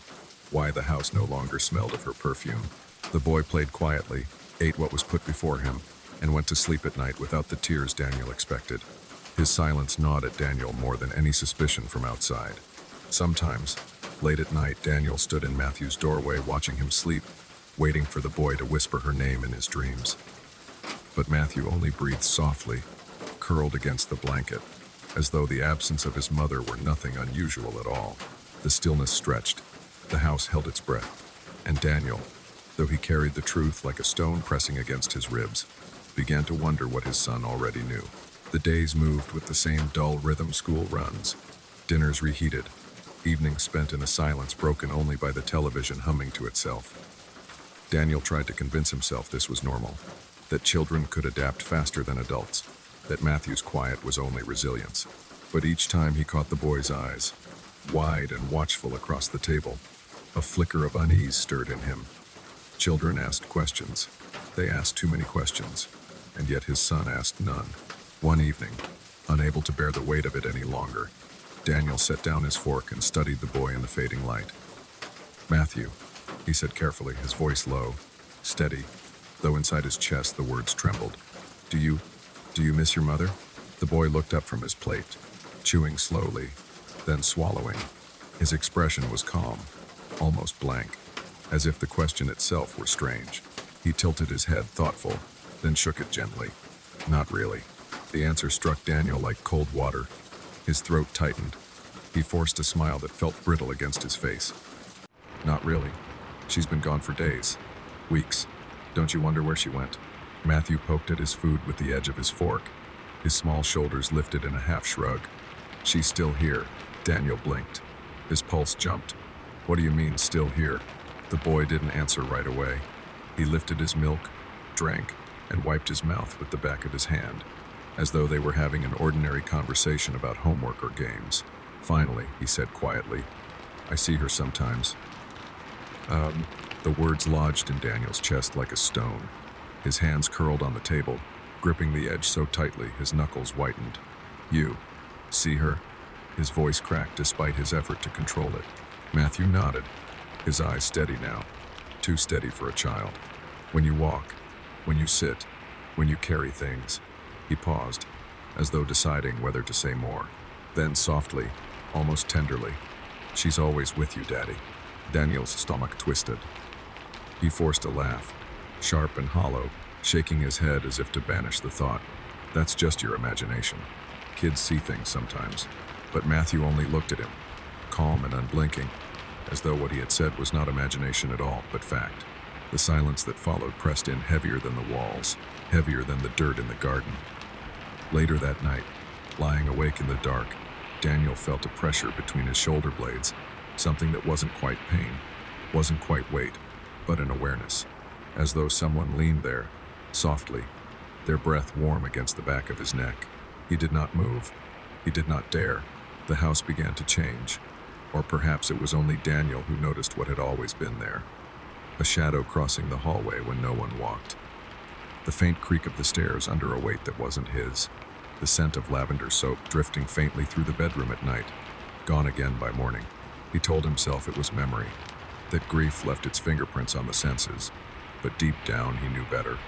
why the house no longer smelled of her perfume. The boy played quietly, ate what was put before him, and went to sleep at night without the tears Daniel expected. His silence gnawed at Daniel more than any suspicion from outside. Sometimes, late at night, Daniel stood in Matthew's doorway watching him sleep, waiting for the boy to whisper her name in his dreams. But Matthew only breathed softly, curled against the blanket, as though the absence of his mother were nothing unusual at all. The stillness stretched, the house held its breath, and Daniel, though he carried the truth like a stone pressing against his ribs, began to wonder what his son already knew. The days moved with the same dull rhythm school runs, dinners reheated, evenings spent in a silence broken only by the television humming to itself. Daniel tried to convince himself this was normal, that children could adapt faster than adults, that Matthew's quiet was only resilience. But each time he caught the boy's eyes, wide and watchful across the table, a flicker of unease stirred in him. Children asked questions. They asked too many questions, and yet his son asked none. One evening, unable to bear the weight of it any longer, Daniel set down his fork and studied the boy in the fading light. "Matthew," he said carefully, his voice low, steady, though inside his chest the words trembled. Do you miss your mother?" The boy looked up from his plate, chewing slowly, then swallowing. His expression was calm, almost blank, as if the question itself were strange. He tilted his head, thoughtful, then shook it gently. "Not really." The answer struck Daniel like cold water. His throat tightened. He forced a smile that felt brittle against his face. "Not really. She's been gone for days, weeks. Don't you wonder where she went?" Matthew poked at his food with the edge of his fork. His small shoulders lifted in a half shrug. "She's still here." Daniel blinked. His pulse jumped. "What do you mean, still here?" The boy didn't answer right away. He lifted his milk, drank, and wiped his mouth with the back of his hand, as though they were having an ordinary conversation about homework or games. Finally, he said quietly, "I see her sometimes." The words lodged in Daniel's chest like a stone. His hands curled on the table, gripping the edge so tightly his knuckles whitened. "You see her?" His voice cracked despite his effort to control it. Matthew nodded, his eyes steady now, too steady for a child. "When you walk, when you sit, when you carry things." He paused, as though deciding whether to say more. Then softly, almost tenderly, "She's always with you, Daddy." Daniel's stomach twisted. He forced a laugh, sharp and hollow, shaking his head as if to banish the thought. "That's just your imagination. Kids see things sometimes." But Matthew only looked at him, calm and unblinking, as though what he had said was not imagination at all, but fact. The silence that followed pressed in heavier than the walls, heavier than the dirt in the garden. Later that night, lying awake in the dark, Daniel felt a pressure between his shoulder blades, something that wasn't quite pain, wasn't quite weight, but an awareness, as though someone leaned there, softly, their breath warm against the back of his neck. He did not move. He did not dare. The house began to change, or perhaps it was only Daniel who noticed what had always been there. A shadow crossing the hallway when no one walked. The faint creak of the stairs under a weight that wasn't his. The scent of lavender soap drifting faintly through the bedroom at night, gone again by morning. He told himself it was memory, that grief left its fingerprints on the senses, but deep down he knew better.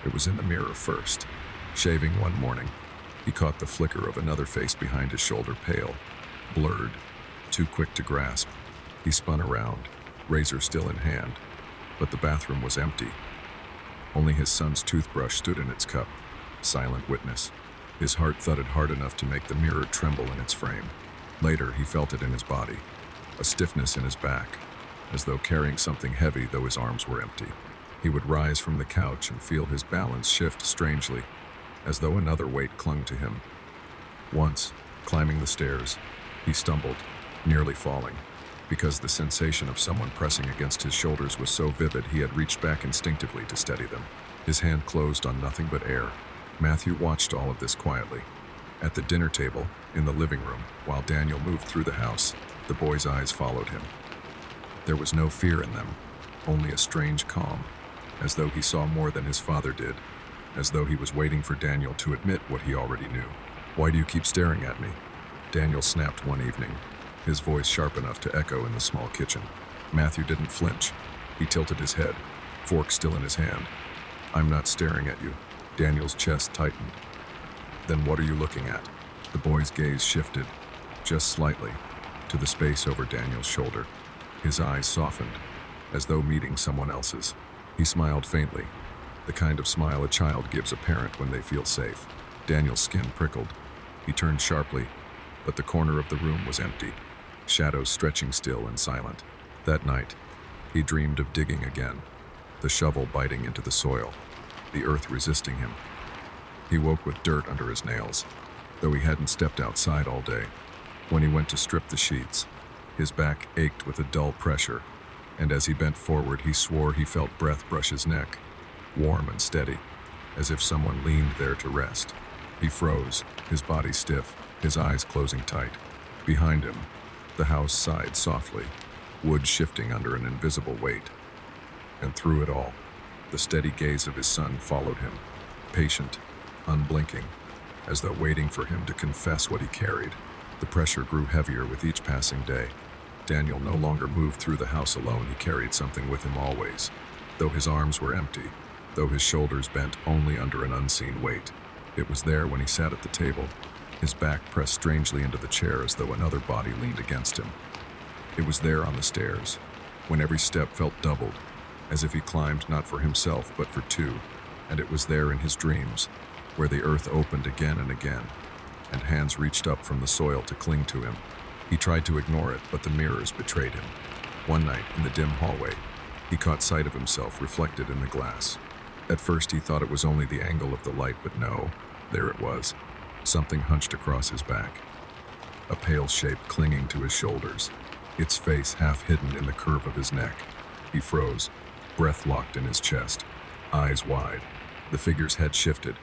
It was in the mirror first. Shaving one morning, he caught the flicker of another face behind his shoulder, pale, blurred, too quick to grasp. He spun around, razor still in hand, but the bathroom was empty. Only his son's toothbrush stood in its cup, silent witness. His heart thudded hard enough to make the mirror tremble in its frame. Later, he felt it in his body, a stiffness in his back, as though carrying something heavy though his arms were empty. He would rise from the couch and feel his balance shift strangely, as though another weight clung to him. Once, climbing the stairs, he stumbled, nearly falling. Because the sensation of someone pressing against his shoulders was so vivid, he had reached back instinctively to steady them. His hand closed on nothing but air. Matthew watched all of this quietly. At the dinner table, in the living room, while Daniel moved through the house, the boy's eyes followed him. There was no fear in them, only a strange calm, as though he saw more than his father did, as though he was waiting for Daniel to admit what he already knew. "Why do you keep staring at me?" Daniel snapped one evening, his voice sharp enough to echo in the small kitchen. Matthew didn't flinch. He tilted his head, fork still in his hand. "I'm not staring at you." Daniel's chest tightened. "Then what are you looking at?" The boy's gaze shifted, just slightly, to the space over Daniel's shoulder. His eyes softened, as though meeting someone else's. He smiled faintly, the kind of smile a child gives a parent when they feel safe. Daniel's skin prickled. He turned sharply, but the corner of the room was empty, shadows stretching still and silent. That night, he dreamed of digging again, the shovel biting into the soil, the earth resisting him. He woke with dirt under his nails, though he hadn't stepped outside all day. When he went to strip the sheets, his back ached with a dull pressure, and as he bent forward, he swore he felt breath brush his neck, warm and steady, as if someone leaned there to rest. He froze, his body stiff, his eyes closing tight. Behind him, the house sighed softly, wood shifting under an invisible weight. And through it all, the steady gaze of his son followed him, patient, unblinking, as though waiting for him to confess what he carried. The pressure grew heavier with each passing day. Daniel no longer moved through the house alone. He carried something with him always, though his arms were empty, though his shoulders bent only under an unseen weight. It was there when he sat at the table, his back pressed strangely into the chair as though another body leaned against him. It was there on the stairs, when every step felt doubled, as if he climbed not for himself but for two. And it was there in his dreams, where the earth opened again and again, and hands reached up from the soil to cling to him. He tried to ignore it, but the mirrors betrayed him. One night, in the dim hallway, he caught sight of himself reflected in the glass. At first he thought it was only the angle of the light, but no, there it was. Something hunched across his back, a pale shape clinging to his shoulders, its face half hidden in the curve of his neck. He froze, breath locked in his chest, eyes wide. The figure's head shifted,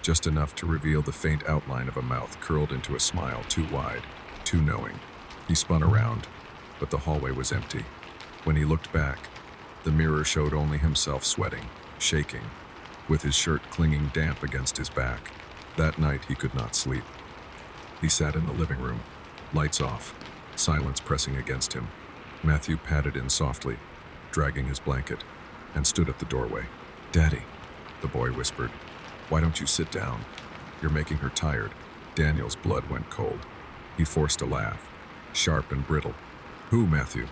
just enough to reveal the faint outline of a mouth curled into a smile too wide, too knowing. He spun around, but the hallway was empty. When he looked back, the mirror showed only himself sweating, shaking, with his shirt clinging damp against his back. That night he could not sleep. He sat in the living room, lights off, silence pressing against him. Matthew padded in softly, dragging his blanket, and stood at the doorway. "Daddy," the boy whispered, "why don't you sit down? You're making her tired." Daniel's blood went cold. He forced a laugh, sharp and brittle. "Who, Matthew?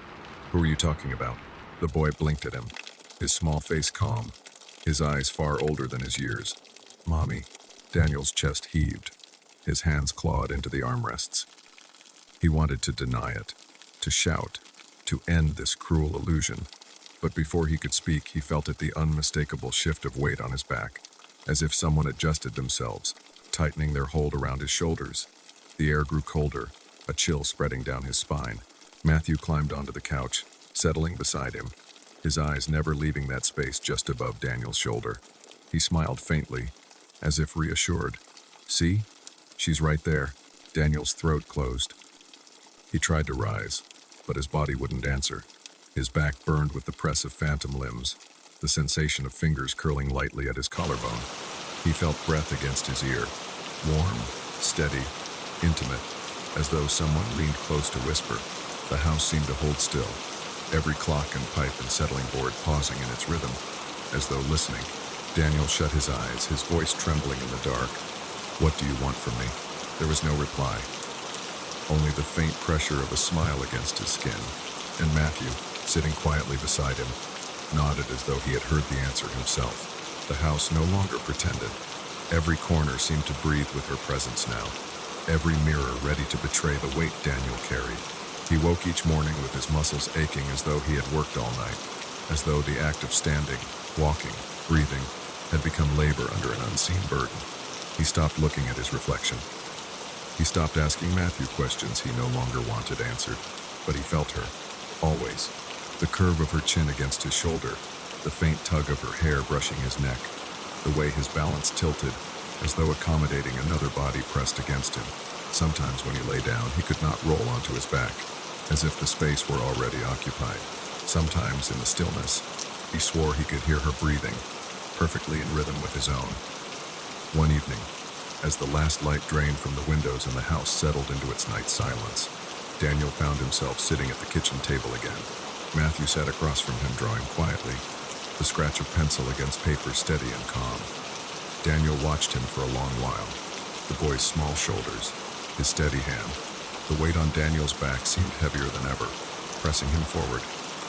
Who are you talking about?" The boy blinked at him, his small face calm, his eyes far older than his years. "Mommy." Daniel's chest heaved, his hands clawed into the armrests. He wanted to deny it, to shout, to end this cruel illusion. But before he could speak, he felt it, the unmistakable shift of weight on his back, as if someone adjusted themselves, tightening their hold around his shoulders. The air grew colder, a chill spreading down his spine. Matthew climbed onto the couch, settling beside him, his eyes never leaving that space just above Daniel's shoulder. He smiled faintly, as if reassured. "See? She's right there." Daniel's throat closed. He tried to rise, but his body wouldn't answer. His back burned with the press of phantom limbs, the sensation of fingers curling lightly at his collarbone. He felt breath against his ear, warm, steady, intimate, as though someone leaned close to whisper. The house seemed to hold still, every clock and pipe and settling board pausing in its rhythm, as though listening. Daniel shut his eyes, his voice trembling in the dark. "What do you want from me?" There was no reply, only the faint pressure of a smile against his skin, and Matthew, sitting quietly beside him, nodded as though he had heard the answer himself. The house no longer pretended. Every corner seemed to breathe with her presence now, every mirror ready to betray the weight Daniel carried. He woke each morning with his muscles aching as though he had worked all night, as though the act of standing, walking, breathing had become labor under an unseen burden. He stopped looking at his reflection. He stopped asking Matthew questions he no longer wanted answered, but he felt her, always. The curve of her chin against his shoulder, the faint tug of her hair brushing his neck, the way his balance tilted, as though accommodating another body pressed against him. Sometimes when he lay down, he could not roll onto his back, as if the space were already occupied. Sometimes, in the stillness, he swore he could hear her breathing, perfectly in rhythm with his own. One evening, as the last light drained from the windows and the house settled into its night silence, Daniel found himself sitting at the kitchen table again. Matthew sat across from him, drawing quietly, the scratch of pencil against paper steady and calm. Daniel watched him for a long while, the boy's small shoulders, his steady hand. The weight on Daniel's back seemed heavier than ever, pressing him forward,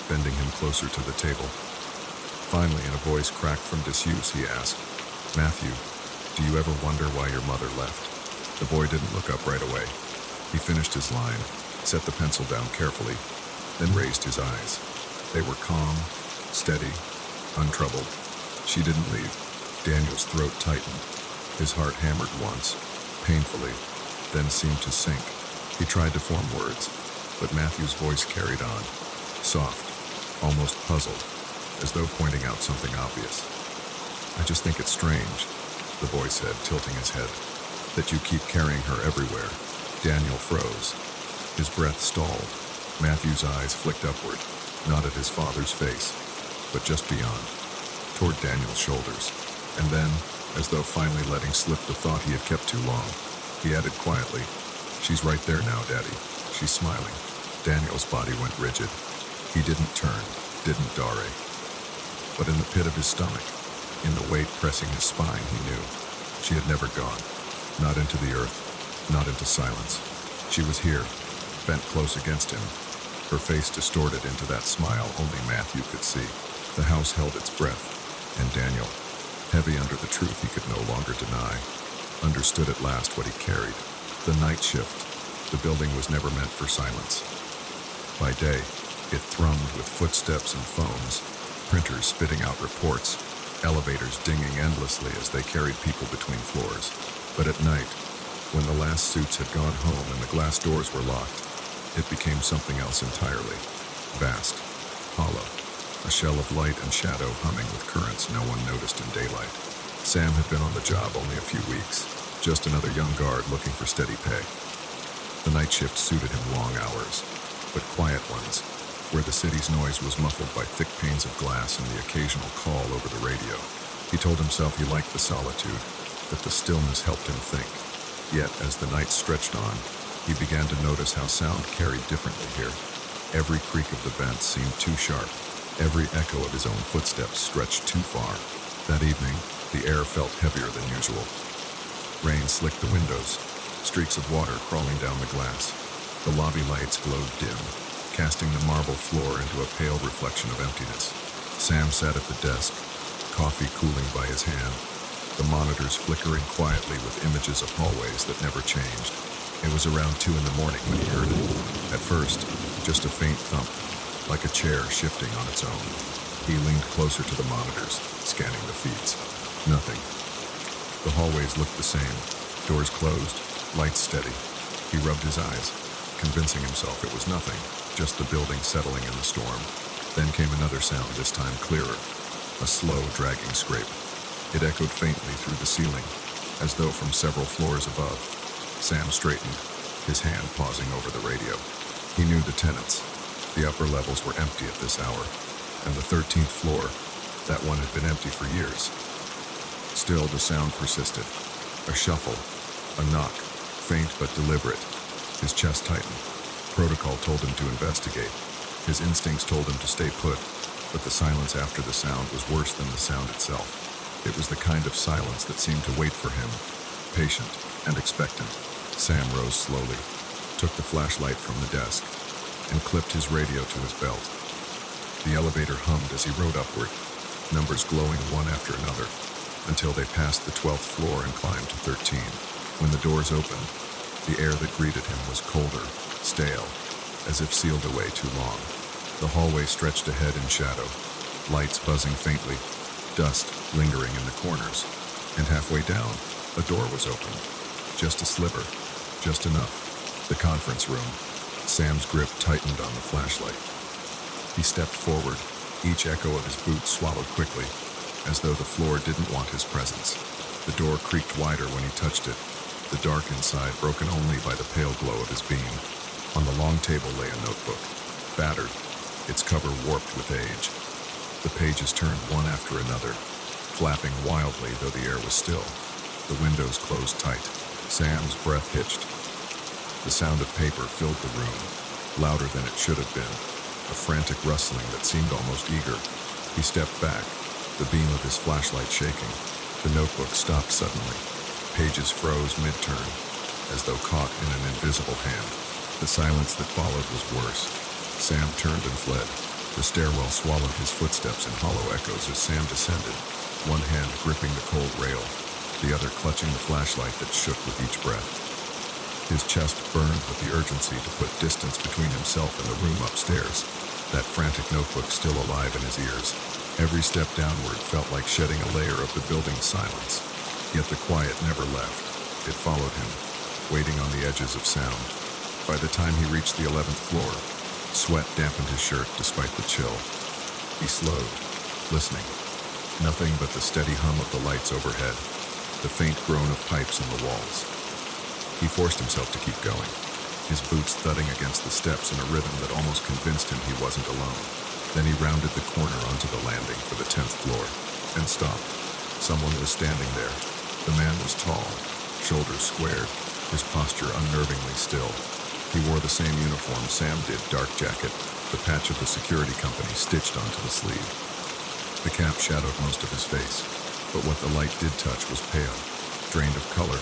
bending him closer to the table. Finally, in a voice cracked from disuse, he asked, "Matthew, do you ever wonder why your mother left?" The boy didn't look up right away. He finished his line, set the pencil down carefully, then raised his eyes. They were calm, steady, untroubled. She didn't leave. Daniel's throat tightened. His heart hammered once, painfully, then seemed to sink. He tried to form words, but Matthew's voice carried on, soft, almost puzzled, as though pointing out something obvious. "I just think it's strange," the boy said, tilting his head, "that you keep carrying her everywhere." Daniel froze. His breath stalled. Matthew's eyes flicked upward, not at his father's face, but just beyond, toward Daniel's shoulders. And then, as though finally letting slip the thought he had kept too long, he added quietly, "She's right there now, Daddy. She's smiling." Daniel's body went rigid. He didn't turn, didn't dare. But in the pit of his stomach, in the weight pressing his spine, he knew. She had never gone. Not into the earth, not into silence. She was here, bent close against him, her face distorted into that smile only Matthew could see. The house held its breath, and Daniel, heavy under the truth he could no longer deny, understood at last what he carried. The night shift. The building was never meant for silence. By day, it thrummed with footsteps and phones, printers spitting out reports, elevators dinging endlessly as they carried people between floors. But at night, when the last suits had gone home and the glass doors were locked, it became something else entirely. Vast, hollow, a shell of light and shadow humming with currents no one noticed in daylight. Sam had been on the job only a few weeks, just another young guard looking for steady pay. The night shift suited him long hours, but quiet ones, where the city's noise was muffled by thick panes of glass and the occasional call over the radio. He told himself he liked the solitude, that the stillness helped him think. Yet, as the night stretched on, he began to notice how sound carried differently here. Every creak of the vents seemed too sharp. Every echo of his own footsteps stretched too far. That evening, the air felt heavier than usual. Rain slicked the windows, streaks of water crawling down the glass. The lobby lights glowed dim, casting the marble floor into a pale reflection of emptiness. Sam sat at the desk, coffee cooling by his hand, the monitors flickering quietly with images of hallways that never changed. It was around 2 a.m. when he heard it. At first, just a faint thump, like a chair shifting on its own. He leaned closer to the monitors, scanning the feeds. Nothing. The hallways looked the same, doors closed, lights steady. He rubbed his eyes, convincing himself it was nothing, just the building settling in the storm. Then came another sound, this time clearer, a slow, dragging scrape. It echoed faintly through the ceiling, as though from several floors above. Sam straightened, his hand pausing over the radio. He knew the tenants. The upper levels were empty at this hour, and the 13th floor, that one had been empty for years. Still, the sound persisted. A shuffle, a knock, faint but deliberate. His chest tightened. Protocol told him to investigate. His instincts told him to stay put, but the silence after the sound was worse than the sound itself. It was the kind of silence that seemed to wait for him, patient and expectant. Sam rose slowly, took the flashlight from the desk, and clipped his radio to his belt. The elevator hummed as he rode upward, numbers glowing one after another, until they passed the 12th floor and climbed to 13. When the doors opened, the air that greeted him was colder, stale, as if sealed away too long. The hallway stretched ahead in shadow, lights buzzing faintly, dust lingering in the corners. And halfway down, a door was opened. Just a sliver, just enough. The conference room. Sam's grip tightened on the flashlight. He stepped forward, each echo of his boots swallowed quickly, as though the floor didn't want his presence. The door creaked wider when he touched it, the dark inside broken only by the pale glow of his beam. On the long table lay a notebook, battered, its cover warped with age. The pages turned one after another, flapping wildly though the air was still. The windows closed tight. Sam's breath hitched. The sound of paper filled the room, louder than it should have been, a frantic rustling that seemed almost eager. He stepped back, the beam of his flashlight shaking. The notebook stopped suddenly. Pages froze mid-turn, as though caught in an invisible hand. The silence that followed was worse. Sam turned and fled. The stairwell swallowed his footsteps in hollow echoes as Sam descended, one hand gripping the cold rail, the other clutching the flashlight that shook with each breath. His chest burned with the urgency to put distance between himself and the room upstairs, that frantic notebook still alive in his ears. Every step downward felt like shedding a layer of the building's silence, yet the quiet never left. It followed him, waiting on the edges of sound. By the time he reached the 11th floor, sweat dampened his shirt despite the chill. He slowed, listening. Nothing but the steady hum of the lights overhead, the faint groan of pipes in the walls. He forced himself to keep going, his boots thudding against the steps in a rhythm that almost convinced him he wasn't alone. Then he rounded the corner onto the landing for the 10th floor and stopped. Someone was standing there. The man was tall, shoulders squared, his posture unnervingly still. He wore the same uniform Sam did, dark jacket, the patch of the security company stitched onto the sleeve. The cap shadowed most of his face, but what the light did touch was pale, drained of color,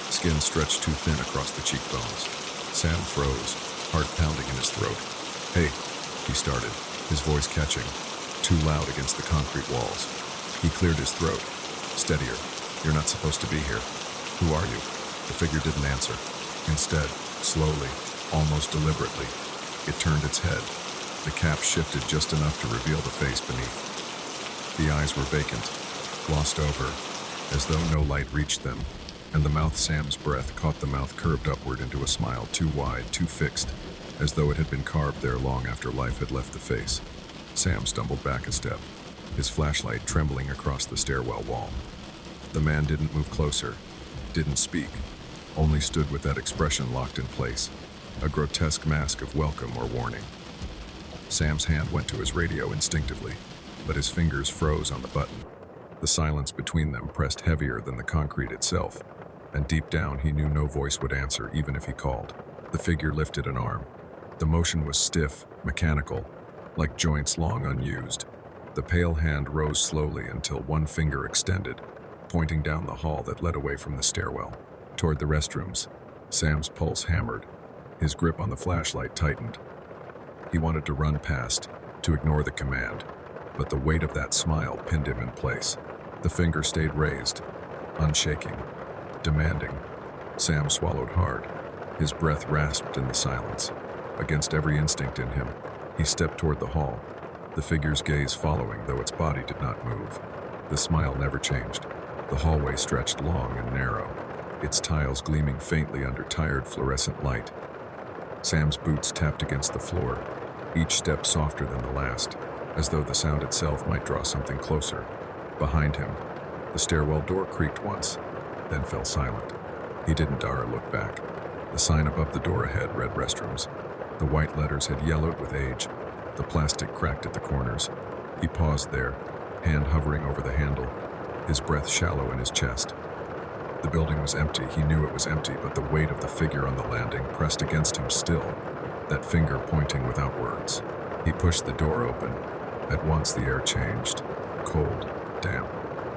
skin stretched too thin across the cheekbones. Sam froze, heart pounding in his throat. "Hey," he started, his voice catching, too loud against the concrete walls. He cleared his throat. "Steadier. You're not supposed to be here. Who are you?" The figure didn't answer. Instead, slowly, almost deliberately, it turned its head. The cap shifted just enough to reveal the face beneath. The eyes were vacant, glossed over, as though no light reached them, and the mouth Sam's breath caught the mouth curved upward into a smile too wide, too fixed, as though it had been carved there long after life had left the face. Sam stumbled back a step, his flashlight trembling across the stairwell wall. The man didn't move closer, didn't speak, only stood with that expression locked in place, a grotesque mask of welcome or warning. Sam's hand went to his radio instinctively, but his fingers froze on the button. The silence between them pressed heavier than the concrete itself, and deep down he knew no voice would answer even if he called. The figure lifted an arm. The motion was stiff, mechanical, like joints long unused. The pale hand rose slowly until one finger extended, pointing down the hall that led away from the stairwell, toward the restrooms. Sam's pulse hammered. His grip on the flashlight tightened. He wanted to run past, to ignore the command, but the weight of that smile pinned him in place. The finger stayed raised, unshaking, demanding. Sam swallowed hard. His breath rasped in the silence. Against every instinct in him, he stepped toward the hall, the figure's gaze following, though its body did not move. The smile never changed. The hallway stretched long and narrow, its tiles gleaming faintly under tired fluorescent light. Sam's boots tapped against the floor, each step softer than the last, as though the sound itself might draw something closer. Behind him, the stairwell door creaked once, then fell silent. He didn't dare look back. The sign above the door ahead read restrooms. The white letters had yellowed with age. The plastic cracked at the corners. He paused there, hand hovering over the handle, his breath shallow in his chest. The building was empty. He knew it was empty, but the weight of the figure on the landing pressed against him still, that finger pointing without words. He pushed the door open. At once the air changed, cold, damp,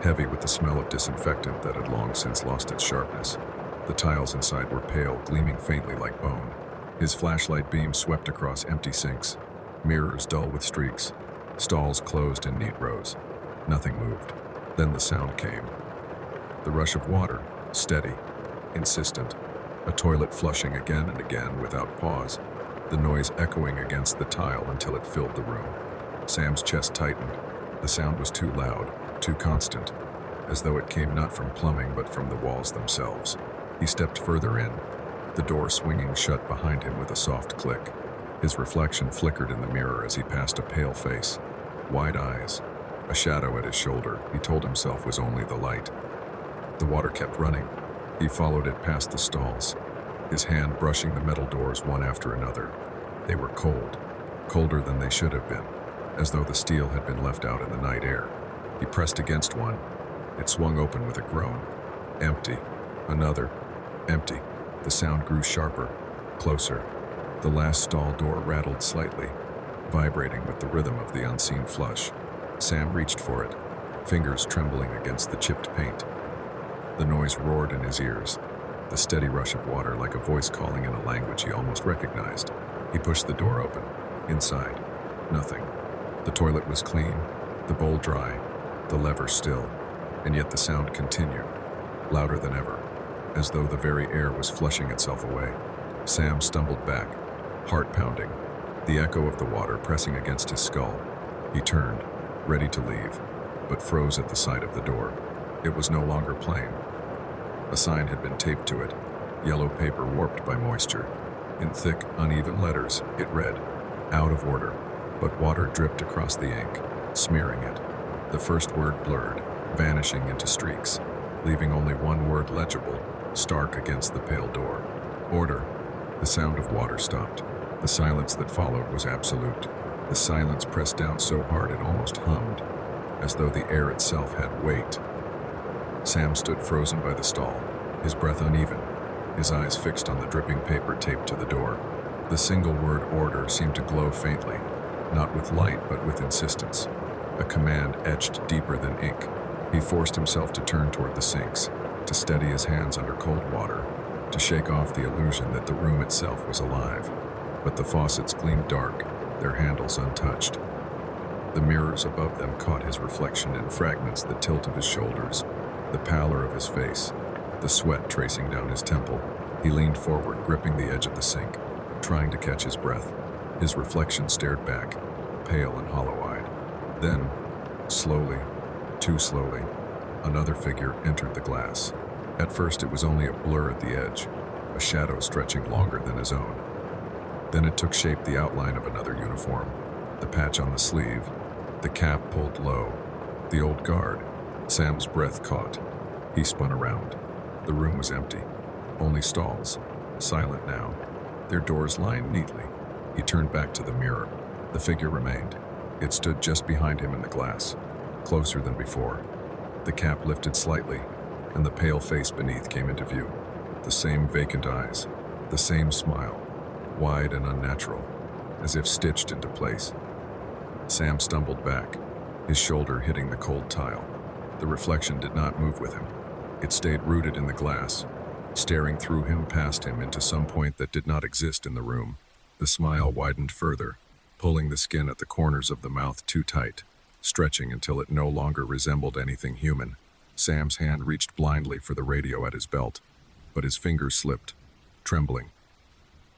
heavy with the smell of disinfectant that had long since lost its sharpness. The tiles inside were pale, gleaming faintly like bone. His flashlight beam swept across empty sinks, mirrors dull with streaks, stalls closed in neat rows. Nothing moved. Then the sound came. The rush of water, steady, insistent, a toilet flushing again and again without pause. the noise echoing against the tile until it filled the room. Sam's chest tightened. The sound was too loud, too constant, as though it came not from plumbing but from the walls themselves. He stepped further in, the door swinging shut behind him with a soft click. His reflection flickered in the mirror as he passed a pale face, wide eyes, a shadow at his shoulder he told himself was only the light. The water kept running. He followed it past the stalls, his hand brushing the metal doors one after another. They were cold, colder than they should have been, as though the steel had been left out in the night air. He pressed against one. It swung open with a groan. Empty. Another. Empty. The sound grew sharper, closer. The last stall door rattled slightly, vibrating with the rhythm of the unseen flush. Sam reached for it, fingers trembling against the chipped paint. The noise roared in his ears, the steady rush of water like a voice calling in a language he almost recognized. He pushed the door open. Inside, nothing. The toilet was clean, the bowl dry, the lever still, and yet the sound continued, louder than ever, as though the very air was flushing itself away. Sam stumbled back, heart pounding, the echo of the water pressing against his skull. He turned, ready to leave, but froze at the sight of the door. It was no longer plain. A sign had been taped to it, yellow paper warped by moisture. In thick, uneven letters, it read, "Out of order," but water dripped across the ink, smearing it. The first word blurred, vanishing into streaks, leaving only one word legible, stark against the pale door. Order. The sound of water stopped. The silence that followed was absolute. The silence pressed down so hard it almost hummed, as though the air itself had weight. Sam stood frozen by the stall, his breath uneven, his eyes fixed on the dripping paper taped to the door. The single word order seemed to glow faintly, not with light but with insistence, a command etched deeper than ink. He forced himself to turn toward the sinks, to steady his hands under cold water, to shake off the illusion that the room itself was alive. But the faucets gleamed dark, their handles untouched. The mirrors above them caught his reflection in fragments, the tilt of his shoulders, the pallor of his face, the sweat tracing down his temple. He leaned forward, gripping the edge of the sink, trying to catch his breath. His reflection stared back, pale and hollow-eyed. Then, slowly, too slowly, another figure entered the glass. At first it was only a blur at the edge, a shadow stretching longer than his own. Then it took shape, the outline of another uniform, the patch on the sleeve, the cap pulled low, the old guard. Sam's breath caught. He spun around. The room was empty. Only stalls, silent now, their doors lined neatly. He turned back to the mirror. The figure remained. It stood just behind him in the glass, closer than before. The cap lifted slightly, and the pale face beneath came into view. The same vacant eyes, the same smile, wide and unnatural, as if stitched into place. Sam stumbled back, his shoulder hitting the cold tile. The reflection did not move with him. It stayed rooted in the glass, staring through him, past him, into some point that did not exist in the room. The smile widened further, pulling the skin at the corners of the mouth too tight, stretching until it no longer resembled anything human. Sam's hand reached blindly for the radio at his belt, but his fingers slipped, trembling.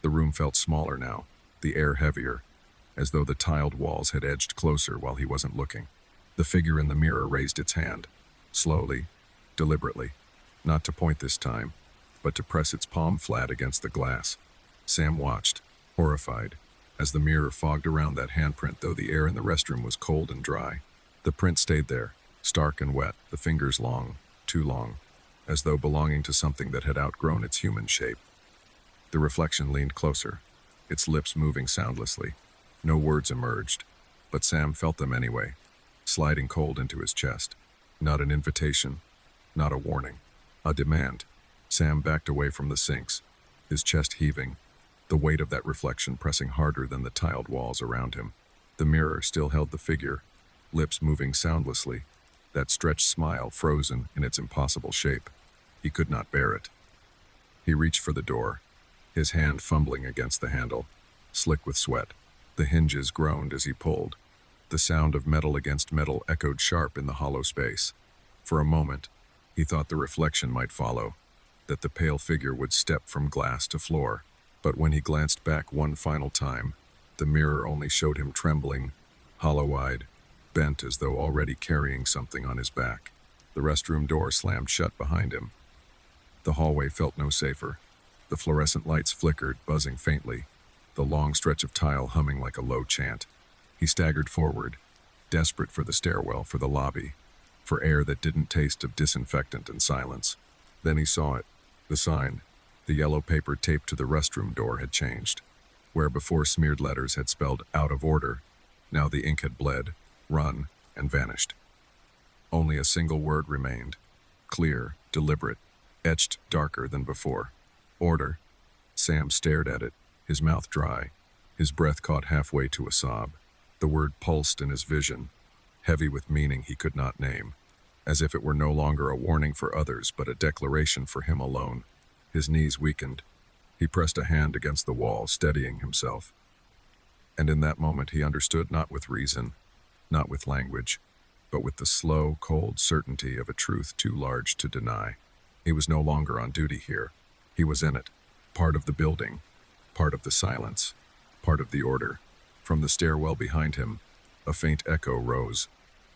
The room felt smaller now, the air heavier, as though the tiled walls had edged closer while he wasn't looking. The figure in the mirror raised its hand, slowly, deliberately, not to point this time, but to press its palm flat against the glass. Sam watched, horrified, as the mirror fogged around that handprint, though the air in the restroom was cold and dry. The print stayed there, stark and wet, the fingers long, too long, as though belonging to something that had outgrown its human shape. The reflection leaned closer, its lips moving soundlessly. No words emerged, but Sam felt them anyway, sliding cold into his chest. Not an invitation, not a warning, a demand. Sam backed away from the sinks, his chest heaving, the weight of that reflection pressing harder than the tiled walls around him. The mirror still held the figure, lips moving soundlessly, that stretched smile frozen in its impossible shape. He could not bear it. He reached for the door, his hand fumbling against the handle, slick with sweat. The hinges groaned as he pulled. The sound of metal against metal echoed sharp in the hollow space. For a moment, he thought the reflection might follow, that the pale figure would step from glass to floor. But when he glanced back one final time, the mirror only showed him trembling, hollow-eyed, bent as though already carrying something on his back. The restroom door slammed shut behind him. The hallway felt no safer. The fluorescent lights flickered, buzzing faintly, the long stretch of tile humming like a low chant. He staggered forward, desperate for the stairwell, for the lobby, for air that didn't taste of disinfectant and silence. Then he saw it, the sign. The yellow paper taped to the restroom door had changed. Where before smeared letters had spelled "out of order," now the ink had bled, run, and vanished. Only a single word remained, clear, deliberate, etched darker than before. Order. Sam stared at it, his mouth dry, his breath caught halfway to a sob. The word pulsed in his vision, heavy with meaning he could not name, as if it were no longer a warning for others but a declaration for him alone. His knees weakened. He pressed a hand against the wall, steadying himself. And in that moment he understood, not with reason, not with language, but with the slow, cold certainty of a truth too large to deny. He was no longer on duty here. He was in it, part of the building, part of the silence, part of the order. From the stairwell behind him, a faint echo rose,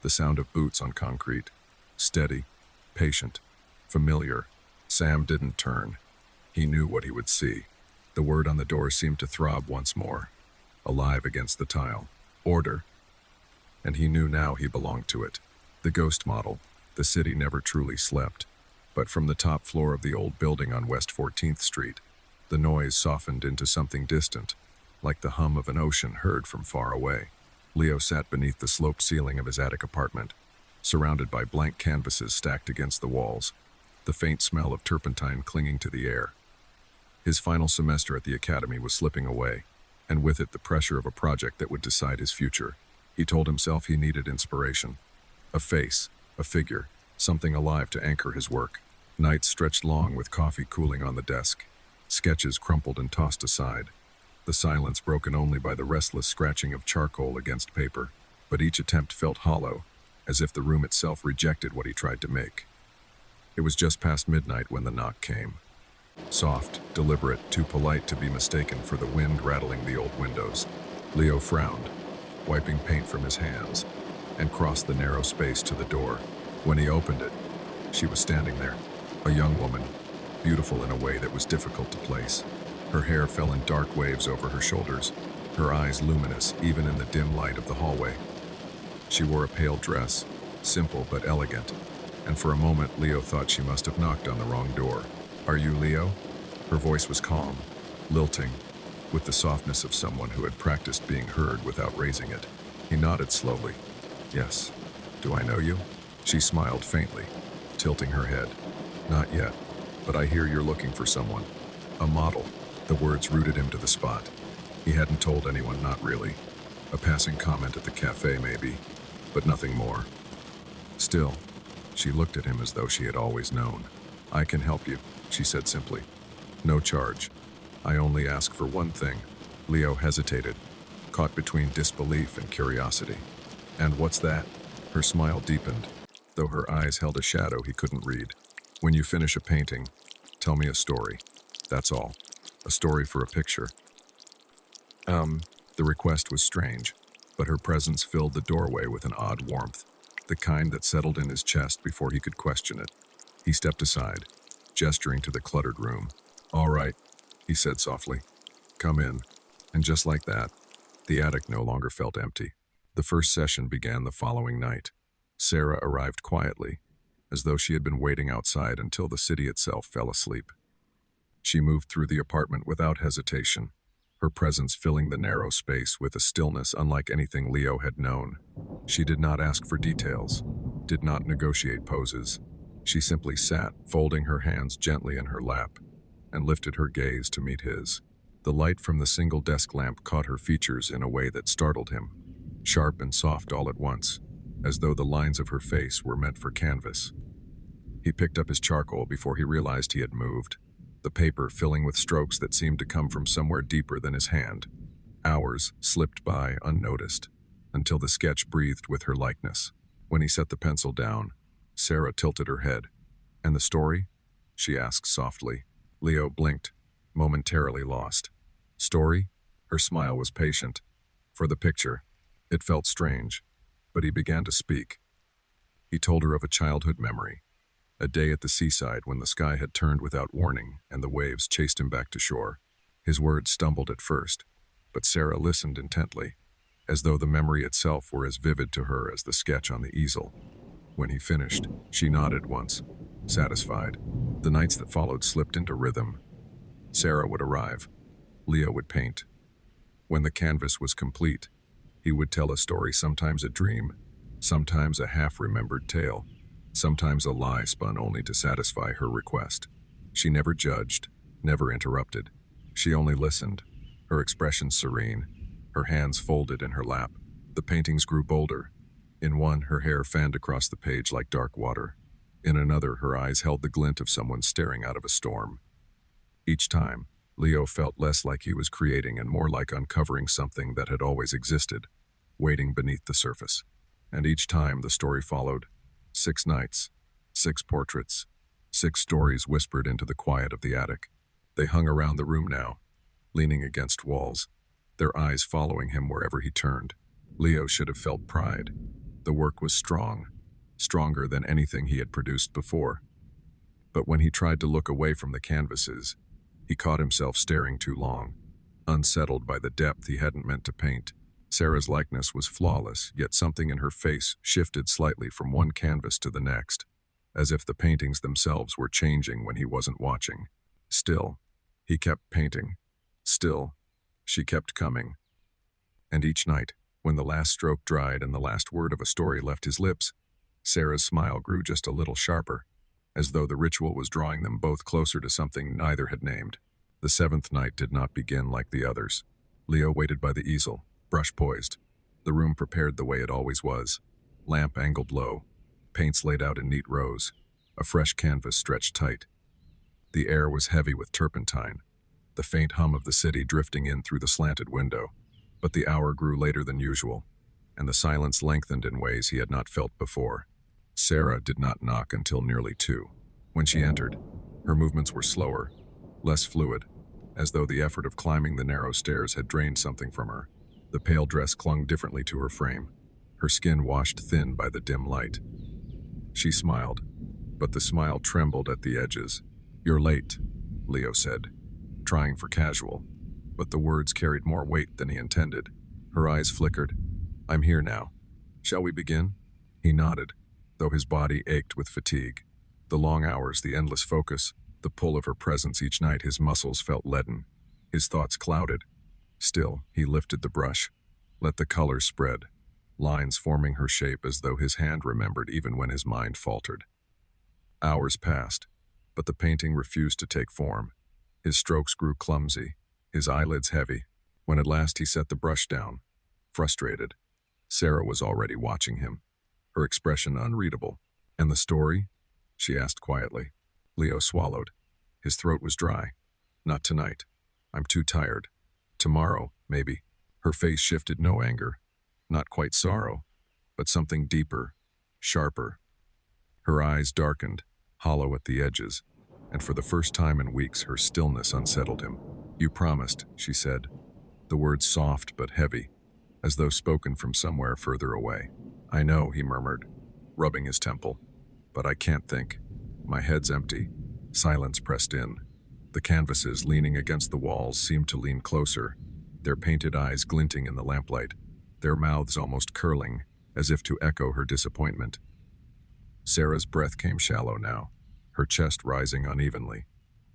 the sound of boots on concrete. Steady, patient, familiar. Sam didn't turn. He knew what he would see. The word on the door seemed to throb once more, alive against the tile. Order. And he knew now he belonged to it. The ghost model. The city never truly slept. But from the top floor of the old building on West 14th Street, the noise softened into something distant, like the hum of an ocean heard from far away. Leo sat beneath the sloped ceiling of his attic apartment, surrounded by blank canvases stacked against the walls, the faint smell of turpentine clinging to the air. His final semester at the academy was slipping away, and with it the pressure of a project that would decide his future. He told himself he needed inspiration. A face, a figure, something alive to anchor his work. Nights stretched long with coffee cooling on the desk, sketches crumpled and tossed aside, the silence broken only by the restless scratching of charcoal against paper. But each attempt felt hollow, as if the room itself rejected what he tried to make. It was just past midnight when the knock came. Soft, deliberate, too polite to be mistaken for the wind rattling the old windows. Leo frowned, wiping paint from his hands, and crossed the narrow space to the door. When he opened it, she was standing there, a young woman, beautiful in a way that was difficult to place. Her hair fell in dark waves over her shoulders, her eyes luminous even in the dim light of the hallway. She wore a pale dress, simple but elegant, and for a moment Leo thought she must have knocked on the wrong door. "Are you Leo?" Her voice was calm, lilting, with the softness of someone who had practiced being heard without raising it. He nodded slowly. "Yes. Do I know you?" She smiled faintly, tilting her head. "Not yet, but I hear you're looking for someone. A model." The words rooted him to the spot. He hadn't told anyone, not really. A passing comment at the cafe, maybe, but nothing more. Still, she looked at him as though she had always known. "I can help you," she said simply. "No charge. I only ask for one thing." Leo hesitated, caught between disbelief and curiosity. "And what's that?" Her smile deepened, though her eyes held a shadow he couldn't read. "When you finish a painting, tell me a story. That's all. A story for a picture." The request was strange, but her presence filled the doorway with an odd warmth, the kind that settled in his chest before he could question it. He stepped aside, gesturing to the cluttered room. "All right," he said softly. "Come in." And just like that, the attic no longer felt empty. The first session began the following night. Sarah arrived quietly, as though she had been waiting outside until the city itself fell asleep. She moved through the apartment without hesitation, her presence filling the narrow space with a stillness unlike anything Leo had known. She did not ask for details, did not negotiate poses. She simply sat, folding her hands gently in her lap, and lifted her gaze to meet his. The light from the single desk lamp caught her features in a way that startled him, sharp and soft all at once, as though the lines of her face were meant for canvas. He picked up his charcoal before he realized he had moved, the paper filling with strokes that seemed to come from somewhere deeper than his hand. Hours slipped by unnoticed, until the sketch breathed with her likeness. When he set the pencil down, Sarah tilted her head. "And the story?" she asked softly. Leo blinked, momentarily lost. Story? Her smile was patient. For the picture, it felt strange, but he began to speak. He told her of a childhood memory, a day at the seaside when the sky had turned without warning and the waves chased him back to shore. His words stumbled at first, but Sarah listened intently, as though the memory itself were as vivid to her as the sketch on the easel. When he finished, she nodded once, satisfied. The nights that followed slipped into rhythm. Sarah would arrive. Leo would paint. When the canvas was complete, he would tell a story, sometimes a dream, sometimes a half-remembered tale, sometimes a lie spun only to satisfy her request. She never judged, never interrupted. She only listened, her expression serene, her hands folded in her lap. The paintings grew bolder. In one, her hair fanned across the page like dark water. In another, her eyes held the glint of someone staring out of a storm. Each time, Leo felt less like he was creating and more like uncovering something that had always existed, waiting beneath the surface. And each time the story followed. 6 nights, 6 portraits, 6 stories whispered into the quiet of the attic. They hung around the room now, leaning against walls, their eyes following him wherever he turned. Leo should have felt pride. The work was strong, stronger than anything he had produced before. But when he tried to look away from the canvases, he caught himself staring too long, unsettled by the depth he hadn't meant to paint. Sarah's likeness was flawless, yet something in her face shifted slightly from one canvas to the next, as if the paintings themselves were changing when he wasn't watching. Still, he kept painting. Still, she kept coming. And each night, when the last stroke dried and the last word of a story left his lips, Sarah's smile grew just a little sharper, as though the ritual was drawing them both closer to something neither had named. The 7th night did not begin like the others. Leo waited by the easel, brush poised, the room prepared the way it always was, lamp angled low, paints laid out in neat rows, a fresh canvas stretched tight. The air was heavy with turpentine, the faint hum of the city drifting in through the slanted window. But the hour grew later than usual, and the silence lengthened in ways he had not felt before. Sarah did not knock until nearly 2. When she entered, her movements were slower, less fluid, as though the effort of climbing the narrow stairs had drained something from her. The pale dress clung differently to her frame, her skin washed thin by the dim light. She smiled, but the smile trembled at the edges. "You're late," Leo said, trying for casual, but the words carried more weight than he intended. Her eyes flickered. "I'm here now. Shall we begin?" He nodded, though his body ached with fatigue. The long hours, the endless focus, the pull of her presence each night, his muscles felt leaden, his thoughts clouded. Still, he lifted the brush, let the colors spread, lines forming her shape as though his hand remembered even when his mind faltered. Hours passed, but the painting refused to take form. His strokes grew clumsy, his eyelids heavy. When at last he set the brush down, frustrated, Sarah was already watching him, her expression unreadable. "And the story?" she asked quietly. Leo swallowed. His throat was dry. "Not tonight. I'm too tired. Tomorrow, maybe." Her face shifted, no anger, not quite sorrow, but something deeper, sharper. Her eyes darkened, hollow at the edges, and for the first time in weeks her stillness unsettled him. "You promised," she said, the words soft but heavy, as though spoken from somewhere further away. "I know," he murmured, rubbing his temple, "but I can't think. My head's empty." Silence pressed in. The canvases leaning against the walls seemed to lean closer, their painted eyes glinting in the lamplight, their mouths almost curling, as if to echo her disappointment. Sarah's breath came shallow now, her chest rising unevenly.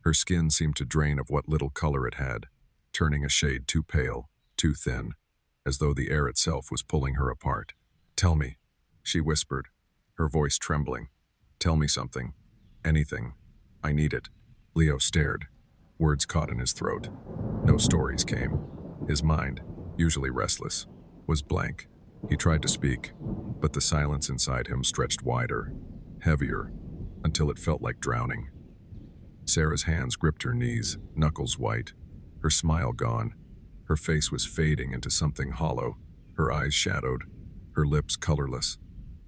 Her skin seemed to drain of what little color it had, turning a shade too pale, too thin, as though the air itself was pulling her apart. "Tell me," she whispered, her voice trembling. "Tell me something. Anything. I need it." Leo stared, words caught in his throat. No stories came. His mind, usually restless, was blank. He tried to speak, but the silence inside him stretched wider, heavier, until it felt like drowning. Sarah's hands gripped her knees, knuckles white, her smile gone. Her face was fading into something hollow, her eyes shadowed, her lips colorless.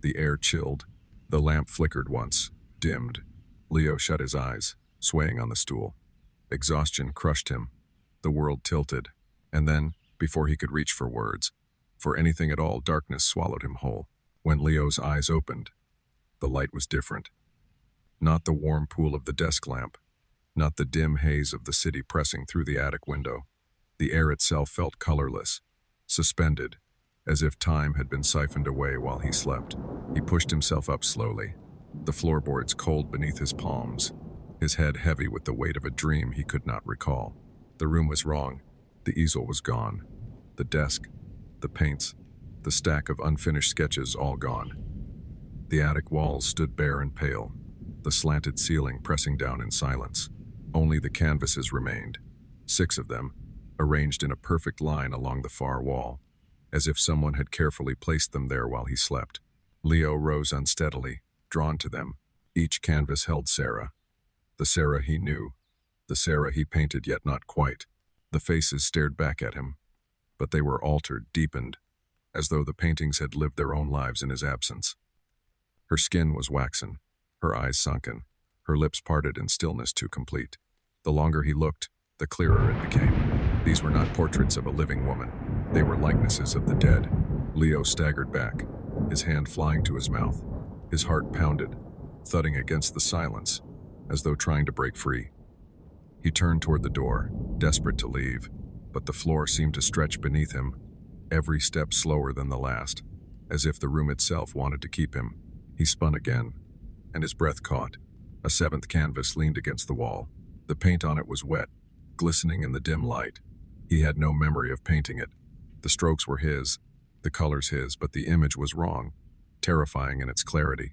The air chilled. The lamp flickered once, dimmed. Leo shut his eyes, swaying on the stool. Exhaustion crushed him. The world tilted, and then, before he could reach for words, for anything at all, darkness swallowed him whole. When Leo's eyes opened, the light was different. Not the warm pool of the desk lamp, not the dim haze of the city pressing through the attic window. The air itself felt colorless, suspended, as if time had been siphoned away while he slept. He pushed himself up slowly, the floorboards cold beneath his palms, his head heavy with the weight of a dream he could not recall. The room was wrong. The easel was gone. The desk, the paints, the stack of unfinished sketches all gone. The attic walls stood bare and pale, the slanted ceiling pressing down in silence. Only the canvases remained, 6 of them, arranged in a perfect line along the far wall, as if someone had carefully placed them there while he slept. Leo rose unsteadily, drawn to them. Each canvas held Sarah. The Sarah he knew, the Sarah he painted yet not quite. The faces stared back at him, but they were altered, deepened, as though the paintings had lived their own lives in his absence. Her skin was waxen, her eyes sunken, her lips parted in stillness too complete. The longer he looked, the clearer it became. These were not portraits of a living woman. They were likenesses of the dead. Leo staggered back, his hand flying to his mouth. His heart pounded, thudding against the silence, as though trying to break free. He turned toward the door, desperate to leave, but the floor seemed to stretch beneath him, every step slower than the last, as if the room itself wanted to keep him. He spun again, and his breath caught. A 7th canvas leaned against the wall. The paint on it was wet, glistening in the dim light. He had no memory of painting it. The strokes were his, the colors his, but the image was wrong, terrifying in its clarity.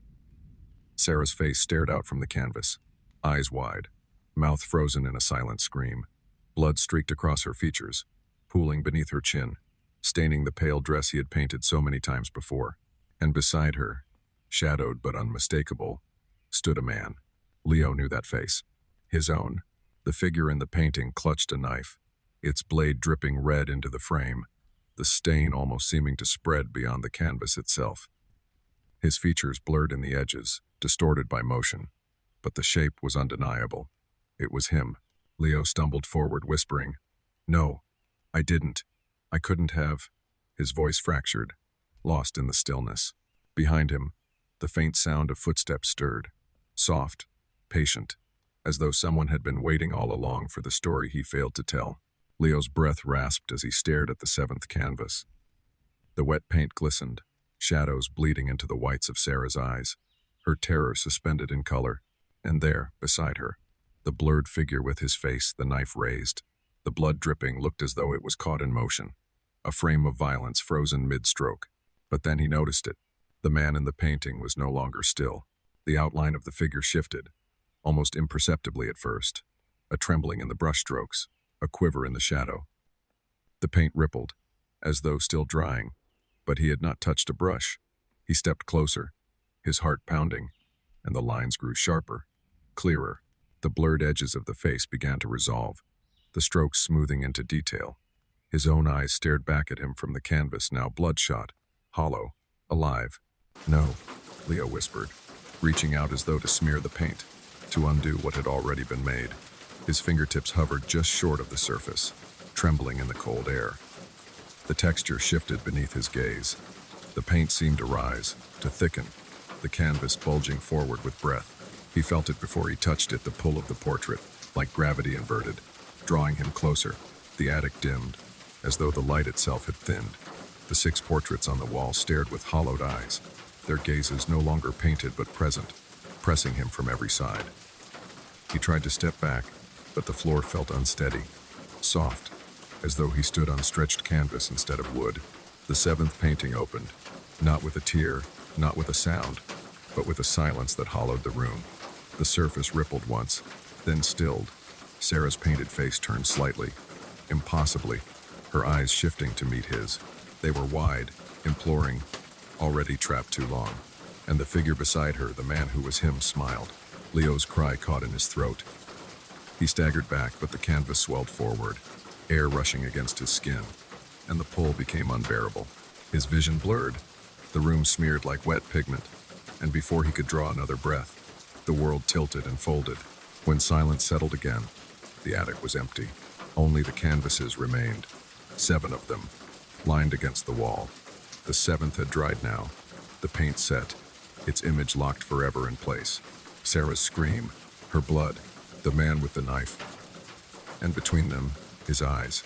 Sarah's face stared out from the canvas, eyes wide, mouth frozen in a silent scream. Blood streaked across her features, pooling beneath her chin, staining the pale dress he had painted so many times before. And beside her, shadowed but unmistakable, stood a man. Leo knew that face. His own. The figure in the painting clutched a knife, its blade dripping red into the frame, the stain almost seeming to spread beyond the canvas itself. His features blurred in the edges, distorted by motion, but the shape was undeniable. It was him. Leo stumbled forward, whispering, "No, I didn't. I couldn't have." His voice fractured, lost in the stillness. Behind him, the faint sound of footsteps stirred, soft, patient, as though someone had been waiting all along for the story he failed to tell. Leo's breath rasped as he stared at the 7th canvas. The wet paint glistened, shadows bleeding into the whites of Sarah's eyes, her terror suspended in color, and there, beside her, the blurred figure with his face, the knife raised. The blood dripping looked as though it was caught in motion, a frame of violence frozen mid-stroke. But then he noticed it. The man in the painting was no longer still. The outline of the figure shifted, almost imperceptibly at first, a trembling in the brushstrokes, a quiver in the shadow. The paint rippled, as though still drying, but he had not touched a brush. He stepped closer, his heart pounding, and the lines grew sharper, clearer. The blurred edges of the face began to resolve, the strokes smoothing into detail. His own eyes stared back at him from the canvas, now bloodshot, hollow, alive. "No," Leo whispered, reaching out as though to smear the paint, to undo what had already been made. His fingertips hovered just short of the surface, trembling in the cold air. The texture shifted beneath his gaze. The paint seemed to rise, to thicken, the canvas bulging forward with breath. He felt it before he touched it, the pull of the portrait, like gravity inverted, drawing him closer. The attic dimmed, as though the light itself had thinned. The 6 portraits on the wall stared with hollowed eyes, their gazes no longer painted but present, pressing him from every side. He tried to step back, but the floor felt unsteady, soft, as though he stood on stretched canvas instead of wood. The 7th painting opened, not with a tear, not with a sound, but with a silence that hollowed the room. The surface rippled once, then stilled. Sarah's painted face turned slightly, impossibly, her eyes shifting to meet his. They were wide, imploring, already trapped too long. And the figure beside her, the man who was him, smiled. Leo's cry caught in his throat. He staggered back, but the canvas swelled forward, air rushing against his skin, and the pull became unbearable. His vision blurred, the room smeared like wet pigment, and before he could draw another breath, the world tilted and folded. When silence settled again, the attic was empty. Only the canvases remained, 7 of them, lined against the wall. The 7th had dried now, the paint set, its image locked forever in place. Sarah's scream, her blood, the man with the knife. And between them, his eyes,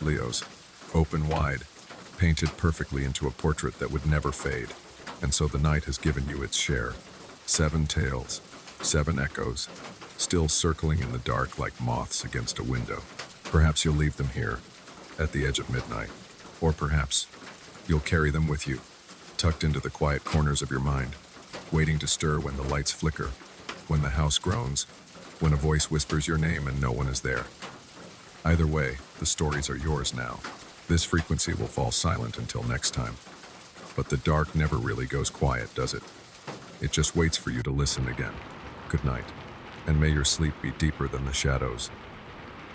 Leo's, open wide, painted perfectly into a portrait that would never fade. And so the night has given you its share. 7 tales, 7 echoes, still circling in the dark like moths against a window. Perhaps you'll leave them here, at the edge of midnight. Or perhaps you'll carry them with you, tucked into the quiet corners of your mind, waiting to stir when the lights flicker, when the house groans, when a voice whispers your name and no one is there. Either way, the stories are yours now. This frequency will fall silent until next time. But the dark never really goes quiet, does it? It just waits for you to listen again. Good night, and may your sleep be deeper than the shadows.